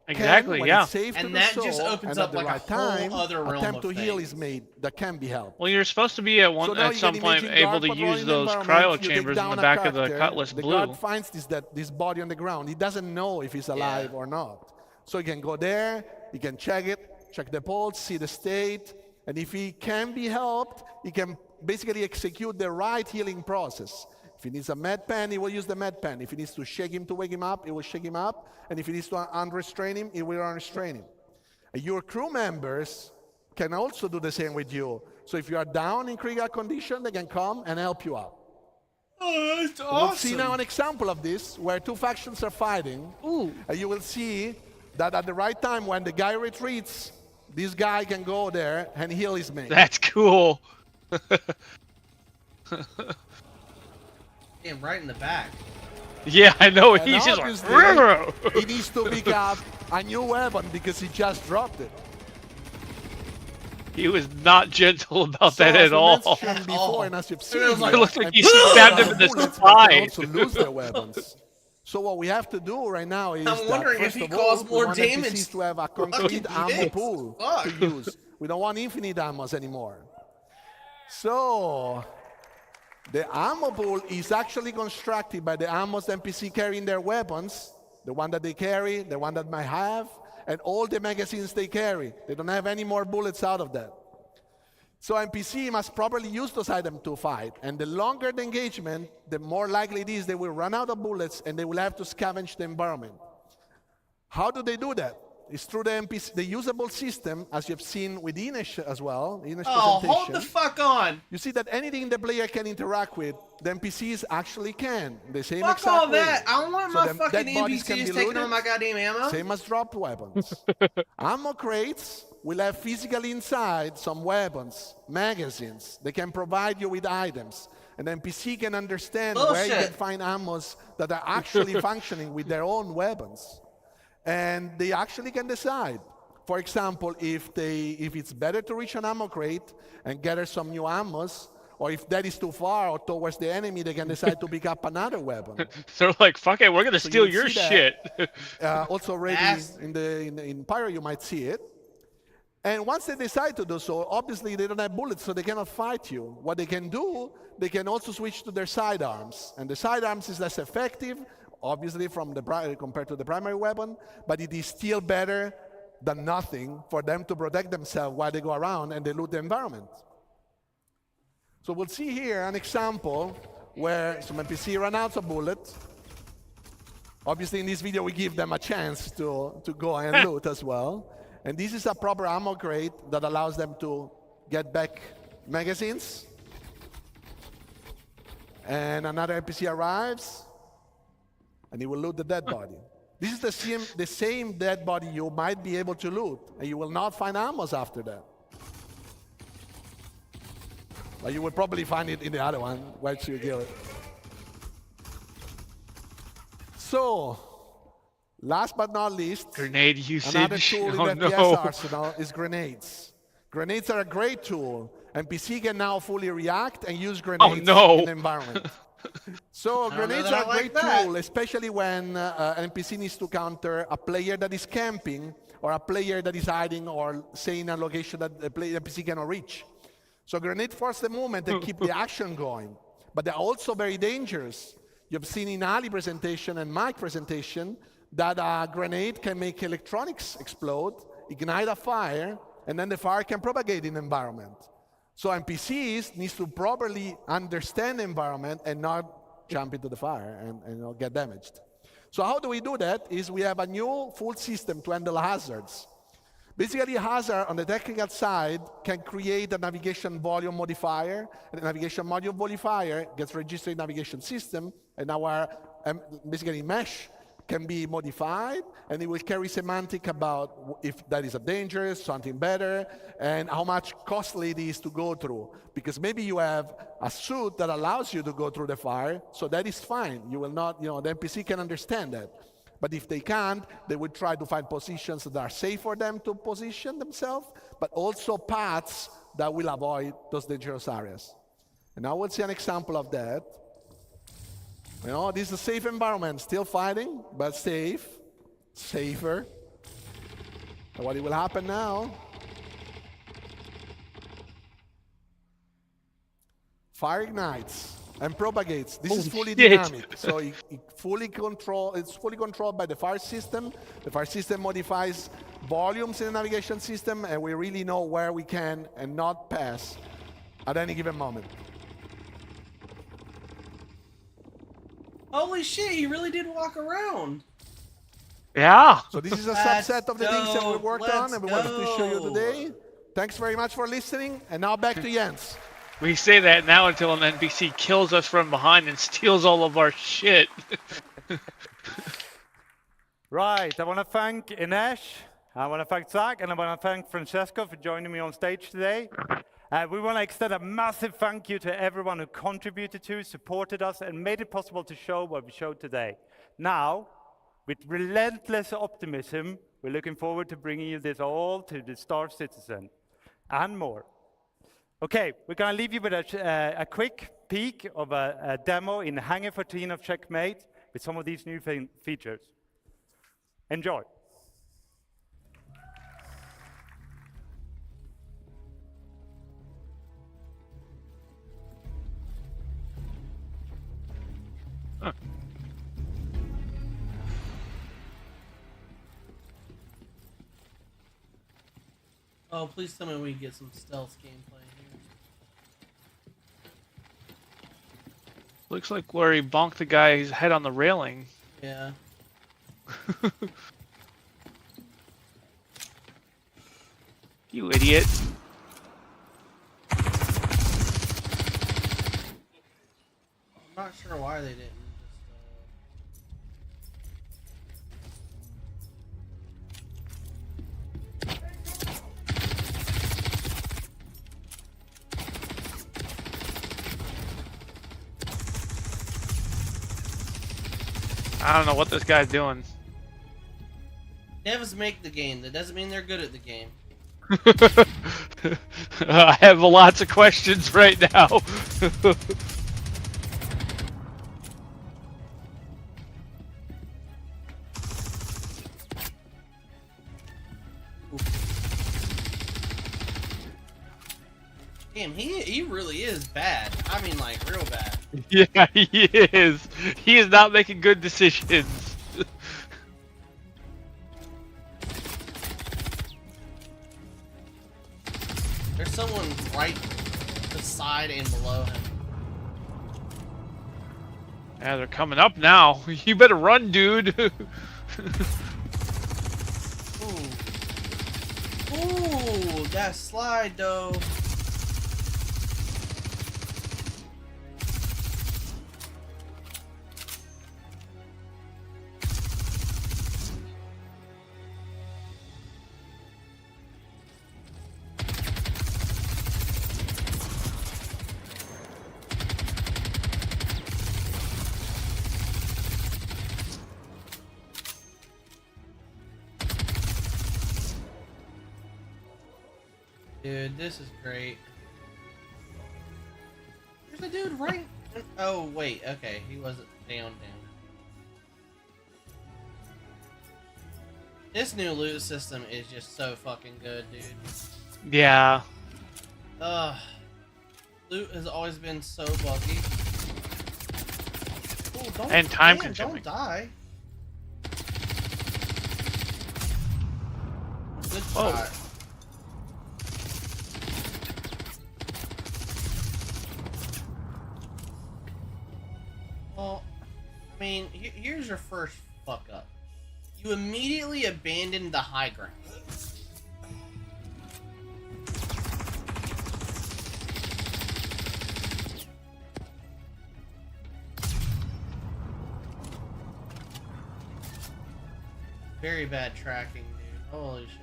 Exactly, when yeah. it's safe to And do that so, just opens and up at the like a right whole time, other realm attempt of to heal things. is made that can be helped. Well, you're supposed to be at So now at you some can point imagine able guard to patrolling use the those environment, cryo you take chambers in down the a back of the character, Cutlass the Blue. guard finds this body on the ground. He doesn't know if he's alive or not. So he can go there, he can check it, check the pulse, see the state, and if he can be helped, he can basically execute the right healing process. If he needs a med pen, he will use the med pen. If he needs to shake him to wake him up, he will shake him up. And if he needs to unrestrain him, he will unrestrain him. And your crew members can also do the same with you. So if you are down in critical condition, they can come and help you out. Oh, that's We'll see now an example of this where two factions are fighting. And you will see that at the right time when the guy retreats, this guy can go there and heal his mate. That's cool. Damn, right in the back. Yeah, I know. And He's just obviously, like, he needs to pick up a new weapon because he just dropped it. he was not gentle about So that as at we all. mentioned before, and as you've seen, It here, looked like he NPCs stabbed him have in the bullets, but side. they also lose their weapons. So what we have to do right now is I'm wondering that if first he of all, caused we more want damage NPCs to have a fucking complete ammo dicks. pool Fuck. to use. We don't want infinite ammos anymore. So the ammo pool is actually constructed by the ammos the NPC carrying their weapons, the one that they carry, the one that might have, and all the magazines they carry. They don't have any more bullets out of that. So NPC must properly use those items to fight. And the longer the engagement, the more likely it is they will run out of bullets and they will have to scavenge the environment. How do they do that? is through the NPC, the usable system, as you've seen with Ines as well. Ines Oh, presentation. hold the fuck on. You see that anything the player can interact with, the NPCs actually can. The same Fuck exact all way. that. I don't want my the fucking dead bodies can NPCs be taking looted, all my goddamn ammo. Same as dropped weapons. Ammo crates will have physically inside some weapons, magazines. They can provide you with items. And the NPC can understand where you Bullshit. can find ammos that are actually functioning with their own weapons. And they actually can decide. For example, if it's better to reach an ammo crate and gather some new ammos, or if that is too far or towards the enemy, they can decide to pick up another weapon. They're like, fuck it, we're gonna So you steal will your see that, shit. Also already in Pyro, you might see it. And once they decide to do so, obviously they don't have bullets, so they cannot fight you. What they can do, they can also switch to their sidearms. And the sidearms is less effective, obviously, compared to the primary weapon, but it is still better than nothing for them to protect themselves while they go around and they loot the environment. So we'll see here an example where some NPC run out of bullets. Obviously, in this video, we give them a chance to go and loot as well. And this is a proper ammo crate that allows them to get back magazines. And another NPC arrives, and he will loot the dead body. This is the same dead body you might be able to loot, and you will not find ammos after that. But you will probably find it in the other one once you kill it. So, last but not least, Grenade usage. another tool in Oh, the FPS no. arsenal is grenades. Grenades are a great tool. NPC can now fully react and use grenades in the environment. So grenades are a great tool, especially when an NPC needs to counter a player that is camping or a player that is hiding or say in a location that the NPC cannot reach. So grenade force the movement and keep the action going. But they're also very dangerous. You've seen in Ali presentation and Mike presentation that a grenade can make electronics explode, ignite a fire, and then the fire can propagate in the environment. So NPCs need to properly understand the environment and not jump into the fire and get damaged. So how do we do that? Is we have a new full system to handle hazards. Basically, a hazard on the technical side can create a navigation volume modifier, and the navigation volume modifier gets registered in navigation system, and our basically mesh can be modified, and it will carry semantic about if that is a danger, something better, and how much costly it is to go through. Because maybe you have a suit that allows you to go through the fire, so that is fine. You will not, the NPC can understand that. But if they can't, they will try to find positions that are safe for them to position themselves, but also paths that will avoid those dangerous areas. And now we'll see an example of that. This is a safe environment, still fighting, but safe, safer. And what will happen now? Fire ignites and propagates. This is fully dynamic, so it's fully controlled by the fire system. The fire system modifies volumes in the navigation system, and we really know where we can and not pass at any given moment. Holy shit, you really did walk around. Yeah. So this is a subset of the things that we worked on and we wanted to show you today. Thanks very much for listening, and now back to Jens. We say that now until an NPC kills us from behind and steals all of our shit. Right, I want to thank Ines, I want to thank Zach, and I want to thank Francesco for joining me on stage today. We want to extend a massive thank you to everyone who contributed to, supported us, and made it possible to show what we showed today. Now, with relentless optimism, we're looking forward to bringing you this all to the Star Citizen and more. Okay, we're going to leave you with a quick peek of a demo in Hangar 14 of Checkmate with some of these new features. Enjoy. Oh, please tell me we get some stealth gameplay here. Looks like where he bonked the guy's head on the railing. Yeah. You idiot. I'm not sure why they didn't. I don't know what this guy's doing. Devs make the game. That doesn't mean they're good at the game. I have lots of questions right now. Damn, he really is bad. I mean, like, real bad. Yeah, he is. He is not making good decisions. There's someone right beside and below him. Yeah, they're coming up now. You better run, dude. Ooh, that slide though. Dude, this is great. There's a dude right. Oh wait, okay, he wasn't down. This new loot system is just so fucking good, dude. Yeah. Loot has always been so buggy. Ooh, don't, And time man, consuming. Don't die. Good Whoa. shot. Well, I mean, here's your first fuck up. You immediately abandoned the high ground. Very bad tracking, dude. Holy shit.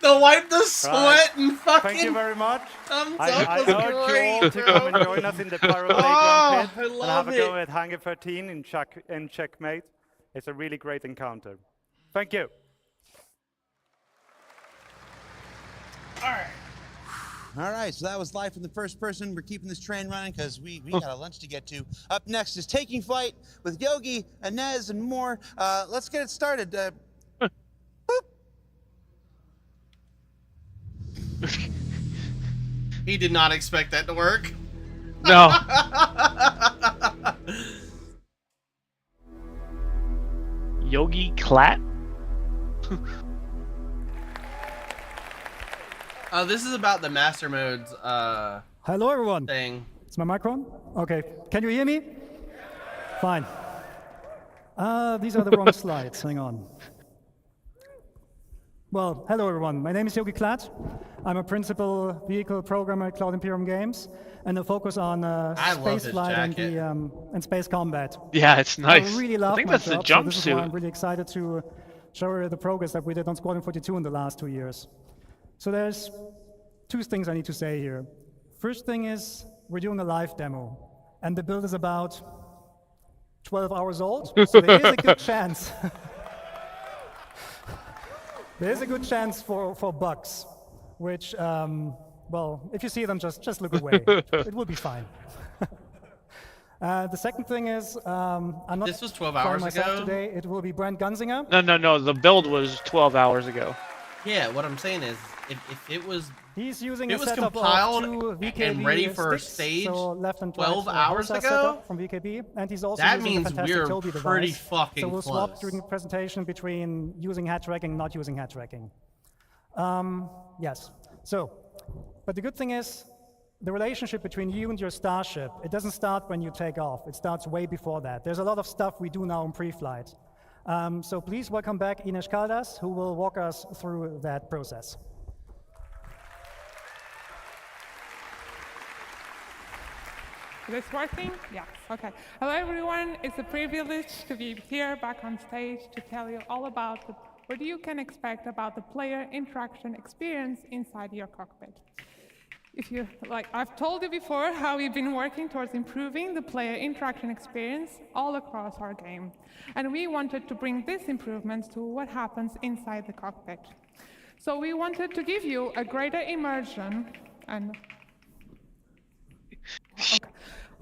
The wipe the sweat and fucking. Thank you very much. Thumbs I up was urge you all great, to bro. come and join us in the Pyro Oh, Playground pit I and love have a go it. at Hangar 13 in Checkmate. It's a really great encounter. Thank you. All right, so that was live from the first person. We're keeping this train running because we got a lunch to get to. Up next is Taking Flight with Yogi, Inez, and more. Let's get it started. He did not expect that to work. No. Yogi Clat? Oh, this is about the master modes Hello, everyone. thing. Is my mic on? Okay. Can you hear me? Fine. These are the wrong slides. Hang on. Well, hello, everyone. My name is Yogi Klatt. I'm a principal vehicle programmer at Cloud Imperium Games, and I focus on space flight and space combat. Yeah, it's nice. I really love I think my that's the job, so this is why jumpsuit. I'm really excited to show you the progress that we did on Squadron 42 in the last 2 years. So there's two things I need to say here. First thing is we're doing a live demo, and the build is about 12 hours old, so there is a good chance. There's a good chance for bugs, which, well, if you see them, just look away. It will be fine. The second thing is, I'm not This was 12 flying hours myself ago? today. It will be Brent Gunzinger. No. The build was 12 hours ago. Yeah, what I'm saying is, if it was, He's using it a was setup compiled of two VKB and ready for a sticks, stage so left and 12 right, hours Horsa ago, setup from VKB, and he's also that using means the fantastic we're Toby pretty device. fucking So we'll swap close. during the presentation between using hat tracking and not using hat tracking. Yes. So, but the good thing is, the relationship between you and your starship, it doesn't start when you take off. It starts way before that. There's a lot of stuff we do now in pre-flight. So please welcome back Ines Caldas, who will walk us through that process. Is this working? Yes. Okay. Hello, everyone. It's a privilege to be here back on stage to tell you all about what you can expect about the player interaction experience inside your cockpit. If you like, I've told you before how we've been working towards improving the player interaction experience all across our game. And we wanted to bring these improvements to what happens inside the cockpit. So we wanted to give you a greater immersion and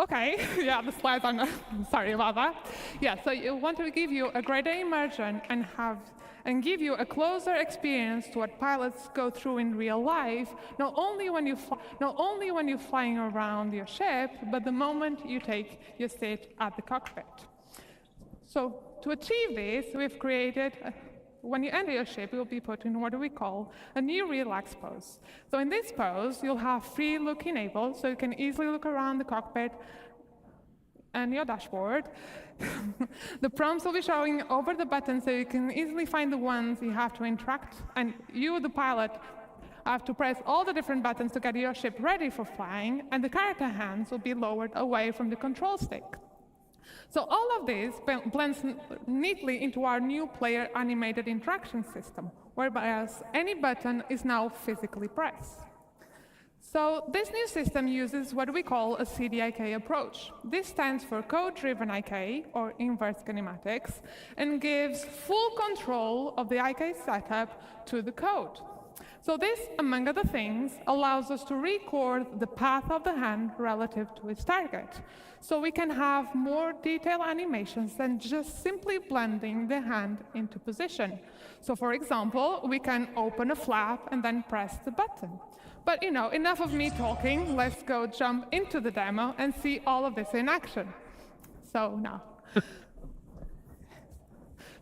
Okay, yeah, the slides are not, sorry about that. Yeah, so you want to give you a greater immersion and give you a closer experience to what pilots go through in real life, not only when you're flying around your ship, but the moment you take your seat at the cockpit. So to achieve this, we've created when you enter your ship, you'll be put in what we call a new relax pose. So in this pose, you'll have free look enabled, so you can easily look around the cockpit and your dashboard. The prompts will be showing over the button, so you can easily find the ones you have to interact, and you, the pilot, have to press all the different buttons to get your ship ready for flying, and the character hands will be lowered away from the control stick. So all of this blends neatly into our new player animated interaction system, whereby any button is now physically pressed. So this new system uses what we call a CDIK approach. This stands for code-driven IK, or inverse kinematics, and gives full control of the IK setup to the code. So this, among other things, allows us to record the path of the hand relative to its target. So we can have more detailed animations than just simply blending the hand into position. So for example, we can open a flap and then press the button. But you know, enough of me talking, let's go jump into the demo and see all of this in action. So now.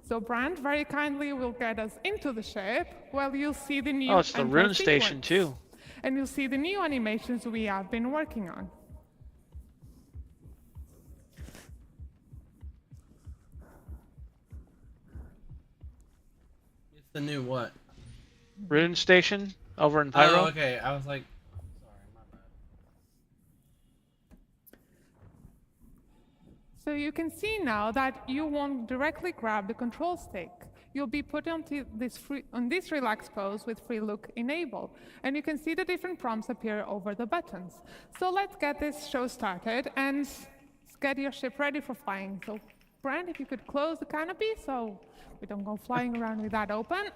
So Brand very kindly will get us into the ship while you'll see the new it's the rune station too. And you'll see the new animations we have been working on. It's the new what? Rune station over in Pyro. Oh, okay. I was like, sorry, my bad. So you can see now that you won't directly grab the control stick. You'll be put onto on this relaxed pose with free look enabled. And you can see the different prompts appear over the buttons. So let's get this show started and get your ship ready for flying. So Brand, if you could close the canopy so we don't go flying around with that open.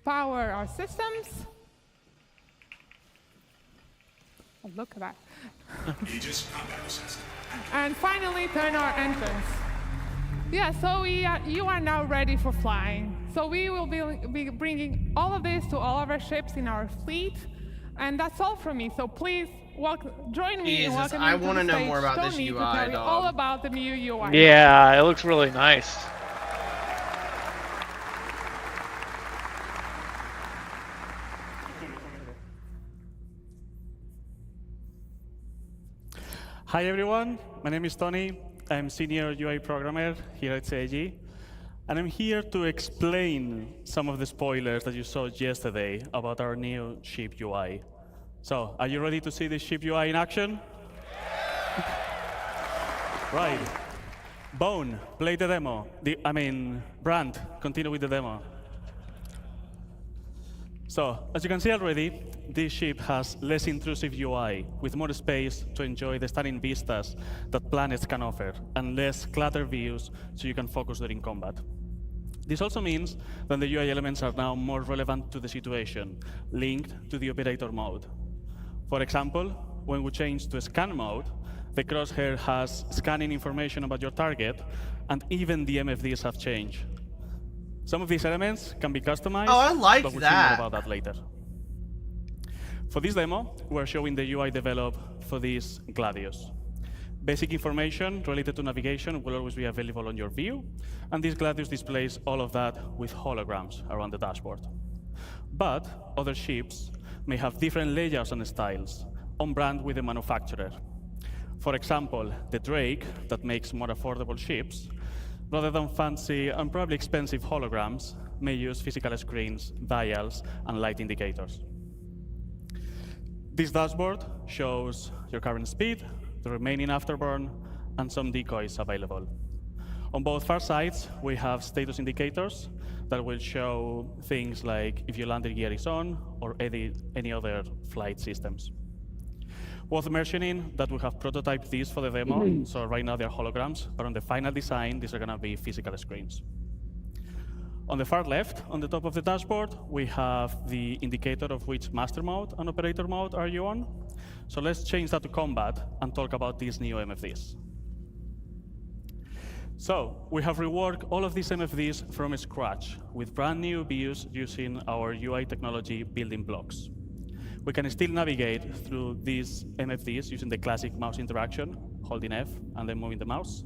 Power our systems. Oh, look at that. And finally, turn our entrance. Yeah, so you are now ready for flying. So we will be bringing all of this to all of our ships in our fleet. And that's all from me. So please join me in welcoming I want to know more about this Tony UI, to tell you all about the new UI. Yeah, it looks really nice. Hi everyone, my name is Tony. I'm Senior UI Programmer here at CIG. And I'm here to explain some of the spoilers that you saw yesterday about our new ship UI. So, are you ready to see the ship UI in action? Right. Bone, play the demo. Brand, continue with the demo. So, as you can see already, this ship has less intrusive UI, with more space to enjoy the stunning vistas that planets can offer, and less cluttered views so you can focus during combat. This also means that the UI elements are now more relevant to the situation, linked to the operator mode. For example, when we change to scan mode, the crosshair has scanning information about your target, and even the MFDs have changed. Some of these elements can be customized, oh, I like but we'll that. see more about that later. For this demo, we're showing the UI developed for this Gladius. Basic information related to navigation will always be available on your view, and this Gladius displays all of that with holograms around the dashboard. But other ships may have different layouts and styles, on brand with the manufacturer. For example, the Drake, that makes more affordable ships, rather than fancy and probably expensive holograms, may use physical screens, dials, and light indicators. This dashboard shows your current speed, the remaining afterburn, and some decoys available. On both far sides, we have status indicators that will show things like if your landing gear is on or any other flight systems. Worth mentioning that we have prototyped these for the demo, so right now they're holograms, but on the final design, these are going to be physical screens. On the far left, on the top of the dashboard, we have the indicator of which master mode and operator mode are you on. So let's change that to combat and talk about these new MFDs. So we have reworked all of these MFDs from scratch with brand new views using our UI technology building blocks. We can still navigate through these MFDs using the classic mouse interaction, holding F and then moving the mouse.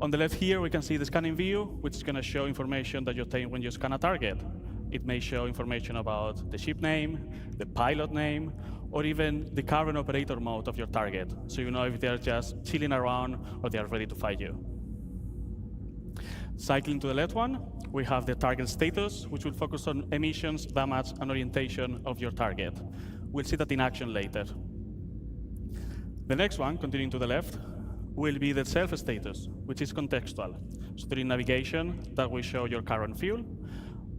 On the left here, we can see the scanning view, which is going to show information that you obtain when you scan a target. It may show information about the ship name, the pilot name, or even the current operator mode of your target, so you know if they're just chilling around or they are ready to fight you. Cycling to the left one, we have the target status, which will focus on emissions, damage, and orientation of your target. We'll see that in action later. The next one, continuing to the left, will be the self status, which is contextual. So during navigation, that will show your current fuel,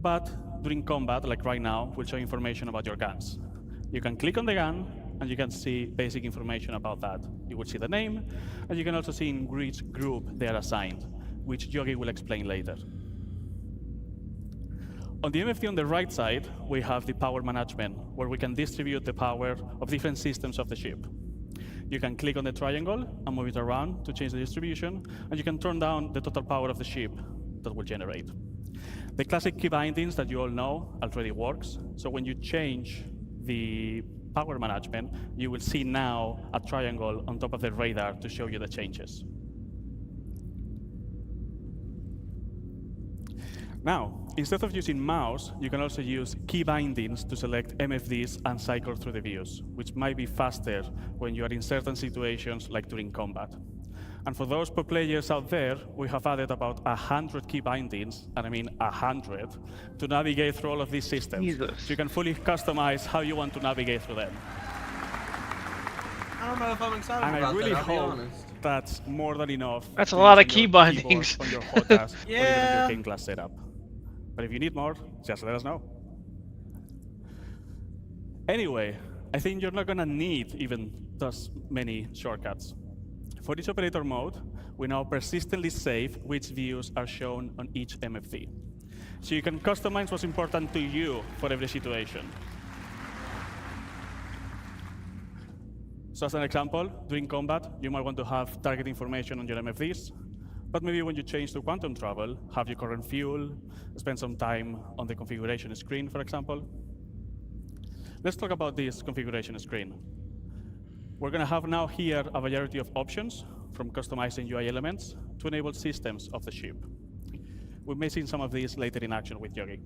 but during combat, like right now, will show information about your guns. You can click on the gun, and you can see basic information about that. You will see the name, and you can also see in which group they are assigned, which Yogi will explain later. On the MFD on the right side, we have the power management, where we can distribute the power of different systems of the ship. You can click on the triangle and move it around to change the distribution, and you can turn down the total power of the ship that will generate. The classic key bindings that you all know already works, so when you change the power management, you will see now a triangle on top of the radar to show you the changes. Now, instead of using mouse, you can also use key bindings to select MFDs and cycle through the views, which might be faster when you are in certain situations like during combat. And for those pro players out there, we have added about 100 key bindings, and I mean 100, to navigate through all of these systems. Jesus. So you can fully customize how you want to navigate through them. I don't know if I'm excited And about I really that, I'll be hope honest. that's more than enough. That's a to lot use of on key your bindings. keyboard, on your HOTAS, or even on Yeah. your game class setup. But if you need more, just let us know. Anyway, I think you're not gonna need even those many shortcuts. For each operator mode, we now persistently save which views are shown on each MFD. So you can customize what's important to you for every situation. So as an example, during combat, you might want to have target information on your MFDs, but maybe when you change to quantum travel, have your current fuel, spend some time on the configuration screen, for example. Let's talk about this configuration screen. We're going to have now here a variety of options, from customizing UI elements to enable systems of the ship. We may see some of these later in action with Yogi.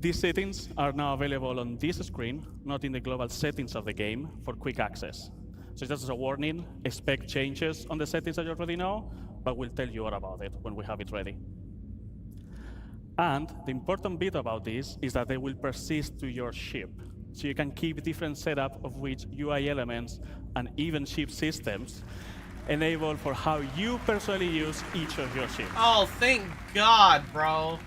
These settings are now available on this screen, not in the global settings of the game, for quick access. So just as a warning, expect changes on the settings that you already know, but we'll tell you all about it when we have it ready. And the important bit about this is that they will persist to your ship. So you can keep different setup of which UI elements and even ship systems enable for how you personally use each of your ships. Oh, thank God, bro.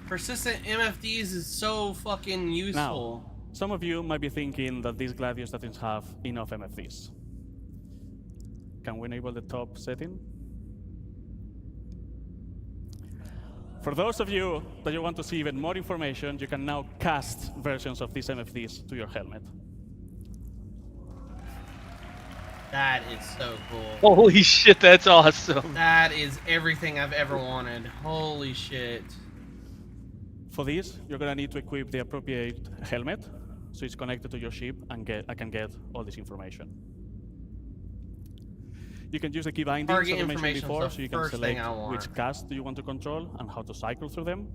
Persistent MFDs is so fucking useful. Now, some of you might be thinking that these Gladius doesn't have enough MFDs. Can we enable the top setting? For those of you that you want to see even more information, you can now cast versions of these MFDs to your helmet. That is so cool. Holy shit, that's awesome. That is everything I've ever wanted. Holy shit. For this, you're going to need to equip the appropriate helmet, so it's connected to your ship and I can get all this information. You can use the key bindings that I mentioned before, so you can select which cast do you want to control and how to cycle through them.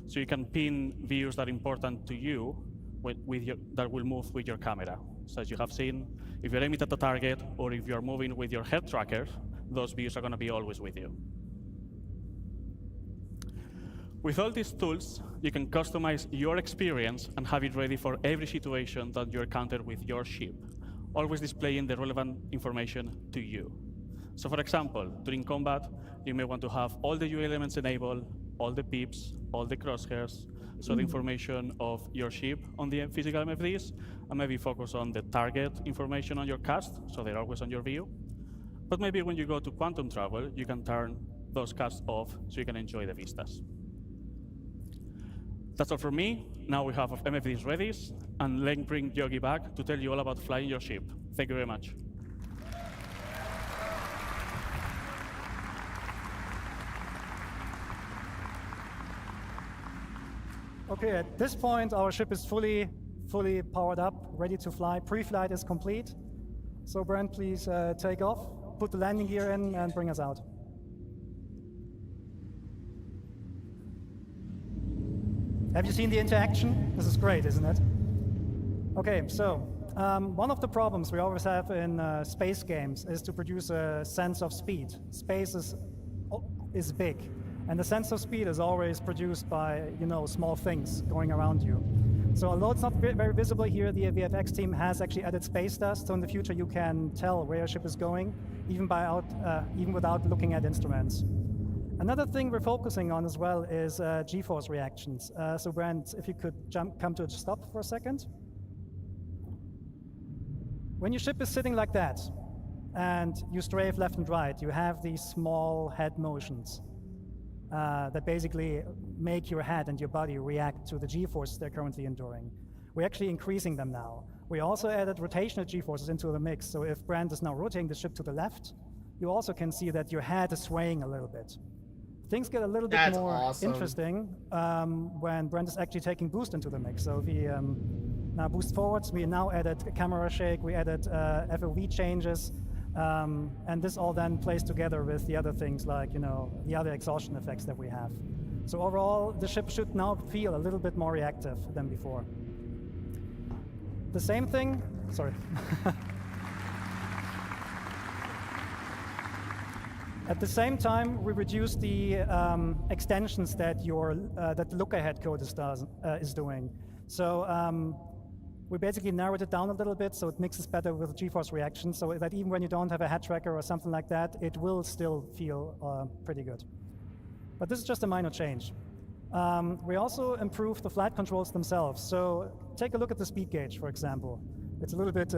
so you can pin views that are important to you that will move with your camera. So as you have seen, if you're aiming at the target or if you're moving with your head tracker, those views are going to be always with you. With all these tools, you can customize your experience and have it ready for every situation that you encounter with your ship, always displaying the relevant information to you. So for example, during combat, you may want to have all the UI elements enabled, all the pips, all the crosshairs, so the information of your ship on the physical MFDs, and maybe focus on the target information on your cast, so they're always on your view. But maybe when you go to quantum travel, you can turn those casts off so you can enjoy the vistas. That's all from me. Now we have MFDs ready, and let's bring Yogi back to tell you all about flying your ship. Thank you very much. Okay, at this point, our ship is fully powered up, ready to fly. Pre-flight is complete. So Brent, please take off, put the landing gear in, and bring us out. Have you seen the interaction? This is great, isn't it? Okay, so one of the problems we always have in space games is to produce a sense of speed. Space is big. And the sense of speed is always produced by, small things going around you. So although it's not very visible here, the VFX team has actually added space dust. So in the future, you can tell where your ship is going, even without looking at instruments. Another thing we're focusing on as well is G-force reactions. So Brent, if you could come to a stop for a second. When your ship is sitting like that, and you strafe left and right, you have these small head motions. That basically make your head and your body react to the G-forces they're currently enduring. We're actually increasing them now. We also added rotational G-forces into the mix, so if Brent is now rotating the ship to the left, you also can see that your head is swaying a little bit. Things get a little bit more interesting when Brent is actually taking boost into the mix. So we now boost forwards, we now added a camera shake, we added FOV changes, and this all then plays together with the other things like, the other exhaustion effects that we have. So overall, the ship should now feel a little bit more reactive than before. The same thing, sorry. At the same time, we reduce the extensions that that the look-ahead code is doing. So we basically narrowed it down a little bit so it mixes better with G-force reactions, so that even when you don't have a head tracker or something like that, it will still feel pretty good. But this is just a minor change. We also improved the flight controls themselves. So take a look at the speed gauge, for example. It's a little bit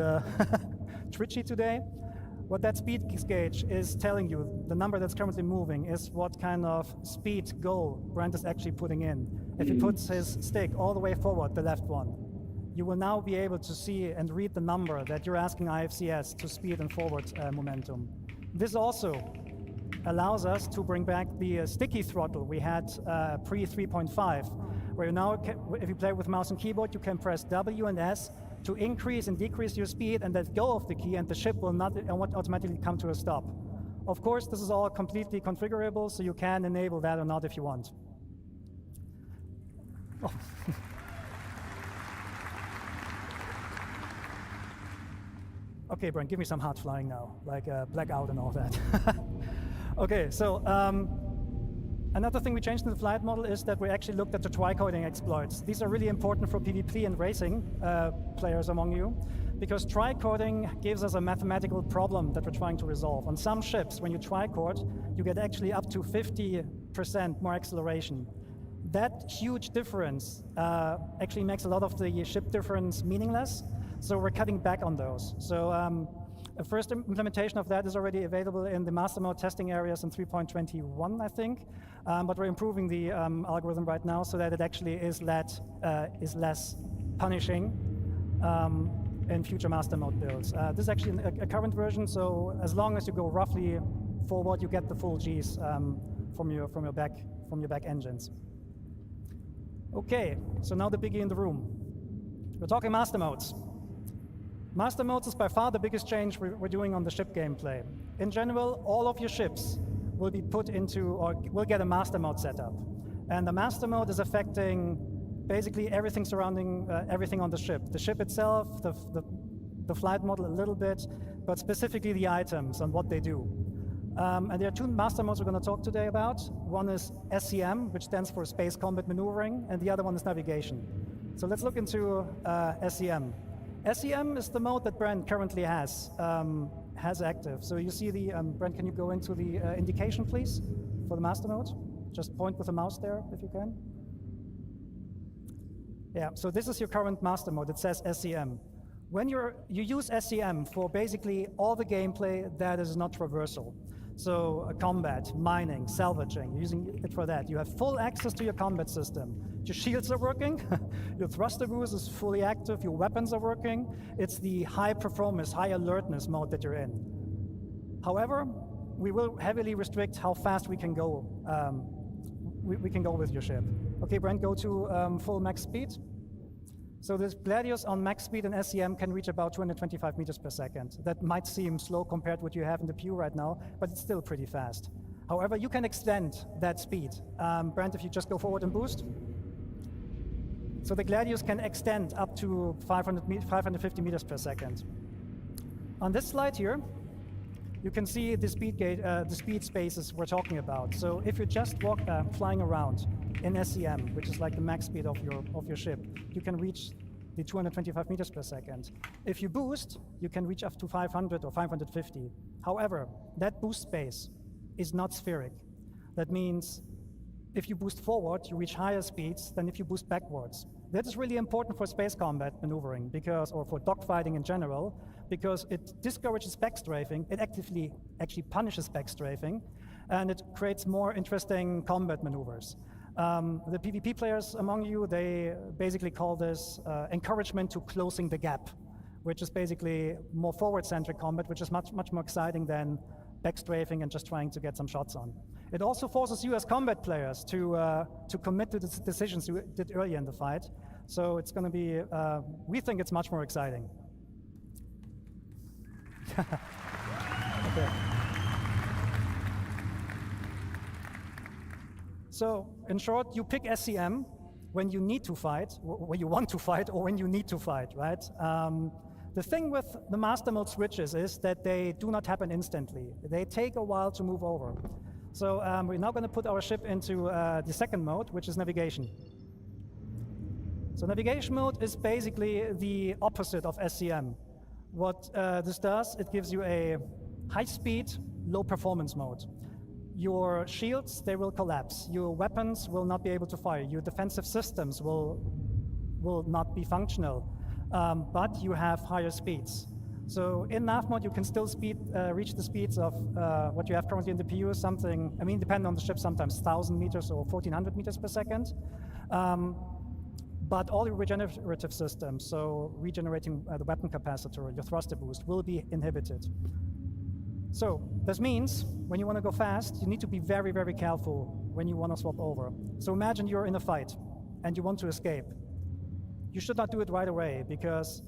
twitchy today. What that speed gauge is telling you, the number that's currently moving, is what kind of speed goal Brent is actually putting in. If he puts his stick all the way forward, the left one, you will now be able to see and read the number that you're asking IFCS to speed and forward momentum. This also allows us to bring back the sticky throttle we had pre 3.5, where now, if you play with mouse and keyboard, you can press W and S to increase and decrease your speed and let go of the key, and the ship will not automatically come to a stop. Of course, this is all completely configurable, so you can enable that or not if you want. Oh. Okay, Brent, give me some hard flying now, like blackout and all that. Okay, so another thing we changed in the flight model is that we actually looked at the tricoding exploits. These are really important for PvP and racing players among you, because tricoding gives us a mathematical problem that we're trying to resolve. On some ships, when you tricode, you get actually up to 50% more acceleration. That huge difference actually makes a lot of the ship difference meaningless. So we're cutting back on those. So a first implementation of that is already available in the master mode testing areas in 3.21, I think. But we're improving the algorithm right now so that it actually is less punishing in future master mode builds. This is actually a current version, so as long as you go roughly forward, you get the full Gs from your back engines. Okay, so now the biggie in the room. We're talking master modes. Master modes is by far the biggest change we're doing on the ship gameplay. In general, all of your ships will be put into, or will get a master mode setup. And the master mode is affecting basically everything surrounding everything on the ship. The ship itself, the flight model a little bit, but specifically the items and what they do. And there are two master modes we're going to talk today about. One is SCM, which stands for Space Combat Maneuvering, and the other one is Navigation. So let's look into SCM. SCM is the mode that Brent currently has active. So you see the, Brent, can you go into the indication, please, for the master mode? Just point with the mouse there, if you can. Yeah, so this is your current master mode. It says SCM. When you use SCM for basically all the gameplay that is not traversal. So combat, mining, salvaging, you're using it for that. You have full access to your combat system. Your shields are working, your thruster boost is fully active, your weapons are working. It's the high performance, high alertness mode that you're in. However, we will heavily restrict how fast we can go. We can go with your ship. Okay, Brent, go to full max speed. So this Gladius on max speed and SCM can reach about 225 meters per second. That might seem slow compared to what you have in the Pew right now, but it's still pretty fast. However, you can extend that speed. Brent, if you just go forward and boost. So the Gladius can extend up to 550 meters per second. On this slide here, you can see the speed spaces we're talking about. So if you're just flying around in SCM, which is like the max speed of your ship, you can reach the 225 meters per second. If you boost, you can reach up to 500 or 550. However, that boost space is not spheric. That means if you boost forward, you reach higher speeds than if you boost backwards. That is really important for space combat maneuvering, or for dogfighting in general, because it discourages backstrafing. It actually punishes backstrafing, and it creates more interesting combat maneuvers. The PvP players among you, they basically call this encouragement to closing the gap, which is basically more forward-centric combat, which is much more exciting than backstrafing and just trying to get some shots on. It also forces you as combat players to commit to the decisions you did earlier in the fight. So it's going to be, we think it's much more exciting. Okay. So in short, you pick SCM when you need to fight, when you want to fight, or when you need to fight, right? The thing with the master mode switches is that they do not happen instantly. They take a while to move over. So we're now going to put our ship into the second mode, which is navigation. So navigation mode is basically the opposite of SCM. What this does, it gives you a high-speed, low-performance mode. Your shields, they will collapse. Your weapons will not be able to fire. Your defensive systems will not be functional, but you have higher speeds. So in nav mode, you can still reach the speeds of what you have currently in the PU, something, I mean, depending on the ship, sometimes 1,000 meters or 1,400 meters per second. But all your regenerative systems, so regenerating the weapon capacitor, your thruster boost, will be inhibited. So this means when you want to go fast, you need to be very, very careful when you want to swap over. So imagine you're in a fight and you want to escape. You should not do it right away, because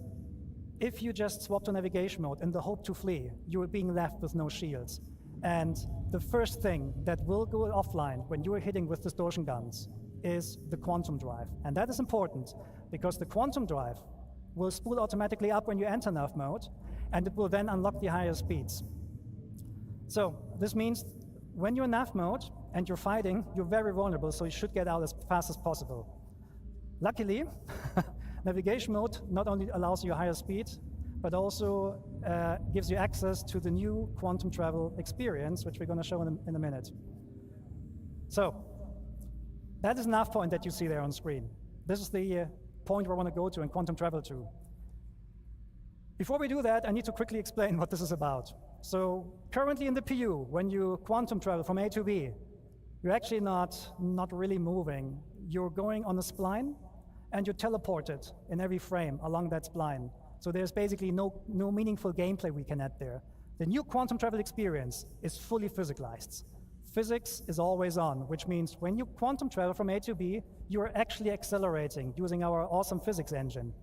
if you just swap to navigation mode in the hope to flee, you are being left with no shields. And the first thing that will go offline when you are hitting with distortion guns is the quantum drive. And that is important, because the quantum drive will spool automatically up when you enter nav mode, and it will then unlock the higher speeds. So this means when you're in nav mode and you're fighting, you're very vulnerable, so you should get out as fast as possible. Luckily, navigation mode not only allows you higher speed, but also gives you access to the new quantum travel experience, which we're going to show in a minute. So that is nav point that you see there on screen. This is the point where I want to go to and quantum travel to. Before we do that, I need to quickly explain what this is about. So currently in the PU, when you quantum travel from A to B, you're actually not really moving. You're going on a spline, and you're teleported in every frame along that spline. So there's basically no meaningful gameplay we can add there. The new quantum travel experience is fully physicalized. Physics is always on, which means when you quantum travel from A to B, you're actually accelerating using our awesome physics engine.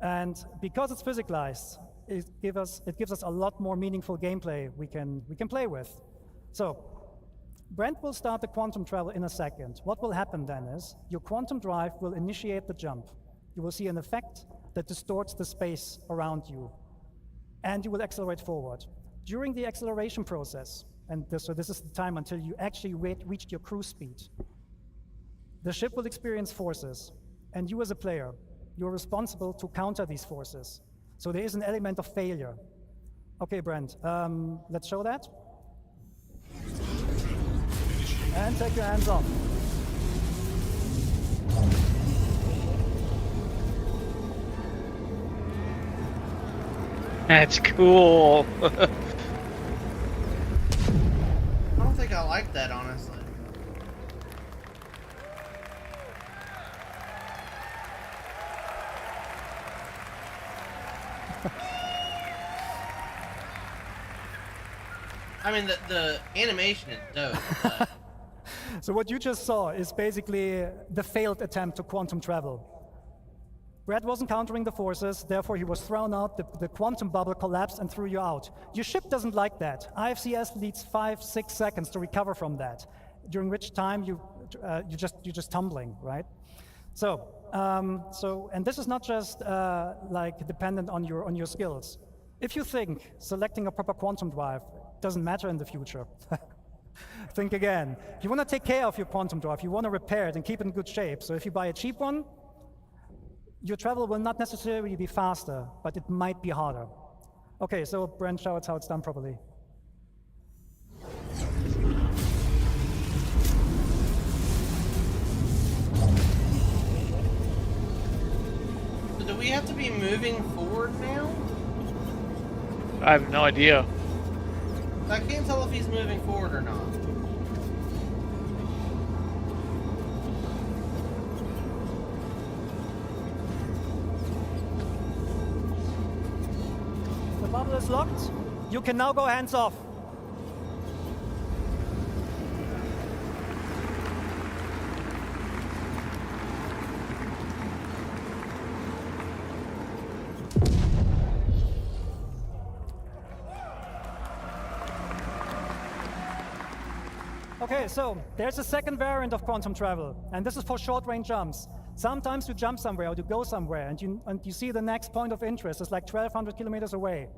And because it's physicalized, it gives us a lot more meaningful gameplay we can play with. So Brent will start the quantum travel in a second. What will happen then is your quantum drive will initiate the jump. You will see an effect that distorts the space around you, and you will accelerate forward. During the acceleration process, and so this is the time until you actually reached your cruise speed, the ship will experience forces, and you as a player, you're responsible to counter these forces. So there is an element of failure. Okay, Brent, let's show that. And take your hands off. That's cool. I don't think I like that, honestly. I mean, the animation is dope. But... So what you just saw is basically the failed attempt to quantum travel. Brad wasn't countering the forces, therefore he was thrown out, the quantum bubble collapsed and threw you out. Your ship doesn't like that. IFCS needs 5-6 seconds to recover from that, during which time you're just tumbling, right? So, and this is not just like dependent on your skills. If you think selecting a proper quantum drive doesn't matter in the future, think again. If you want to take care of your quantum drive, you want to repair it and keep it in good shape. So if you buy a cheap one, your travel will not necessarily be faster, but it might be harder. Okay, so Brent, show us how it's done properly. So do we have to be moving forward now? I have no idea. I can't tell if he's moving forward or not. The bubble is locked. You can now go hands off. Okay, so there's a second variant of quantum travel, and this is for short-range jumps. Sometimes you jump somewhere or you go somewhere, and you see the next point of interest is like 1,200 kilometers away.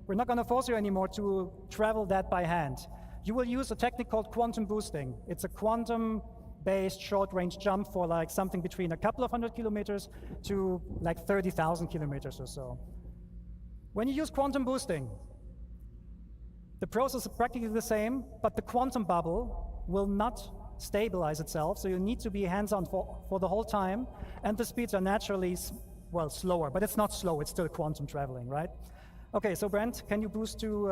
We're not going to force you anymore to travel that by hand. You will use a technique called quantum boosting. It's a quantum-based short-range jump for like something between a couple of 100 kilometers to like 30,000 kilometers or so. When you use quantum boosting, the process is practically the same, but the quantum bubble will not stabilize itself, so you need to be hands-on for the whole time, and the speeds are naturally, well, slower, but it's not slow, it's still quantum traveling, right? Okay, so Brent, can you boost to,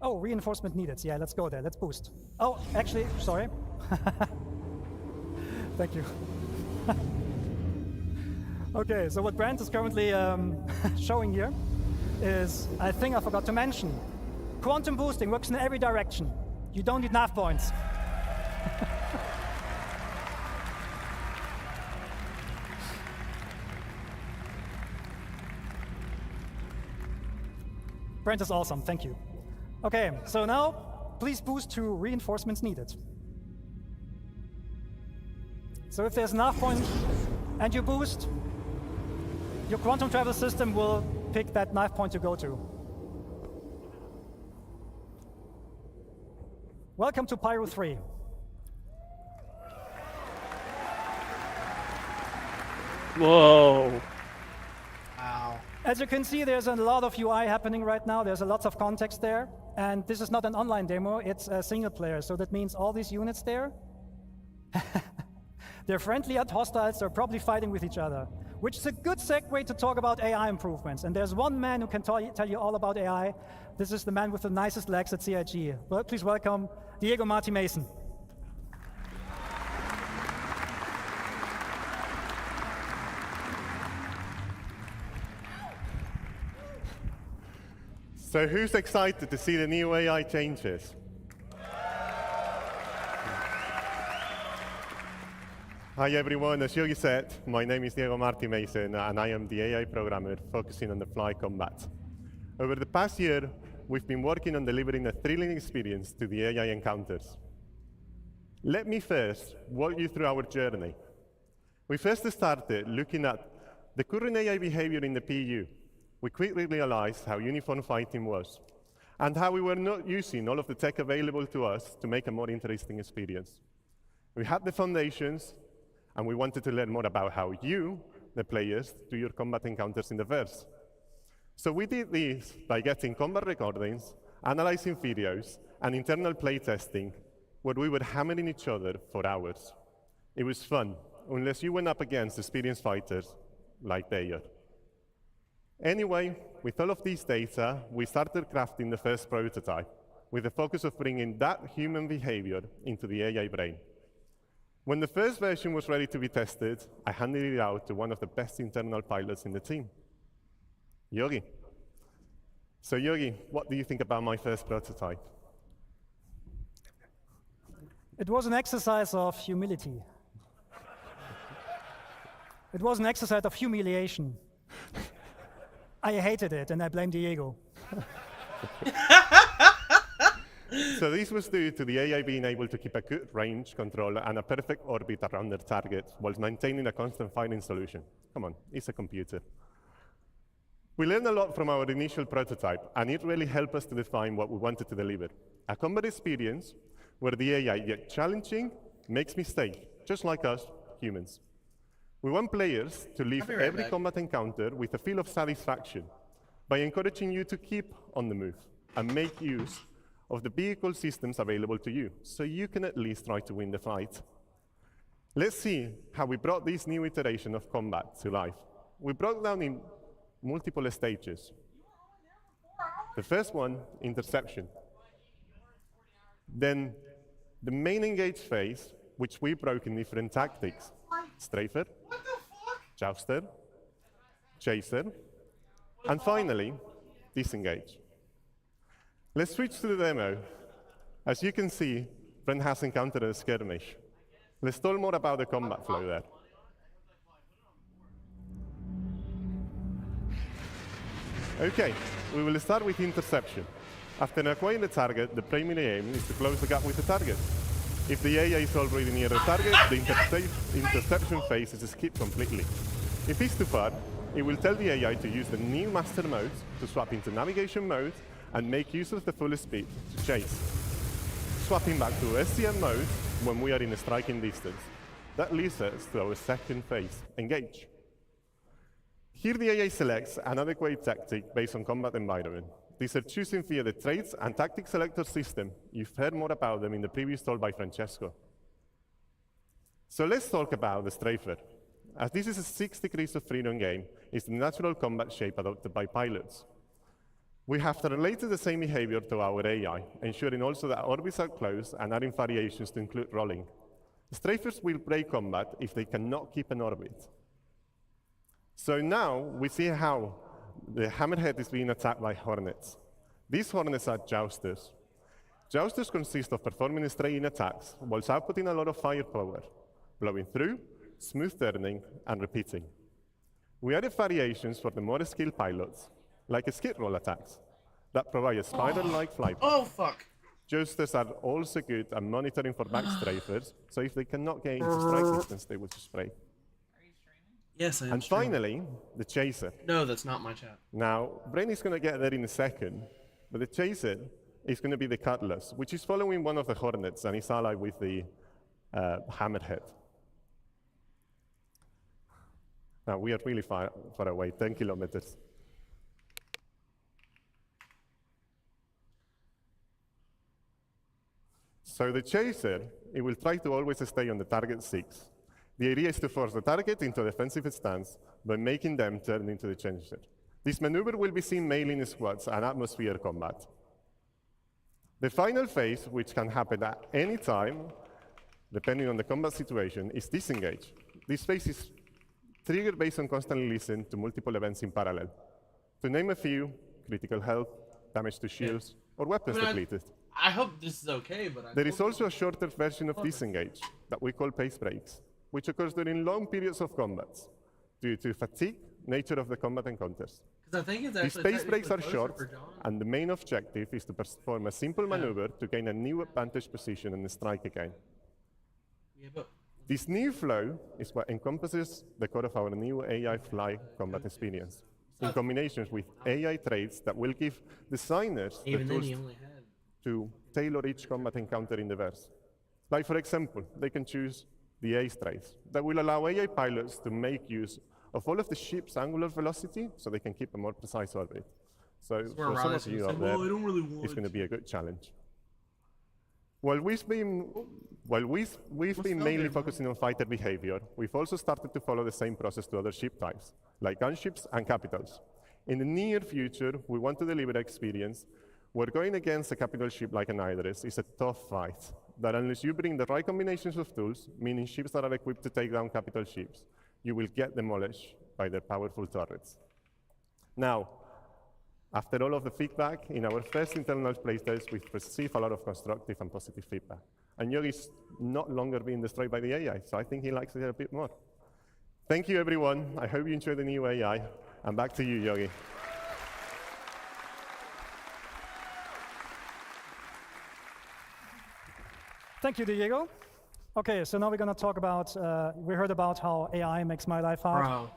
oh, reinforcement needed. Yeah, let's go there, let's boost. Oh, actually, sorry. Thank you. Okay, so what Brent is currently showing here is, I think I forgot to mention, quantum boosting works in every direction. You don't need nav points. Brent is awesome, thank you. Okay, so now, please boost to reinforcements needed. So if there's enough point and you boost, your quantum travel system will pick that knife point to go to. Welcome to Pyro 3. Whoa. Wow. As you can see, there's a lot of UI happening right now. There's a lot of context there. And this is not an online demo, it's a single player. So that means all these units there, they're friendly and hostiles, they're probably fighting with each other, which is a good segue to talk about AI improvements. And there's one man who can tell you all about AI. This is the man with the nicest legs at CIG. Well, please welcome Diego Marty Mason. So who's excited to see the new AI changes? Hi everyone, as Yogi said, my name is Diego Marty Mason and I am the AI programmer focusing on the fly combat. Over the past year, we've been working on delivering a thrilling experience to the AI encounters. Let me first walk you through our journey. We first started looking at the current AI behavior in the PU. We quickly realized how uniform fighting was, and how we were not using all of the tech available to us to make a more interesting experience. We had the foundations, and we wanted to learn more about how you, the players, do your combat encounters in the verse. So we did this by getting combat recordings, analyzing videos, and internal playtesting, where we were hammering each other for hours. It was fun, unless you went up against experienced fighters like they are. Anyway, with all of these data, we started crafting the first prototype, with the focus of bringing that human behavior into the AI brain. When the first version was ready to be tested, I handed it out to one of the best internal pilots in the team, Yogi. So Yogi, what do you think about my first prototype? It was an exercise of humility. It was an exercise of humiliation. I hated it, and I blame Diego. So this was due to the AI being able to keep a good range control and a perfect orbit around their target while maintaining a constant firing solution. Come on, it's a computer. We learned a lot from our initial prototype, and it really helped us to define what we wanted to deliver. A combat experience where the AI, yet challenging, makes mistakes, just like us, humans. We want players to leave every combat encounter with a feel of satisfaction by encouraging you to keep on the move and make use of the vehicle systems available to you, so you can at least try to win the fight. Let's see how we brought this new iteration of combat to life. We broke down in multiple stages. The first one, interception. Then the main engage phase, which we broke in different tactics. Strafer, jouster, chaser, and finally, disengage. Let's switch to the demo. As you can see, Brent has encountered a skirmish. Let's talk more about the combat flow there. Okay, we will start with interception. After acquiring the target, the primary aim is to close the gap with the target. If the AI is already near the target, the interception phase is skipped completely. If it's too far, it will tell the AI to use the new master mode to swap into navigation mode and make use of the full speed to chase. Swapping back to SCM mode when we are in a striking distance. That leads us to our second phase, engage. Here the AI selects an adequate tactic based on combat environment. These are choosing via the traits and tactic selector system. You've heard more about them in the previous talk by Francesco. So let's talk about the Strafer. As this is a 6 degrees of freedom game, it's the natural combat shape adopted by pilots. We have related the same behavior to our AI, ensuring also that orbits are closed and adding variations to include rolling. Strafers will break combat if they cannot keep an orbit. So now we see how the Hammerhead is being attacked by Hornets. These Hornets are jousters. Jousters consist of performing straight-in attacks whilst outputting a lot of firepower, blowing through, smooth turning, and repeating. We added variations for the more skilled pilots, like skid roll attacks, that provide a spider-like flight. Oh, fuck! Jousters are also good at monitoring for back strafers, so if they cannot get into strike distance, they will just spray. Yes, I am. And finally, the Chaser. No, that's not my chat. Now, Brain is going to get there in a second, but the Chaser is going to be the Cutlass, which is following one of the Hornets and is allied with the Hammerhead. Now, we are really far away, 10 kilometers. So the Chaser, it will try to always stay on the target 6. The idea is to force the target into a defensive stance by making them turn into the Chaser. This maneuver will be seen mainly in squads and atmosphere combat. The final phase, which can happen at any time, depending on the combat situation, is disengage. This phase is triggered based on constantly listening to multiple events in parallel. To name a few, critical health, damage to shields, or weapons depleted. I hope this is okay, but there is also a shorter version of disengage that we call pace breaks, which occurs during long periods of combat due to fatigue, nature of the combat encounters. I think it's These pace breaks are short, and the main objective is to perform a simple maneuver to gain a new advantage position and strike again. This new flow is what encompasses the core of our new AI Fly combat experience, in combinations with AI traits that will give designers the Even then, tools he only had. to tailor each combat encounter in the verse. Like, for example, they can choose the ACE traits that will allow AI pilots to make use of all of the ship's angular velocity so they can keep a more precise orbit. So where for some Riley's of you gonna out say, there, "Well, I don't really want it's going to be a to." good challenge. While we've been mainly focusing on fighter behavior, we've also started to follow the same process to other ship types, like gunships and capitals. In the near future, we want to deliver an experience where going against a capital ship like an Hydrus is a tough fight, that unless you bring the right combinations of tools, meaning ships that are equipped to take down capital ships, you will get demolished by their powerful turrets. Now, after all of the feedback, in our first internal playtest, we've received a lot of constructive and positive feedback. And Yogi's not longer being destroyed by the AI, so I think he likes it a bit more. Thank you, everyone. I hope you enjoy the new AI. And back to you, Yogi. Thank you, Diego. Okay, so now we're going to talk about, we heard about how AI makes my life hard. Bro.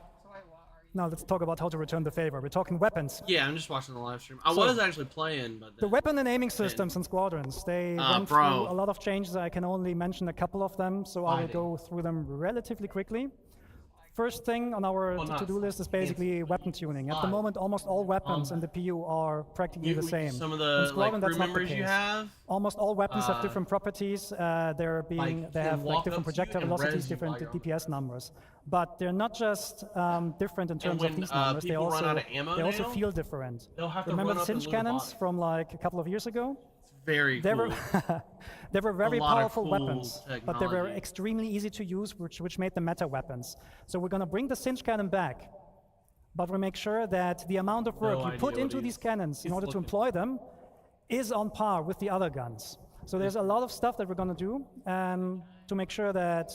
Now let's talk about how to return the favor. We're talking weapons. Yeah, I'm just watching the live stream. I So- was actually playing, but The weapon and aiming systems and squadrons, they went through bro. a lot of changes. I can only mention a couple of them, so I will go through them relatively quickly. First thing on our to-do list is basically weapon tuning. At the moment, almost all weapons in the PU are practically the same. Some of In the Squadron, crew that's not the members you case. have. Almost all weapons have different properties. They can have walk different up to you projectile and velocities, res you different while you're on DPS numbers. But they're not just different in terms when, of these numbers. They people run also out of ammo they also now, feel different. they'll have to Remember run the up and Singe loot a cannons bot. from like a couple of years ago? Very They cool. were they were very lot of powerful cool weapons, but they were technology. extremely easy to use, which made them meta weapons. So we're going to bring the Singe cannon back, but we make sure that the amount of work No you put idea into what these cannons in he's order to looking employ them is on par with the other guns. So there's a lot of stuff that we're going to do to make sure that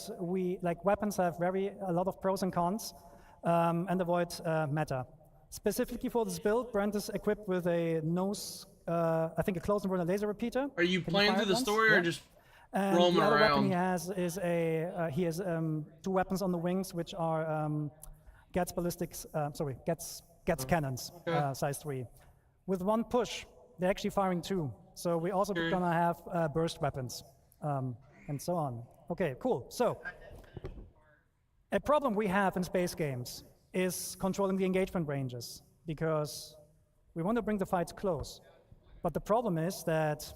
weapons have a lot of pros and cons and avoid meta. Specifically for this build, Brent is equipped with a nose, I think a close and burner laser repeater. Are you Can playing fire through the it once? story or Yeah. just And roaming the other weapon around? he has is he has 2 weapons on the wings, which are Gats ballistics, Gats cannons, size 3. With 1 push, they're actually firing 2. So we also gonna have burst weapons, and so on. Okay, cool. So a problem we have in space games is controlling the engagement ranges, because we want to bring the fights close. But the problem is that,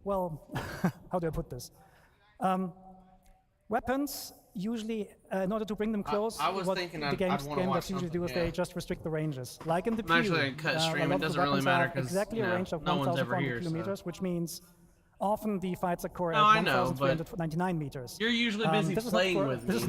well, how do I put this? Weapons usually, in order to bring them close, I was what thinking the I'd game wanna watch devs usually do is something, they yeah. just restrict the ranges. Like in the I'm actually PU, gonna cut a stream. lot It of the doesn't really weapons matter have 'cause, exactly you a know, range of no one's ever 1,400 here, so. kilometers, which means often the fights occur No, at I know, but 1,399 meters. you're usually busy This is not playing for- with this me. is